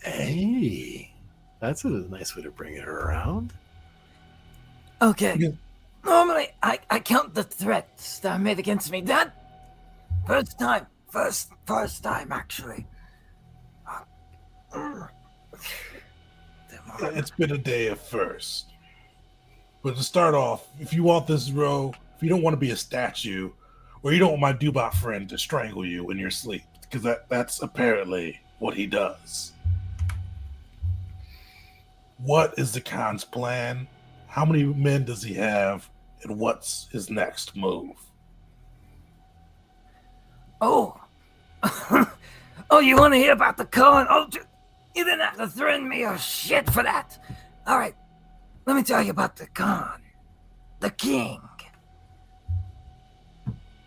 Speaker 6: Hey, that's a nice way to bring it around.
Speaker 2: Okay.
Speaker 7: Yeah.
Speaker 2: Normally, I count the threats that are made against me. That first time, actually.
Speaker 7: It's been a day of first. But to start off, if you want this row, if you don't want to be a statue, or you don't want my Dubot friend to strangle you in your sleep, because that's apparently what he does. What is the Khan's plan? How many men does he have? And what's his next move?
Speaker 2: Oh. Oh, you want to hear about the Khan? Oh, you didn't have to threaten me or shit for that. All right, let me tell you about the Khan. The king.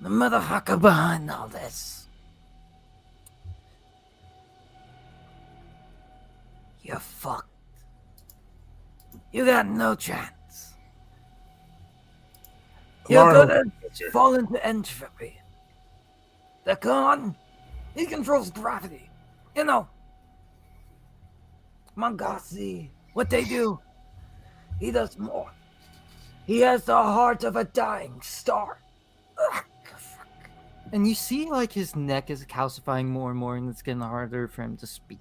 Speaker 2: The motherfucker behind all this. You're fucked. You got no chance. You're
Speaker 7: Lauren,
Speaker 2: gonna fall into entropy. The Khan, he controls gravity. You know, Mangasi, what they do, he does more. He has the heart of a dying star. Ugh.
Speaker 8: And you see, like, his neck is calcifying more and more, and it's getting harder for him to speak.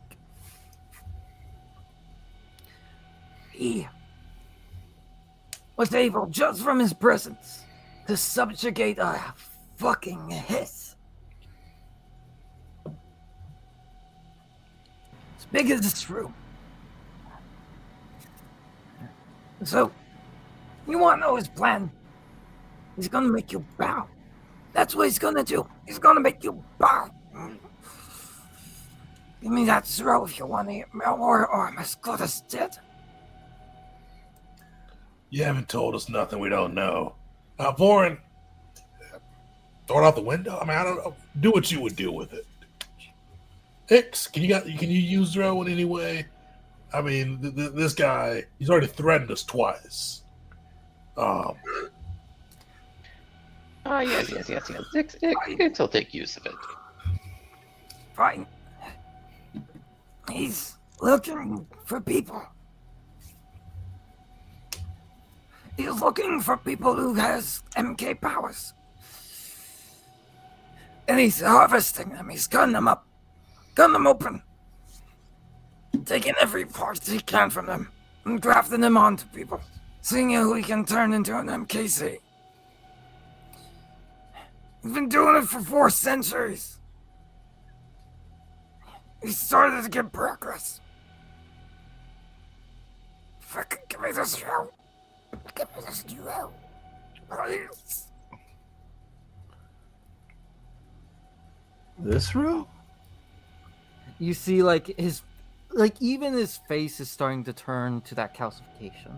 Speaker 2: He was able, just from his presence, to subjugate a fucking hiss. As big as this room. So, you want to know his plan? He's gonna make you bow. That's what he's gonna do. He's gonna make you bow. Give me that throw if you want to, or I'm as good as dead.
Speaker 7: you haven't told us nothing we don't know. Vorin, throw it out the window? I mean, I don't know. Do what you would do with it. Hicks, can you use throw in any way? I mean, this guy, he's already threatened us twice.
Speaker 3: Yes. Ix will take use of it.
Speaker 2: Fine. He's looking for people. He's looking for people who has MK powers. And he's harvesting them. He's cutting them up. Cutting them open. Taking every part he can from them. And grafting them onto people. Seeing who he can turn into an MKC. He's been doing it for 4 centuries. He started to get progress. Fucking give me this show. Give me this duo. Please.
Speaker 6: This row?
Speaker 8: You see, like, even his face is starting to turn to that calcification.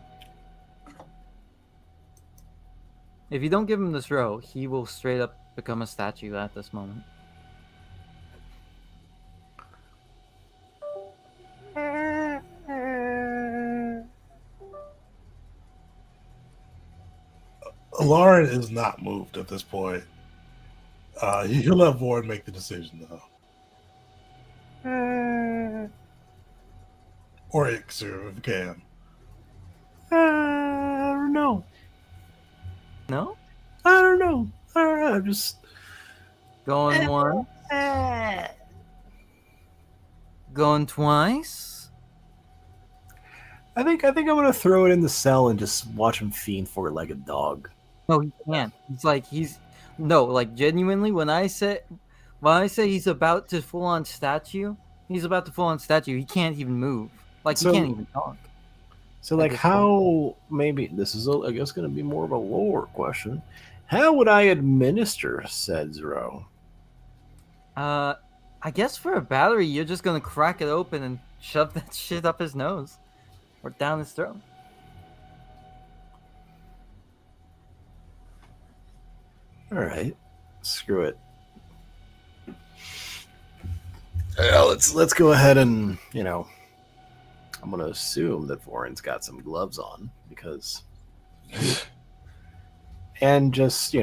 Speaker 8: If you don't give him this row, he will straight up become a statue at this moment.
Speaker 7: Lauren is not moved at this point. He'll let Vorin make the decision, though. Or Ixer, if you can.
Speaker 6: I don't know.
Speaker 8: No?
Speaker 6: I don't know. I'm just
Speaker 8: Going once? Going twice?
Speaker 6: I think I'm gonna throw it in the cell and just watch him fiend for it like a dog.
Speaker 8: No, he can't. He's
Speaker 2: No, like genuinely, when I say he's about to full on statue, he can't even move. Like he
Speaker 6: So-
Speaker 2: can't even talk.
Speaker 6: So,
Speaker 2: At
Speaker 6: like,
Speaker 2: this point.
Speaker 6: how maybe this is, I guess, going to be more of a lore question. How would I administer said Zero?
Speaker 2: I guess for a battery, you're just gonna crack it open and shove that shit up his nose or down his throat.
Speaker 6: All right, screw it. Yeah, let's go ahead and I'm going to assume that Voren's got some gloves on because, and just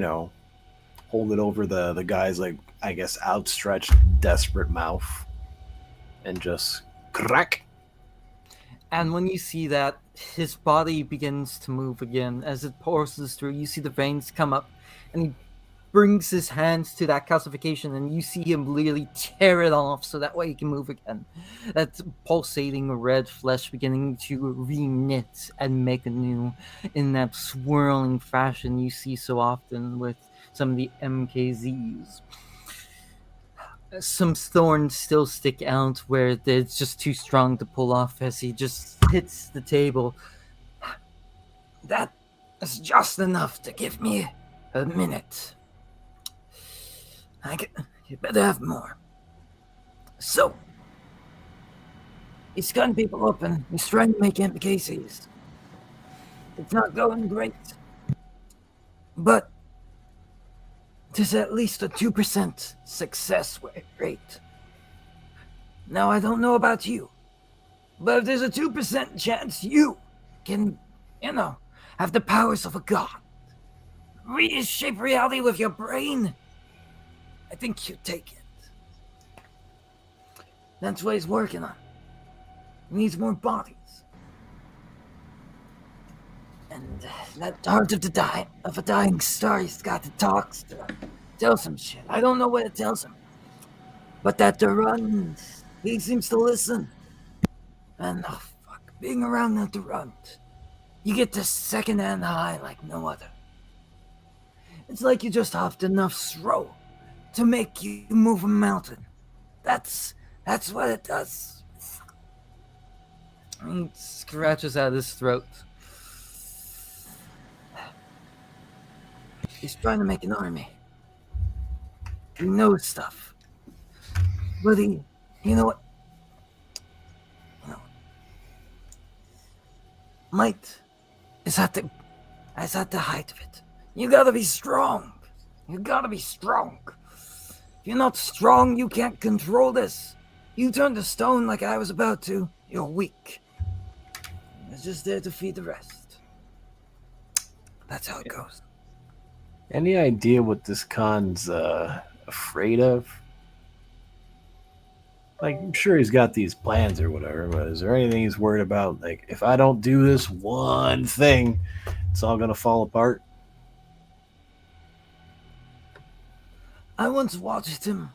Speaker 6: hold it over the guy's, like, I guess, outstretched, desperate mouth, and just crack.
Speaker 2: And when you see that, his body begins to move again as it pulses through. You see the veins come up, and he brings his hands to that calcification, and you see him literally tear it off so that way he can move again. That pulsating red flesh beginning to re-knit and make anew in that swirling fashion you see so often with some of the MKZs. Some thorns still stick out where it's just too strong to pull off as he just hits the table. That is just enough to give me a minute. You better have more. So, he's cutting people open. He's trying to make MKCs. It's not going great. But there's at least a 2% success rate. Now, I don't know about you, but if there's a 2% chance you can, have the powers of a god, reshape reality with your brain, I think you take it. That's what he's working on. He needs more bodies. And that heart of a dying star he's got to talk to. Tell some shit. I don't know what it tells him. But that Durand, he seems to listen. And being around that Durand, you get this second-hand high like no other. It's like you just hopped enough throw to make you move a mountain. That's what it does. He scratches at his throat. He's trying to make an army. He knows stuff. But you know what? Might is at the height of it. You gotta be strong. If you're not strong, you can't control this. You turn to stone like I was about to, you're weak. It's just there to feed the rest. That's how it goes.
Speaker 6: Any idea what this Khan's afraid of? Like, I'm sure he's got these plans or whatever, but is there anything he's worried about? Like, if I don't do this one thing, it's all gonna fall apart?
Speaker 2: I once watched him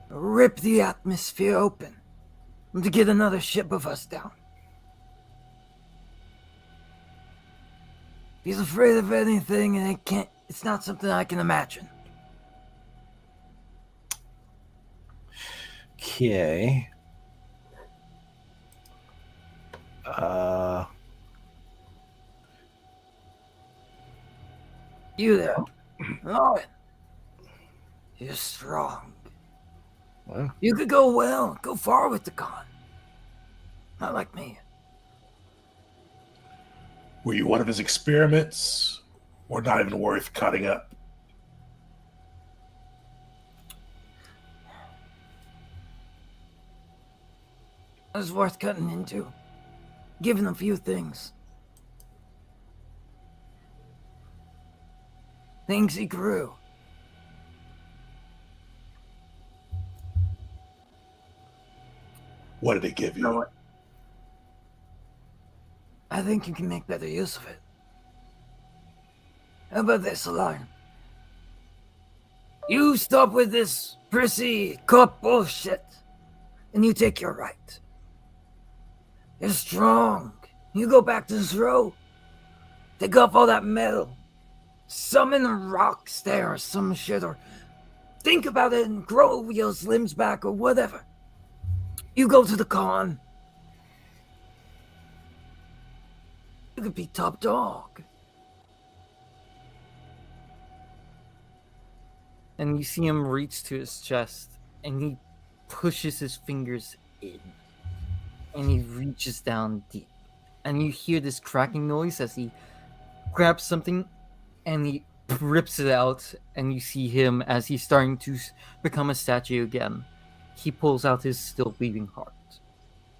Speaker 2: rip the atmosphere open to get another ship of us down. He's afraid of anything, and it's not something I can imagine.
Speaker 6: Okay.
Speaker 2: You there, Lauren? You're strong.
Speaker 6: Well,
Speaker 2: You could go far with the con. Not like me.
Speaker 7: Were you one of his experiments, or not even worth cutting up?
Speaker 2: It was worth cutting into. Given a few things. Things he grew.
Speaker 7: What did it give
Speaker 2: You know
Speaker 7: you?
Speaker 2: what? I think you can make better use of it. How about this, Alarm? You stop with this prissy cop bullshit, and you take your right. You're strong. You go back to this row. Take off all that metal. Summon rocks there or some shit, or think about it and grow your limbs back or whatever. You go to the con. You could be top dog. And you see him reach to his chest, and he pushes his fingers in, and he reaches down deep. And you hear this cracking noise as he grabs something, and he rips it out, and you see him as he's starting to become a statue again. He pulls out his still beating heart,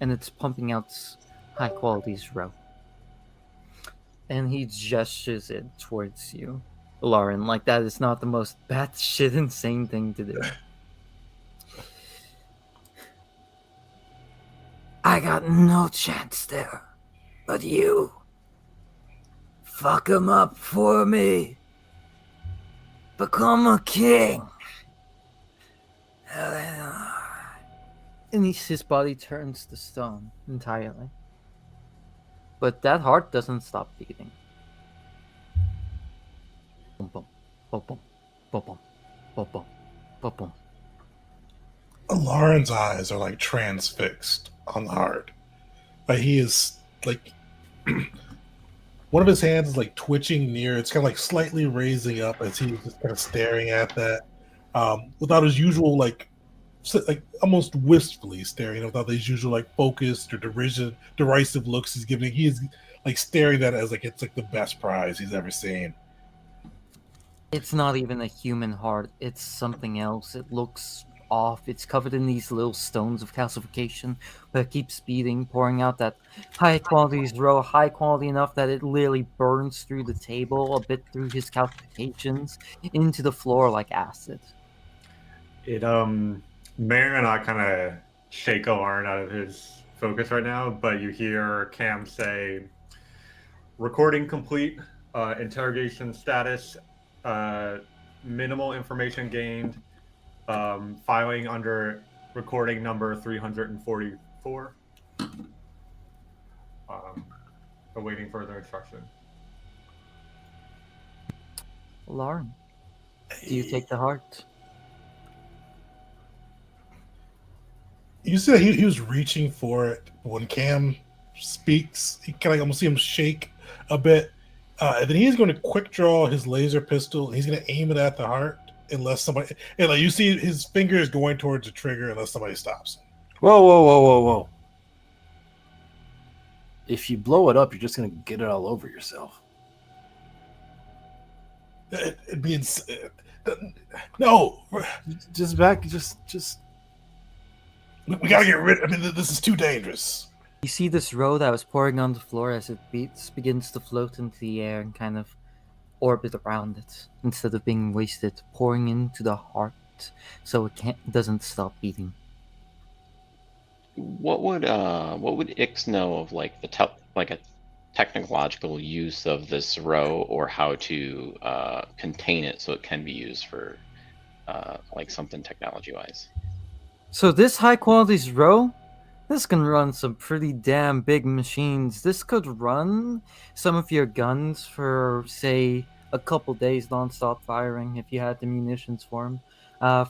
Speaker 2: and it's pumping out high quality row. And he gestures it towards you, Lauren, like that is not the most batshit insane thing to do. I got no chance there, but you fuck him up for me. Become a king. And his body turns to stone entirely. But that heart doesn't stop beating. Boom, boom, boom, boom, boom, boom, boom, boom, boom, boom.
Speaker 1: Lauren's eyes are like transfixed on the heart. Like he is like one of his hands is like twitching near. It's kind of like slightly raising up as he's just kind of staring at that, without his usual like almost wistfully staring, without his usual like focused or derisive looks he's giving. He is like staring at it as like it's like the best prize he's ever seen.
Speaker 2: It's not even a human heart. It's something else. It looks off. It's covered in these little stones of calcification, but it keeps beating, pouring out that high quality row, high quality enough that it literally burns through the table, a bit through his calcifications, into the floor like acid.
Speaker 5: It Mayor and I kind of shake Alarn out of his focus right now, but you hear Cam say, "Recording complete. Interrogation status. Minimal information gained. Filing under recording number 344. Awaiting further instruction."
Speaker 2: Lauren, do you take the heart?
Speaker 1: You see that he was reaching for it when Cam speaks. You kind of almost see him shake a bit. And then he's going to quick draw his laser pistol. And he's going to aim it at the heart unless somebody. And like you see his fingers going towards the trigger unless somebody stops him.
Speaker 6: Whoa. If you blow it up, you're just going to get it all over yourself.
Speaker 1: It'd be no.
Speaker 6: Just back.
Speaker 1: We gotta get rid. I mean, this is too dangerous.
Speaker 2: You see this row that was pouring on the floor as it begins to float into the air and kind of orbit around it instead of being wasted, pouring into the heart so it doesn't stop beating.
Speaker 3: What would Ix know of like a technological use of this row, or how to contain it so it can be used for like something technology wise?
Speaker 2: So this high quality row, this can run some pretty damn big machines. This could run some of your guns for, say, a couple days non-stop firing if you had the munitions for them.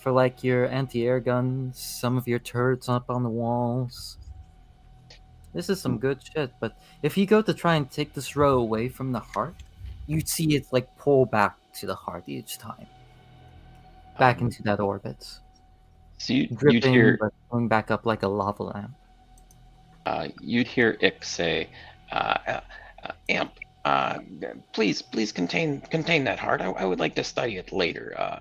Speaker 2: For like your anti-air guns, some of your turrets up on the walls. This is some good shit, but if you go to try and take this row away from the heart, you'd see it like pull back to the heart each time. Back into that orbit.
Speaker 3: So you'd
Speaker 2: Dripping,
Speaker 3: hear
Speaker 2: but going back up like a lava lamp.
Speaker 3: you'd hear Ix say, "Amp, please contain that heart. I would like to study it later.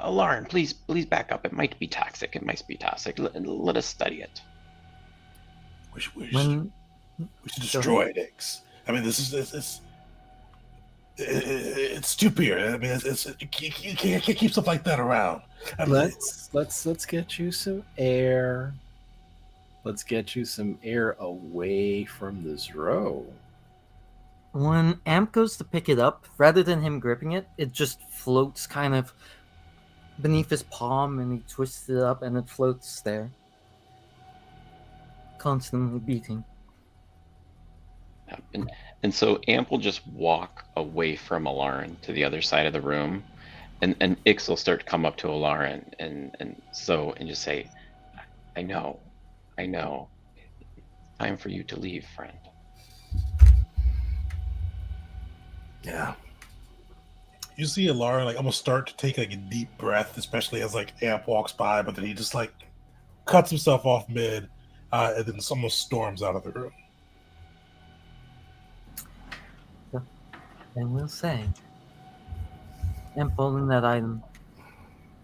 Speaker 3: Lauren, please back up. It might be toxic. Let us study it."
Speaker 1: We should destroy it, Ix. I mean, it's stupid. I mean, you can't keep stuff like that around. I mean,
Speaker 6: Let's get you some air. Let's get you some air away from this row.
Speaker 2: When Amp goes to pick it up, rather than him gripping it, it just floats kind of beneath his palm, and he twists it up and it floats there. Constantly beating.
Speaker 3: And so Amp will just walk away from Alarin to the other side of the room, and Ix will start to come up to Alarin and just say, I know. Time for you to leave, friend.
Speaker 6: Yeah.
Speaker 1: You see Alara like almost start to take like a deep breath, especially as like Amp walks by, but then he just like cuts himself off mid, and then almost storms out of the room.
Speaker 8: And we'll say, and holding that item.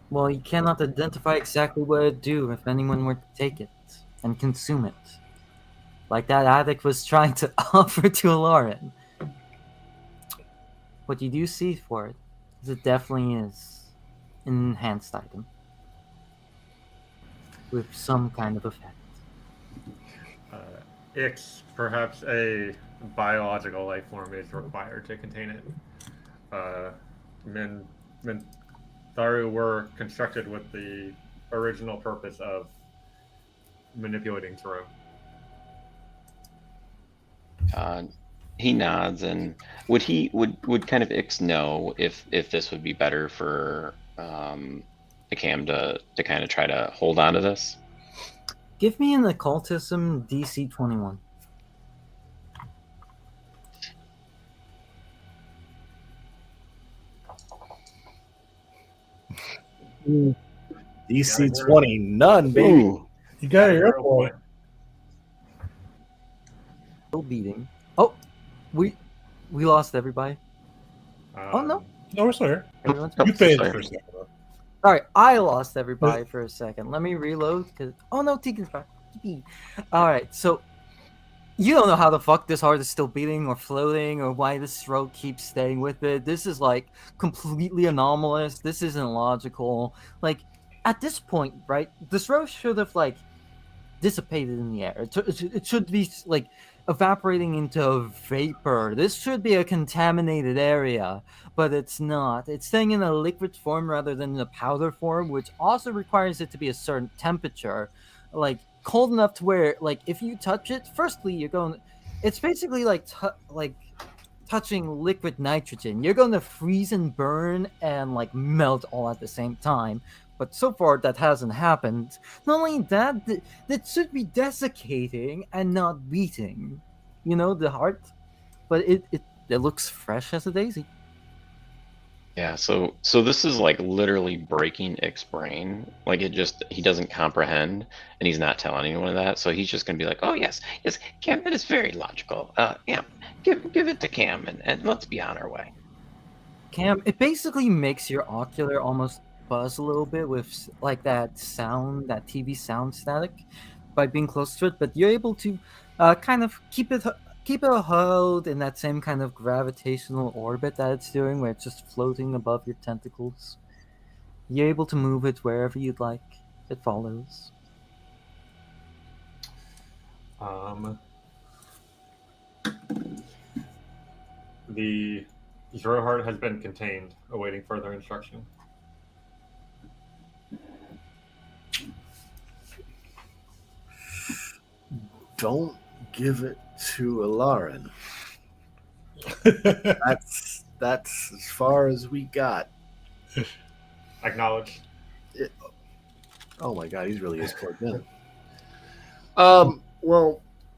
Speaker 8: Well, you cannot identify exactly what it'd do if anyone were to take it and consume it. Like that addict was trying to offer to Lauren. What you do see for it is it definitely is an enhanced item. With some kind of effect.
Speaker 5: Ix, perhaps a biological life form is required to contain it. Tharu were constructed with the original purpose of manipulating Taro.
Speaker 3: He nods, and would kind of Ix know if this would be better for Cam to kind of try to hold on to this?
Speaker 8: Give me an occultism DC 21.
Speaker 4: DC 20, none, baby.
Speaker 3: Ooh.
Speaker 1: You got your boy.
Speaker 8: Still beating. Oh, we lost everybody. Oh no,
Speaker 1: No, we're still here.
Speaker 8: everyone's
Speaker 1: You
Speaker 8: back.
Speaker 1: faded for a second. Though.
Speaker 8: Sorry, I lost everybody for a second. Let me reload because no, Tegan's back. All right, so you don't know how the fuck this heart is still beating or floating or why this throat keeps staying with it. This is like completely anomalous. This isn't logical. Like at this point, right? This throat should have like dissipated in the air. It should be like evaporating into a vapor. This should be a contaminated area, but it's not. It's staying in a liquid form rather than in a powder form, which also requires it to be a certain temperature, like cold enough to where, like, if you touch it, firstly, you're going. It's basically like touching liquid nitrogen. You're going to freeze and burn and like melt all at the same time. But so far, that hasn't happened. Not only that, that should be desiccating and not beating. You know, the heart. But it looks fresh as a daisy.
Speaker 3: Yeah, so this is like literally breaking Ix's brain. Like he doesn't comprehend, and he's not telling anyone that. So he's just gonna be like, "Oh yes, Cam, that is very logical. Yeah, give it to Cam, and let's be on our way."
Speaker 8: Cam, it basically makes your ocular almost buzz a little bit with like that sound, that TV sound static, by being close to it. But you're able to kind of keep it held in that same kind of gravitational orbit that it's doing, where it's just floating above your tentacles. You're able to move it wherever you'd like. It follows.
Speaker 5: The Zero Heart has been contained, awaiting further instruction.
Speaker 6: Don't give it to Alarin. That's as far as we got.
Speaker 5: Acknowledge.
Speaker 6: Oh my god, he's really is plugged in. Well,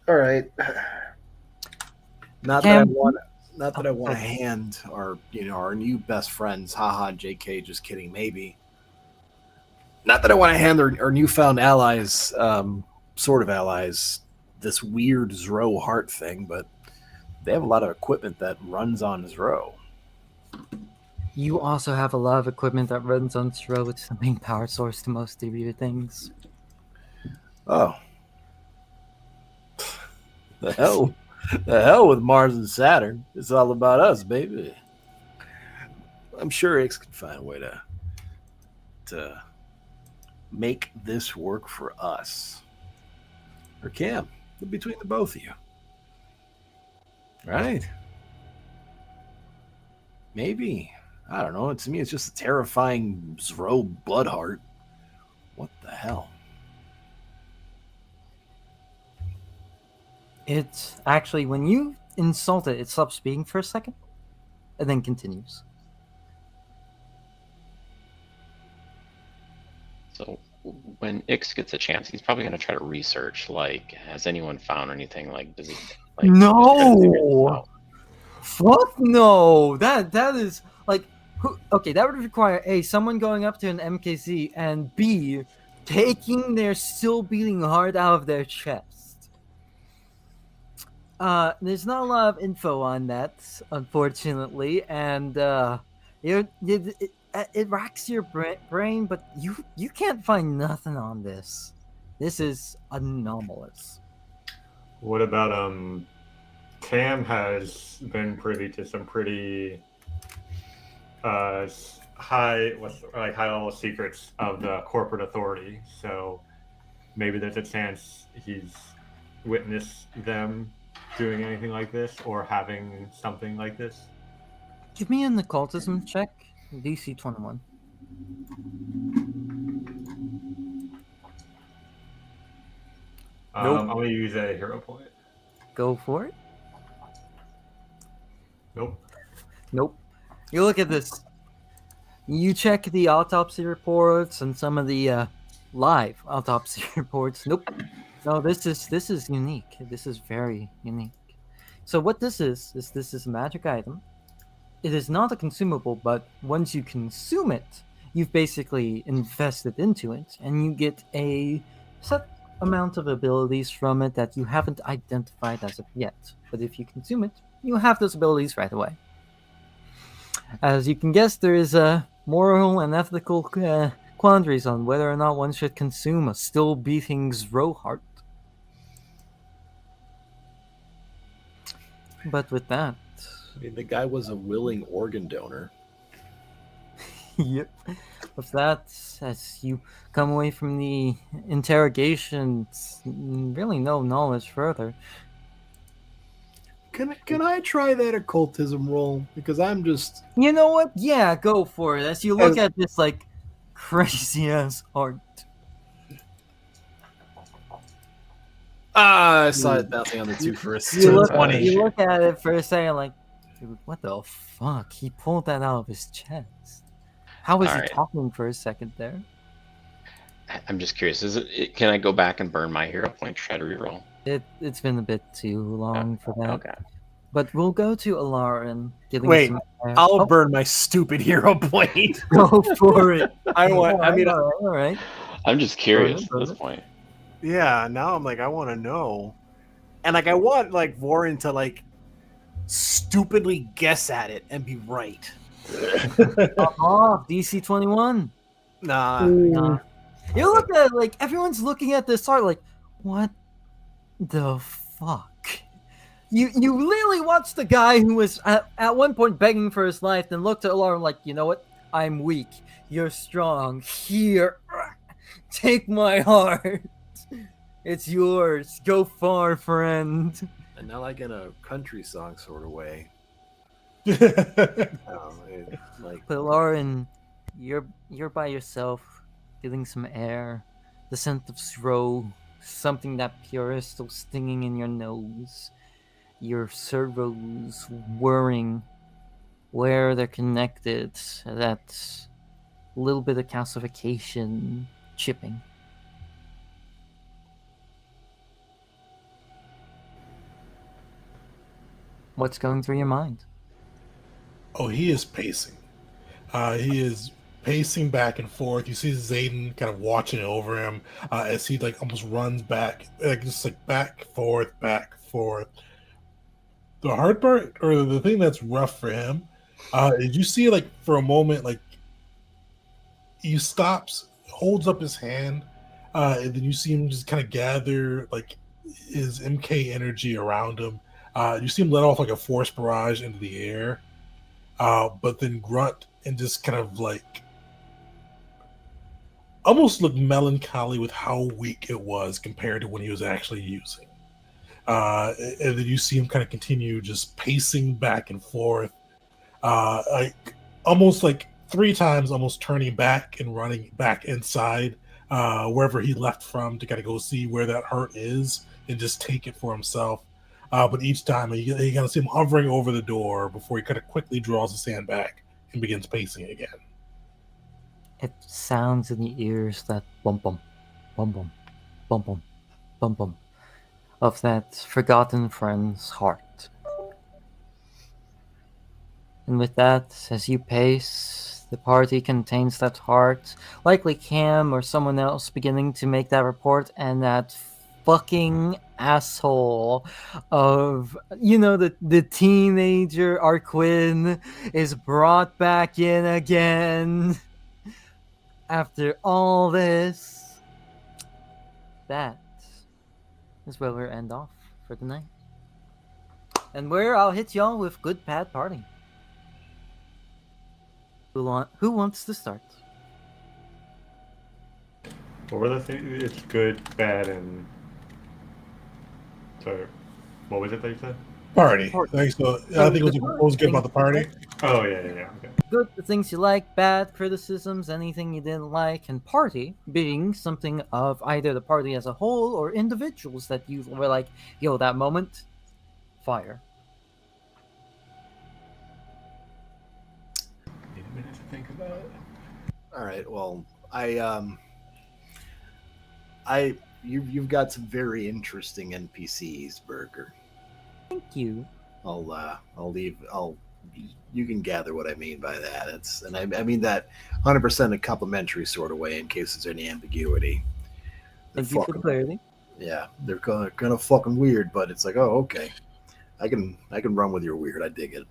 Speaker 6: all right. Not that I want to hand our new best friends, haha, JK, just kidding, maybe. Not that I want to hand our newfound allies, sort of allies, this weird Zro heart thing, but they have a lot of equipment that runs on Zro.
Speaker 8: You also have a lot of equipment that runs on Zro. It's the main power source to most of your things.
Speaker 6: Oh. The hell with Mars and Saturn. It's all about us, baby. I'm sure Ix can find a way to make this work for us. Or Cam, between the both of you. Right? Maybe. I don't know. To me, it's just a terrifying Zro Bloodheart. What the hell?
Speaker 8: It's actually, when you insulted, it stops speaking for a second, and then continues.
Speaker 3: So when Ix gets a chance, he's probably going to try to research. Like, has anyone found anything? Like, does he? Like, just try to figure this out.
Speaker 8: Fuck no! That is like, okay, that would require A, someone going up to an MKC, and B, taking their still beating heart out of their chest. There's not a lot of info on that, unfortunately, and it racks your brain, but you can't find nothing on this. This is anomalous.
Speaker 5: What about Cam has been privy to some pretty high level secrets of the corporate authority. So maybe there's a chance he's witnessed them doing anything like this or having something like this.
Speaker 8: Give me an occultism check, DC 21.
Speaker 5: I'm going to use a hero point.
Speaker 8: Go for it.
Speaker 5: Nope.
Speaker 8: You look at this. You check the autopsy reports and some of the live autopsy reports. Nope. No, this is unique. This is very unique. So what this is this is a magic item. It is not a consumable, but once you consume it, you've basically invested into it, and you get a set amount of abilities from it that you haven't identified as of yet. But if you consume it, you have those abilities right away. As you can guess, there is a moral and ethical quandaries on whether or not one should consume a still beating Zro heart. But with that,
Speaker 6: I mean, the guy was a willing organ donor.
Speaker 8: yep. With that, as you come away from the interrogation, really no knowledge further.
Speaker 6: Can I try that occultism roll? Because I'm just...
Speaker 8: You know what? Yeah, go for it. As you look at this, like, crazy-ass heart.
Speaker 6: I saw it bouncing on the 2 first.
Speaker 8: You look
Speaker 6: Twenty.
Speaker 8: at it for a second, like, dude, what the fuck? He pulled that out of his chest. How was
Speaker 3: All
Speaker 8: he
Speaker 3: right.
Speaker 8: talking for a second there?
Speaker 3: I'm just curious. Can I go back and burn my hero point? Try to reroll.
Speaker 8: It's been a bit too long for that.
Speaker 3: Okay.
Speaker 8: But we'll go to Alarin.
Speaker 4: Wait,
Speaker 8: some...
Speaker 4: I'll burn my stupid hero point.
Speaker 8: Go for it.
Speaker 4: All
Speaker 8: right.
Speaker 3: I'm just curious
Speaker 8: Burn it,
Speaker 3: at this point.
Speaker 4: Yeah, now I'm like, I want to know. And like, I want like Warren to like stupidly guess at it and be right.
Speaker 8: DC 21.
Speaker 4: Nah.
Speaker 8: You look at it, like, everyone's looking at this art like, what the fuck? You literally watched the guy who was at one point begging for his life, then looked at Alarm like, you know what? I'm weak. You're strong. Here. Take my heart. It's yours. Go far, friend.
Speaker 6: And not like in a country song sort of way.
Speaker 8: But Lauren, you're by yourself, feeling some air, the scent of Zro, something that pure is still stinging in your nose. Your servos whirring where they're connected, that little bit of calcification chipping. What's going through your mind?
Speaker 1: Oh, he is pacing. He is pacing back and forth. You see Zayden kind of watching over him as he like almost runs back, like just like back, forth, back, forth. The hard part, or the thing that's rough for him, is you see like for a moment, like he stops, holds up his hand, and then you see him just kind of gather like his MK energy around him. You see him let off like a force barrage into the air, but then grunt and just kind of like almost look melancholy with how weak it was compared to when he was actually using. And then you see him kind of continue just pacing back and forth, like almost like 3 times, almost turning back and running back inside wherever he left from to kind of go see where that hurt is and just take it for himself.
Speaker 7: But each time you kind of see him hovering over the door before he kind of quickly draws the sand back and begins pacing again.
Speaker 8: It sounds in the ears, that bum bum, bum bum, bum bum, bum bum, of that forgotten friend's heart. And with that, as you pace, the party contains that heart, likely Cam or someone else beginning to make that report, and that fucking asshole of, the teenager Arquin is brought back in again. After all this, that is where we'll end off for the night. And where I'll hit y'all with good, bad party. Who wants to start?
Speaker 5: What were the things? It's good, bad, and... Sorry, what was it that you said?
Speaker 7: Party. Thanks. So, I think what was good about the party.
Speaker 5: Oh, yeah. Okay.
Speaker 8: Good, the things you like, bad, criticisms, anything you didn't like, and party being something of either the party as a whole or individuals that you were like, yo, that moment, fire.
Speaker 5: Need a minute to think about it.
Speaker 4: All right. Well, you've got some very interesting NPCs, Burger.
Speaker 8: Thank you.
Speaker 4: You can gather what I mean by that. I mean that 100% a complimentary sort of way in case there's any ambiguity.
Speaker 8: Thank you for clarity.
Speaker 4: Yeah, they're kind of fucking weird, but it's like, oh, okay. I can run with your weird. I dig it.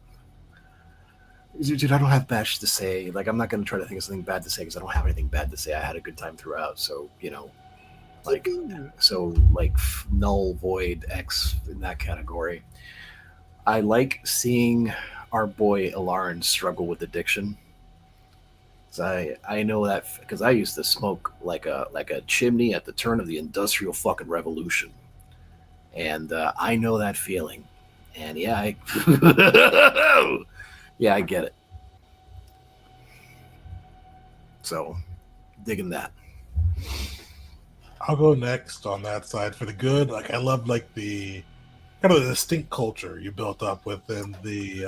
Speaker 4: Dude, I don't have bad to say. Like, I'm not going to try to think of something bad to say because I don't have anything bad to say. I had a good time throughout. So, null, void, X in that category. I like seeing our boy Alarin struggle with addiction. I know that because I used to smoke like a chimney at the turn of the industrial fucking revolution, and I know that feeling. And yeah, I get it. So, digging that.
Speaker 7: I'll go next on that side for the good. Like, I love the kind of the distinct culture you built up within the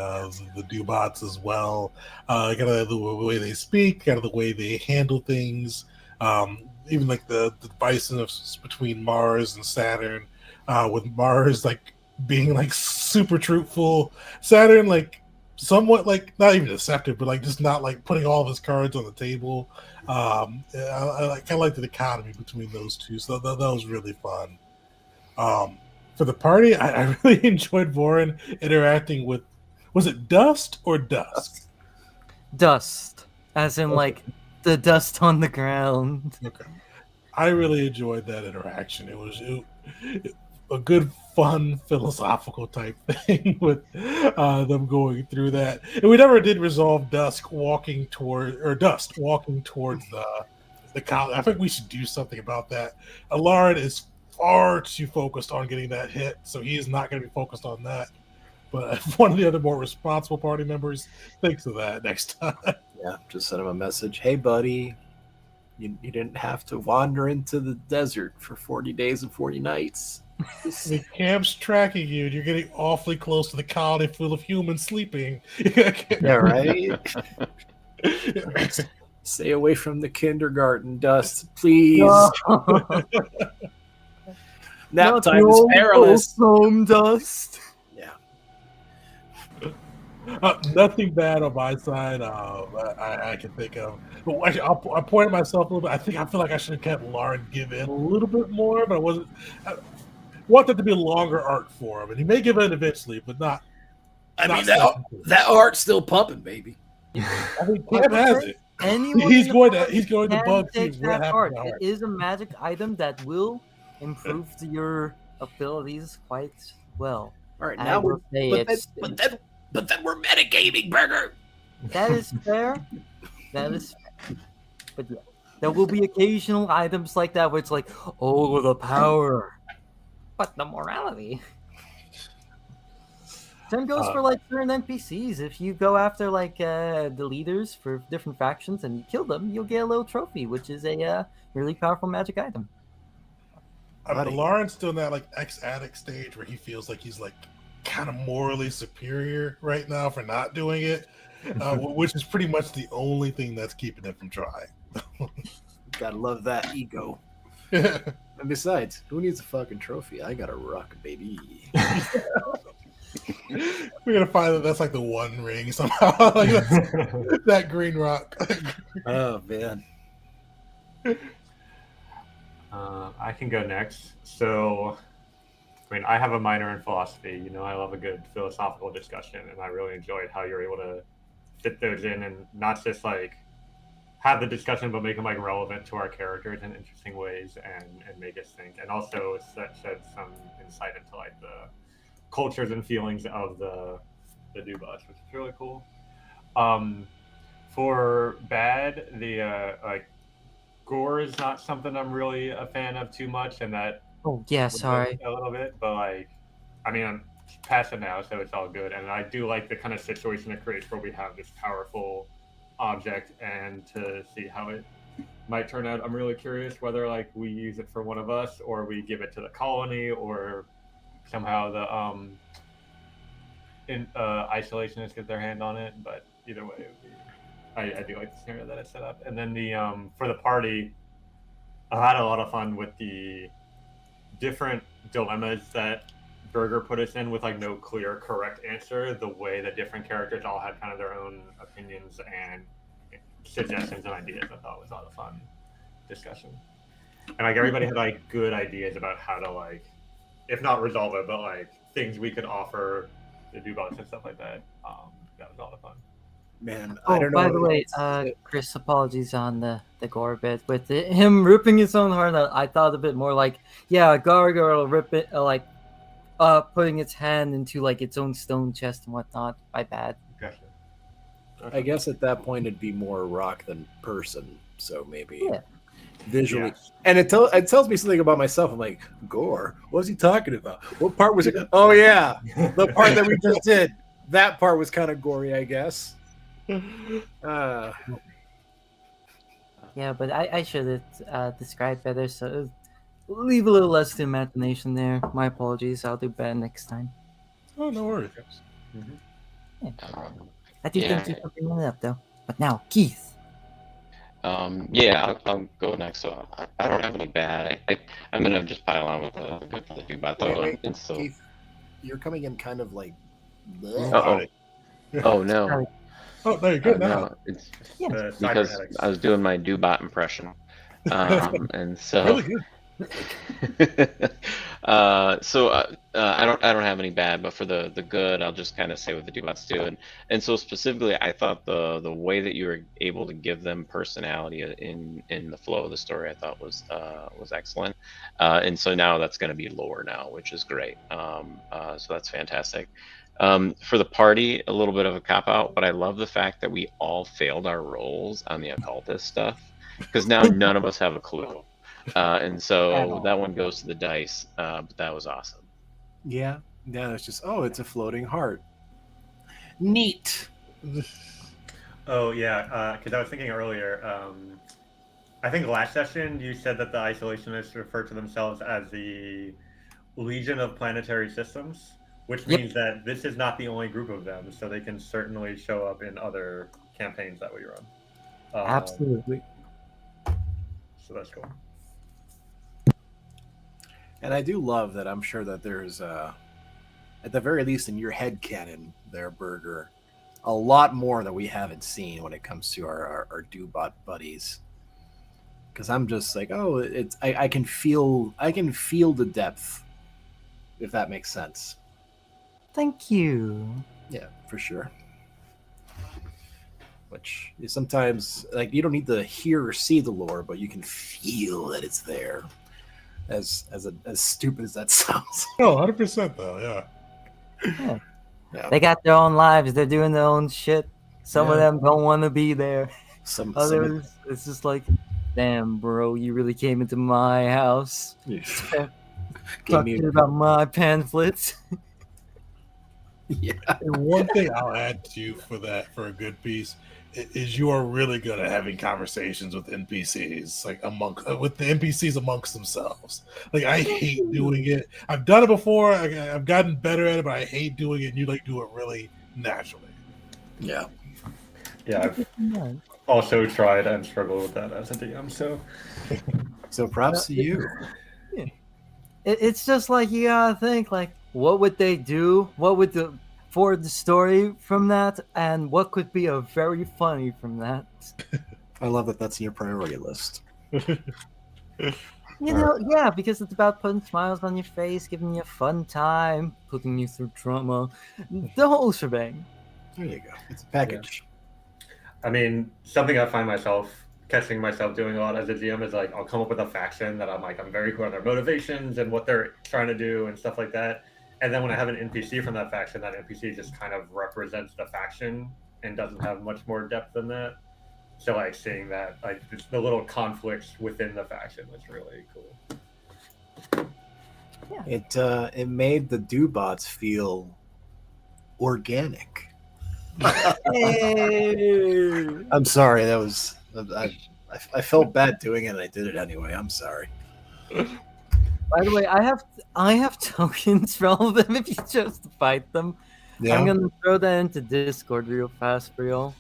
Speaker 7: Dubots as well. Kind of the way they speak, kind of the way they handle things. Even like the bison between Mars and Saturn, with Mars like being like super truthful, Saturn like somewhat like not even deceptive, but like just not like putting all of his cards on the table. I kind of like the dichotomy between those two, so that was really fun. For the party, I really enjoyed Vorin interacting with, was it Dust or Dusk?
Speaker 8: Dust, as in like the dust on the ground.
Speaker 7: Okay. I really enjoyed that interaction. It was a good, fun, philosophical type thing with them going through that. And we never did resolve Dust walking towards the college. I think we should do something about that. Alarin is far too focused on getting that hit, so he is not going to be focused on that. But if one of the other more responsible party members thinks of that next time.
Speaker 4: Yeah, just send him a message. Hey, buddy, you didn't have to wander into the desert for 40 days and 40 nights.
Speaker 7: The camp's tracking you, and you're getting awfully close to the colony full of humans sleeping.
Speaker 4: Yeah, right? Stay away from the kindergarten, Dust, please. Nap time is perilous.
Speaker 8: Home Dust.
Speaker 4: Yeah.
Speaker 7: Nothing bad on my side. I can think of. But actually, I pointed myself a little bit. I feel like I should have kept Lauren give in a little bit more, but I wasn't. I want that to be a longer arc for him, and he may give in eventually, but not.
Speaker 4: I mean, that art's still pumping, baby.
Speaker 7: I think Cam has it. He's going to bug you.
Speaker 8: It is a magic item that will improve your abilities quite well.
Speaker 4: All right, now but then we're metagaming, Burger.
Speaker 8: That is fair. That is fair. But yeah, there will be occasional items like that where it's like, oh, the power, but the morality. Same goes for like certain NPCs. If you go after like the leaders for different factions and you kill them, you'll get a little trophy, which is a really powerful magic item.
Speaker 4: Buddy.
Speaker 1: Lauren's still in that like ex-addict stage where he feels like he's like kind of morally superior right now for not doing it, which is pretty much the only thing that's keeping him from trying.
Speaker 4: Gotta love that ego. And besides, who needs a fucking trophy? I got a rock, baby.
Speaker 1: We're gonna find that that's like the one ring somehow. Like that green rock.
Speaker 4: Oh man.
Speaker 5: I can go next. So, I mean, I have a minor in philosophy. You know, I love a good philosophical discussion, and I really enjoyed how you're able to fit those in and not just like have the discussion, but make them like relevant to our characters in interesting ways and make us think, and also shed some insight into like the cultures and feelings of the Dubas, which is really cool. For bad, the like gore is not something I'm really a fan of too much, and that
Speaker 8: Oh yeah,
Speaker 5: would
Speaker 8: sorry.
Speaker 5: a little bit, but like, I mean, I'm past it now, so it's all good. And I do like the kind of situation it creates where we have this powerful object, and to see how it might turn out. I'm really curious whether like we use it for one of us, or we give it to the colony, or somehow the isolationists get their hand on it. But either way, it would be, I do like the scenario that it's set up. And then the for the party, I had a lot of fun with the different dilemmas that Berger put us in with like no clear correct answer. The way that different characters all had kind of their own opinions and suggestions and ideas, I thought was a lot of fun discussion. And like everybody had like good ideas about how to like, if not resolve it, but like things we could offer the Dubas and stuff like that. That was a lot of fun.
Speaker 4: Man,
Speaker 8: Oh,
Speaker 4: I don't know.
Speaker 8: by the way, Chris, apologies on the gore bit. With him ripping his own heart out, I thought a bit more like, yeah, a gargoyle rip it, like, putting its hand into like its own stone chest and whatnot. My bad.
Speaker 5: Gotcha.
Speaker 4: I guess at that point it'd be more rock than person, so maybe
Speaker 8: Yeah.
Speaker 4: visually.
Speaker 5: Yes.
Speaker 4: And it tells me something about myself. I'm like, gore? What's he talking about? What part was it? Oh yeah, the part that we just did. That part was kind of gory, I guess.
Speaker 8: Yeah, but I should have described better. So leave a little less to imagination there. My apologies. I'll do better next time.
Speaker 1: Oh, no worries.
Speaker 8: Yeah. I do
Speaker 3: Yeah.
Speaker 8: think you something it up though. But now, Keith.
Speaker 3: Yeah, I'll go next. So I don't have any bad. I'm gonna just pile on with the good for the Dubas.
Speaker 4: Wait,
Speaker 3: And so,
Speaker 4: Keith, you're coming in kind of like.
Speaker 3: oh no,
Speaker 1: Oh, no, you're good now.
Speaker 3: no, it's
Speaker 5: The
Speaker 3: because
Speaker 5: cybernetics.
Speaker 3: I was doing my Dubot impression, and so
Speaker 1: Really good.
Speaker 3: I don't have any bad, but for the good, I'll just kind of say what the Dubots do, and so specifically, I thought the way that you were able to give them personality in the flow of the story, I thought was excellent, and so now that's going to be lore now, which is great. So that's fantastic. For the party, a little bit of a cop out, but I love the fact that we all failed our roles on the occultist stuff, because now none of us have a clue. And so that one goes to the dice, but that was awesome.
Speaker 4: Yeah, it's just it's a floating heart. Neat.
Speaker 5: Oh yeah, because I was thinking earlier. I think last session you said that the isolationists refer to themselves as the Legion of Planetary Systems, which means that this is not the only group of them, so they can certainly show up in other campaigns that we run.
Speaker 8: Absolutely.
Speaker 5: So that's cool.
Speaker 4: And I do love that. I'm sure that there's, at the very least, in your head canon, there, Berger, a lot more that we haven't seen when it comes to our Dubot buddies. Because I'm just like, I can feel the depth, if that makes sense.
Speaker 8: Thank you.
Speaker 4: Yeah, for sure. Which is sometimes like you don't need to hear or see the lore, but you can feel that it's there. As stupid as that sounds.
Speaker 1: Oh, 100% though, yeah.
Speaker 4: Yeah.
Speaker 8: They got their own lives. They're doing their own shit. Some of
Speaker 4: Yeah.
Speaker 8: them don't want to be there.
Speaker 4: Some
Speaker 8: Others, it's just like, damn, bro, you really came into my house.
Speaker 4: Gave
Speaker 8: Talking
Speaker 4: me-
Speaker 8: about my pamphlets.
Speaker 6: Yeah.
Speaker 7: And one thing I'll add to you for that, for a good piece, is you are really good at having conversations with NPCs, like with the NPCs amongst themselves. Like I hate doing it. I've done it before. I've gotten better at it, but I hate doing it. And you like do it really naturally.
Speaker 6: Yeah.
Speaker 5: Yeah, I've also tried and struggled with that as a DM.
Speaker 6: So props to you.
Speaker 8: It's just like you gotta think like, what would they do? What would for the story from that, and what could be a very funny from that?
Speaker 6: I love that that's in your priority list.
Speaker 8: You know, yeah, because it's about putting smiles on your face, giving you a fun time, putting you through trauma, the whole shebang.
Speaker 6: There you go. It's a package.
Speaker 5: I mean, something I find catching myself doing a lot as a GM is like I'll come up with a faction that I'm very clear on their motivations and what they're trying to do and stuff like that. And then when I have an NPC from that faction, that NPC just kind of represents the faction and doesn't have much more depth than that. So like seeing that, like the little conflicts within the faction was really cool.
Speaker 8: Yeah.
Speaker 6: It made the Dobots feel organic.
Speaker 8: Hey!
Speaker 6: I'm sorry. That was I felt bad doing it, and I did it anyway. I'm sorry.
Speaker 8: By the way, I have tokens for all of them if you chose to fight them.
Speaker 6: Yeah.
Speaker 8: I'm gonna throw that into Discord real fast for y'all.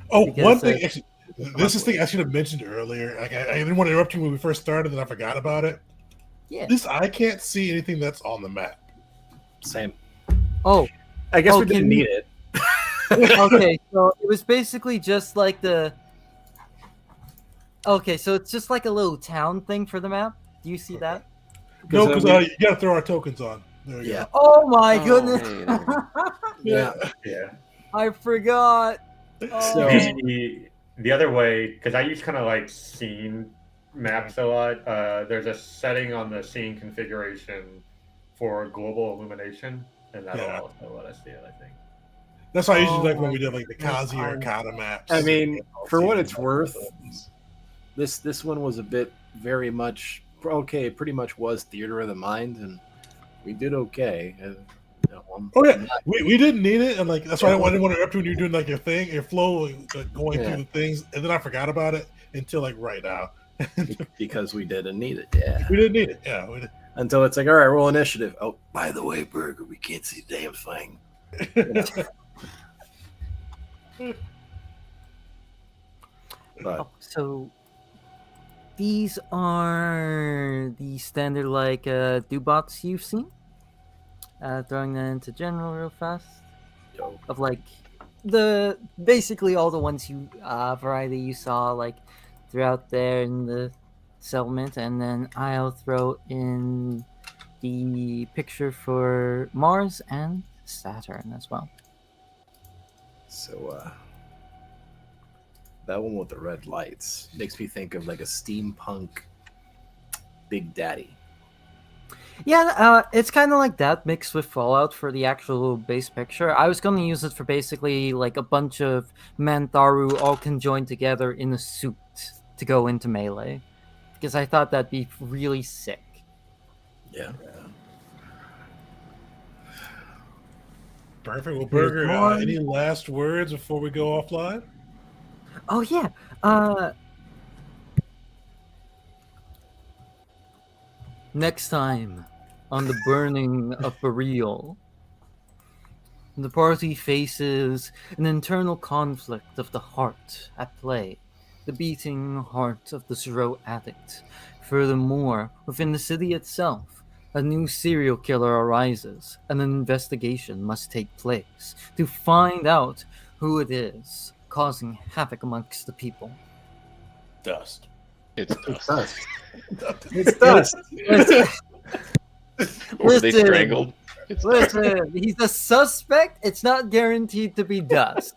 Speaker 7: Oh,
Speaker 8: Because,
Speaker 7: one thing. Actually, this is thing I should have mentioned earlier. Like, I didn't want to interrupt you when we first started, and I forgot about it.
Speaker 8: Yeah.
Speaker 7: At least I can't see anything that's on the map.
Speaker 6: Same.
Speaker 8: Oh,
Speaker 6: I guess
Speaker 8: Oh,
Speaker 6: we didn't
Speaker 8: can
Speaker 6: need
Speaker 8: you-
Speaker 6: it.
Speaker 8: okay. So it was basically just like the. Okay, so it's just like a little town thing for the map. Do you see that?
Speaker 7: No,
Speaker 6: Because,
Speaker 7: because you got to throw our tokens on. There you
Speaker 6: Yeah.
Speaker 7: go.
Speaker 8: Oh my goodness!
Speaker 3: hey, there we go.
Speaker 6: Yeah.
Speaker 5: Yeah.
Speaker 8: I forgot.
Speaker 6: So-
Speaker 5: The other way, because I use kind of like scene maps a lot. There's a setting on the scene configuration for global illumination, and that'll
Speaker 7: Yeah.
Speaker 5: also let us see it, I think.
Speaker 7: That's why I usually
Speaker 8: Oh
Speaker 7: like when
Speaker 8: my
Speaker 7: we did like the
Speaker 8: goodness,
Speaker 7: Kazi or Kata maps.
Speaker 6: I mean, for what it's
Speaker 7: See-
Speaker 6: worth, this one was a bit very much okay. Pretty much was theater of the mind, and we did okay.
Speaker 7: Oh yeah, we didn't need it, and like that's why I didn't want to interrupt you when you're doing like your thing, your flow, going
Speaker 6: Yeah.
Speaker 7: through the things, and then I forgot about it until like right now.
Speaker 6: because we didn't need it. Yeah.
Speaker 7: We didn't need it. Yeah, we
Speaker 6: Until it's like, all right, roll initiative. Oh, by the way, Burger, we can't see the damn thing. But
Speaker 8: Oh, so these are the standard like Dobots you've seen. Throwing that into general real fast.
Speaker 6: yo,
Speaker 8: Of like the basically all the ones you variety you saw like throughout there in the settlement, and then I'll throw in the picture for Mars and Saturn as well.
Speaker 6: so that one with the red lights makes me think of like a steampunk Big Daddy.
Speaker 8: Yeah, it's kind of like that mixed with Fallout for the actual base picture. I was going to use it for basically like a bunch of Mantharu all conjoined together in a suit to go into melee, because I thought that'd be really sick.
Speaker 6: Yeah.
Speaker 7: Perfect. Well, Burger, any last words before we go offline?
Speaker 8: Oh yeah. Next time on the burning of Boreal, the party faces an internal conflict of the heart at play, the beating heart of the Zero addict. Furthermore, within the city itself, a new serial killer arises, and an investigation must take place to find out who it is causing havoc amongst the people.
Speaker 7: Dust.
Speaker 3: It's dust.
Speaker 6: It's dust.
Speaker 3: Or they
Speaker 8: Listen.
Speaker 3: strangled. It's dust.
Speaker 8: Listen, he's a suspect. It's not guaranteed to be dust.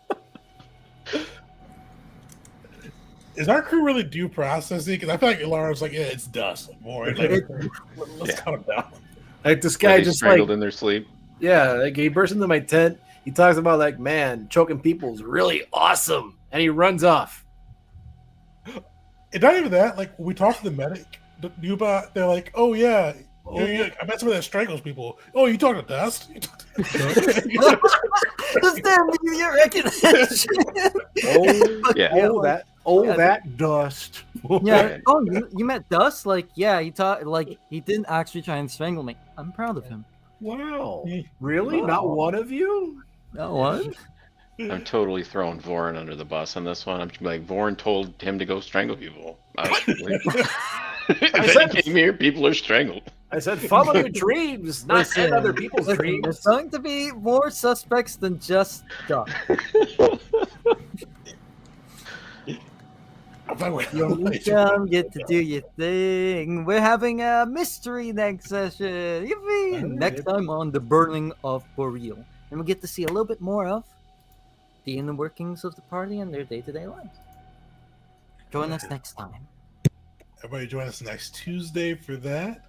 Speaker 7: Is our crew really due processing? Because I feel like Laura's like, yeah, it's dust. Boy, like, let's calm down.
Speaker 6: Like this
Speaker 3: Were
Speaker 6: guy
Speaker 3: they
Speaker 6: just
Speaker 3: strangled
Speaker 6: like,
Speaker 3: in their sleep.
Speaker 6: yeah, like he bursts into my tent. He talks about like, man, choking people is really awesome, and he runs off.
Speaker 7: And not even that, like when we talk to the medic, the Nubot, they're like, oh yeah, I met somebody that strangles people. Oh, you talking to Dust?
Speaker 8: Just their immediate recognition.
Speaker 3: Yeah.
Speaker 4: That dust.
Speaker 8: Yeah. Oh, you met Dust? Like, yeah, he didn't actually try and strangle me. I'm proud of him.
Speaker 4: Wow. Really? Not one of you?
Speaker 8: No one?
Speaker 3: I'm totally throwing Vorin under the bus on this one. I'm like, Vorin told him to go strangle people. If he came here, people are strangled.
Speaker 4: I said, follow your dreams, not
Speaker 8: Listen,
Speaker 4: other people's
Speaker 8: There's
Speaker 4: dreams.
Speaker 8: going to be more suspects than just Dust. You come, get to do your thing. We're having a mystery next session. Yippee! Next time on the Burning of Boreal. And we'll get to see a little bit more of the inner workings of the party and their day-to-day lives. Join us next time.
Speaker 7: Everybody join us next Tuesday for that.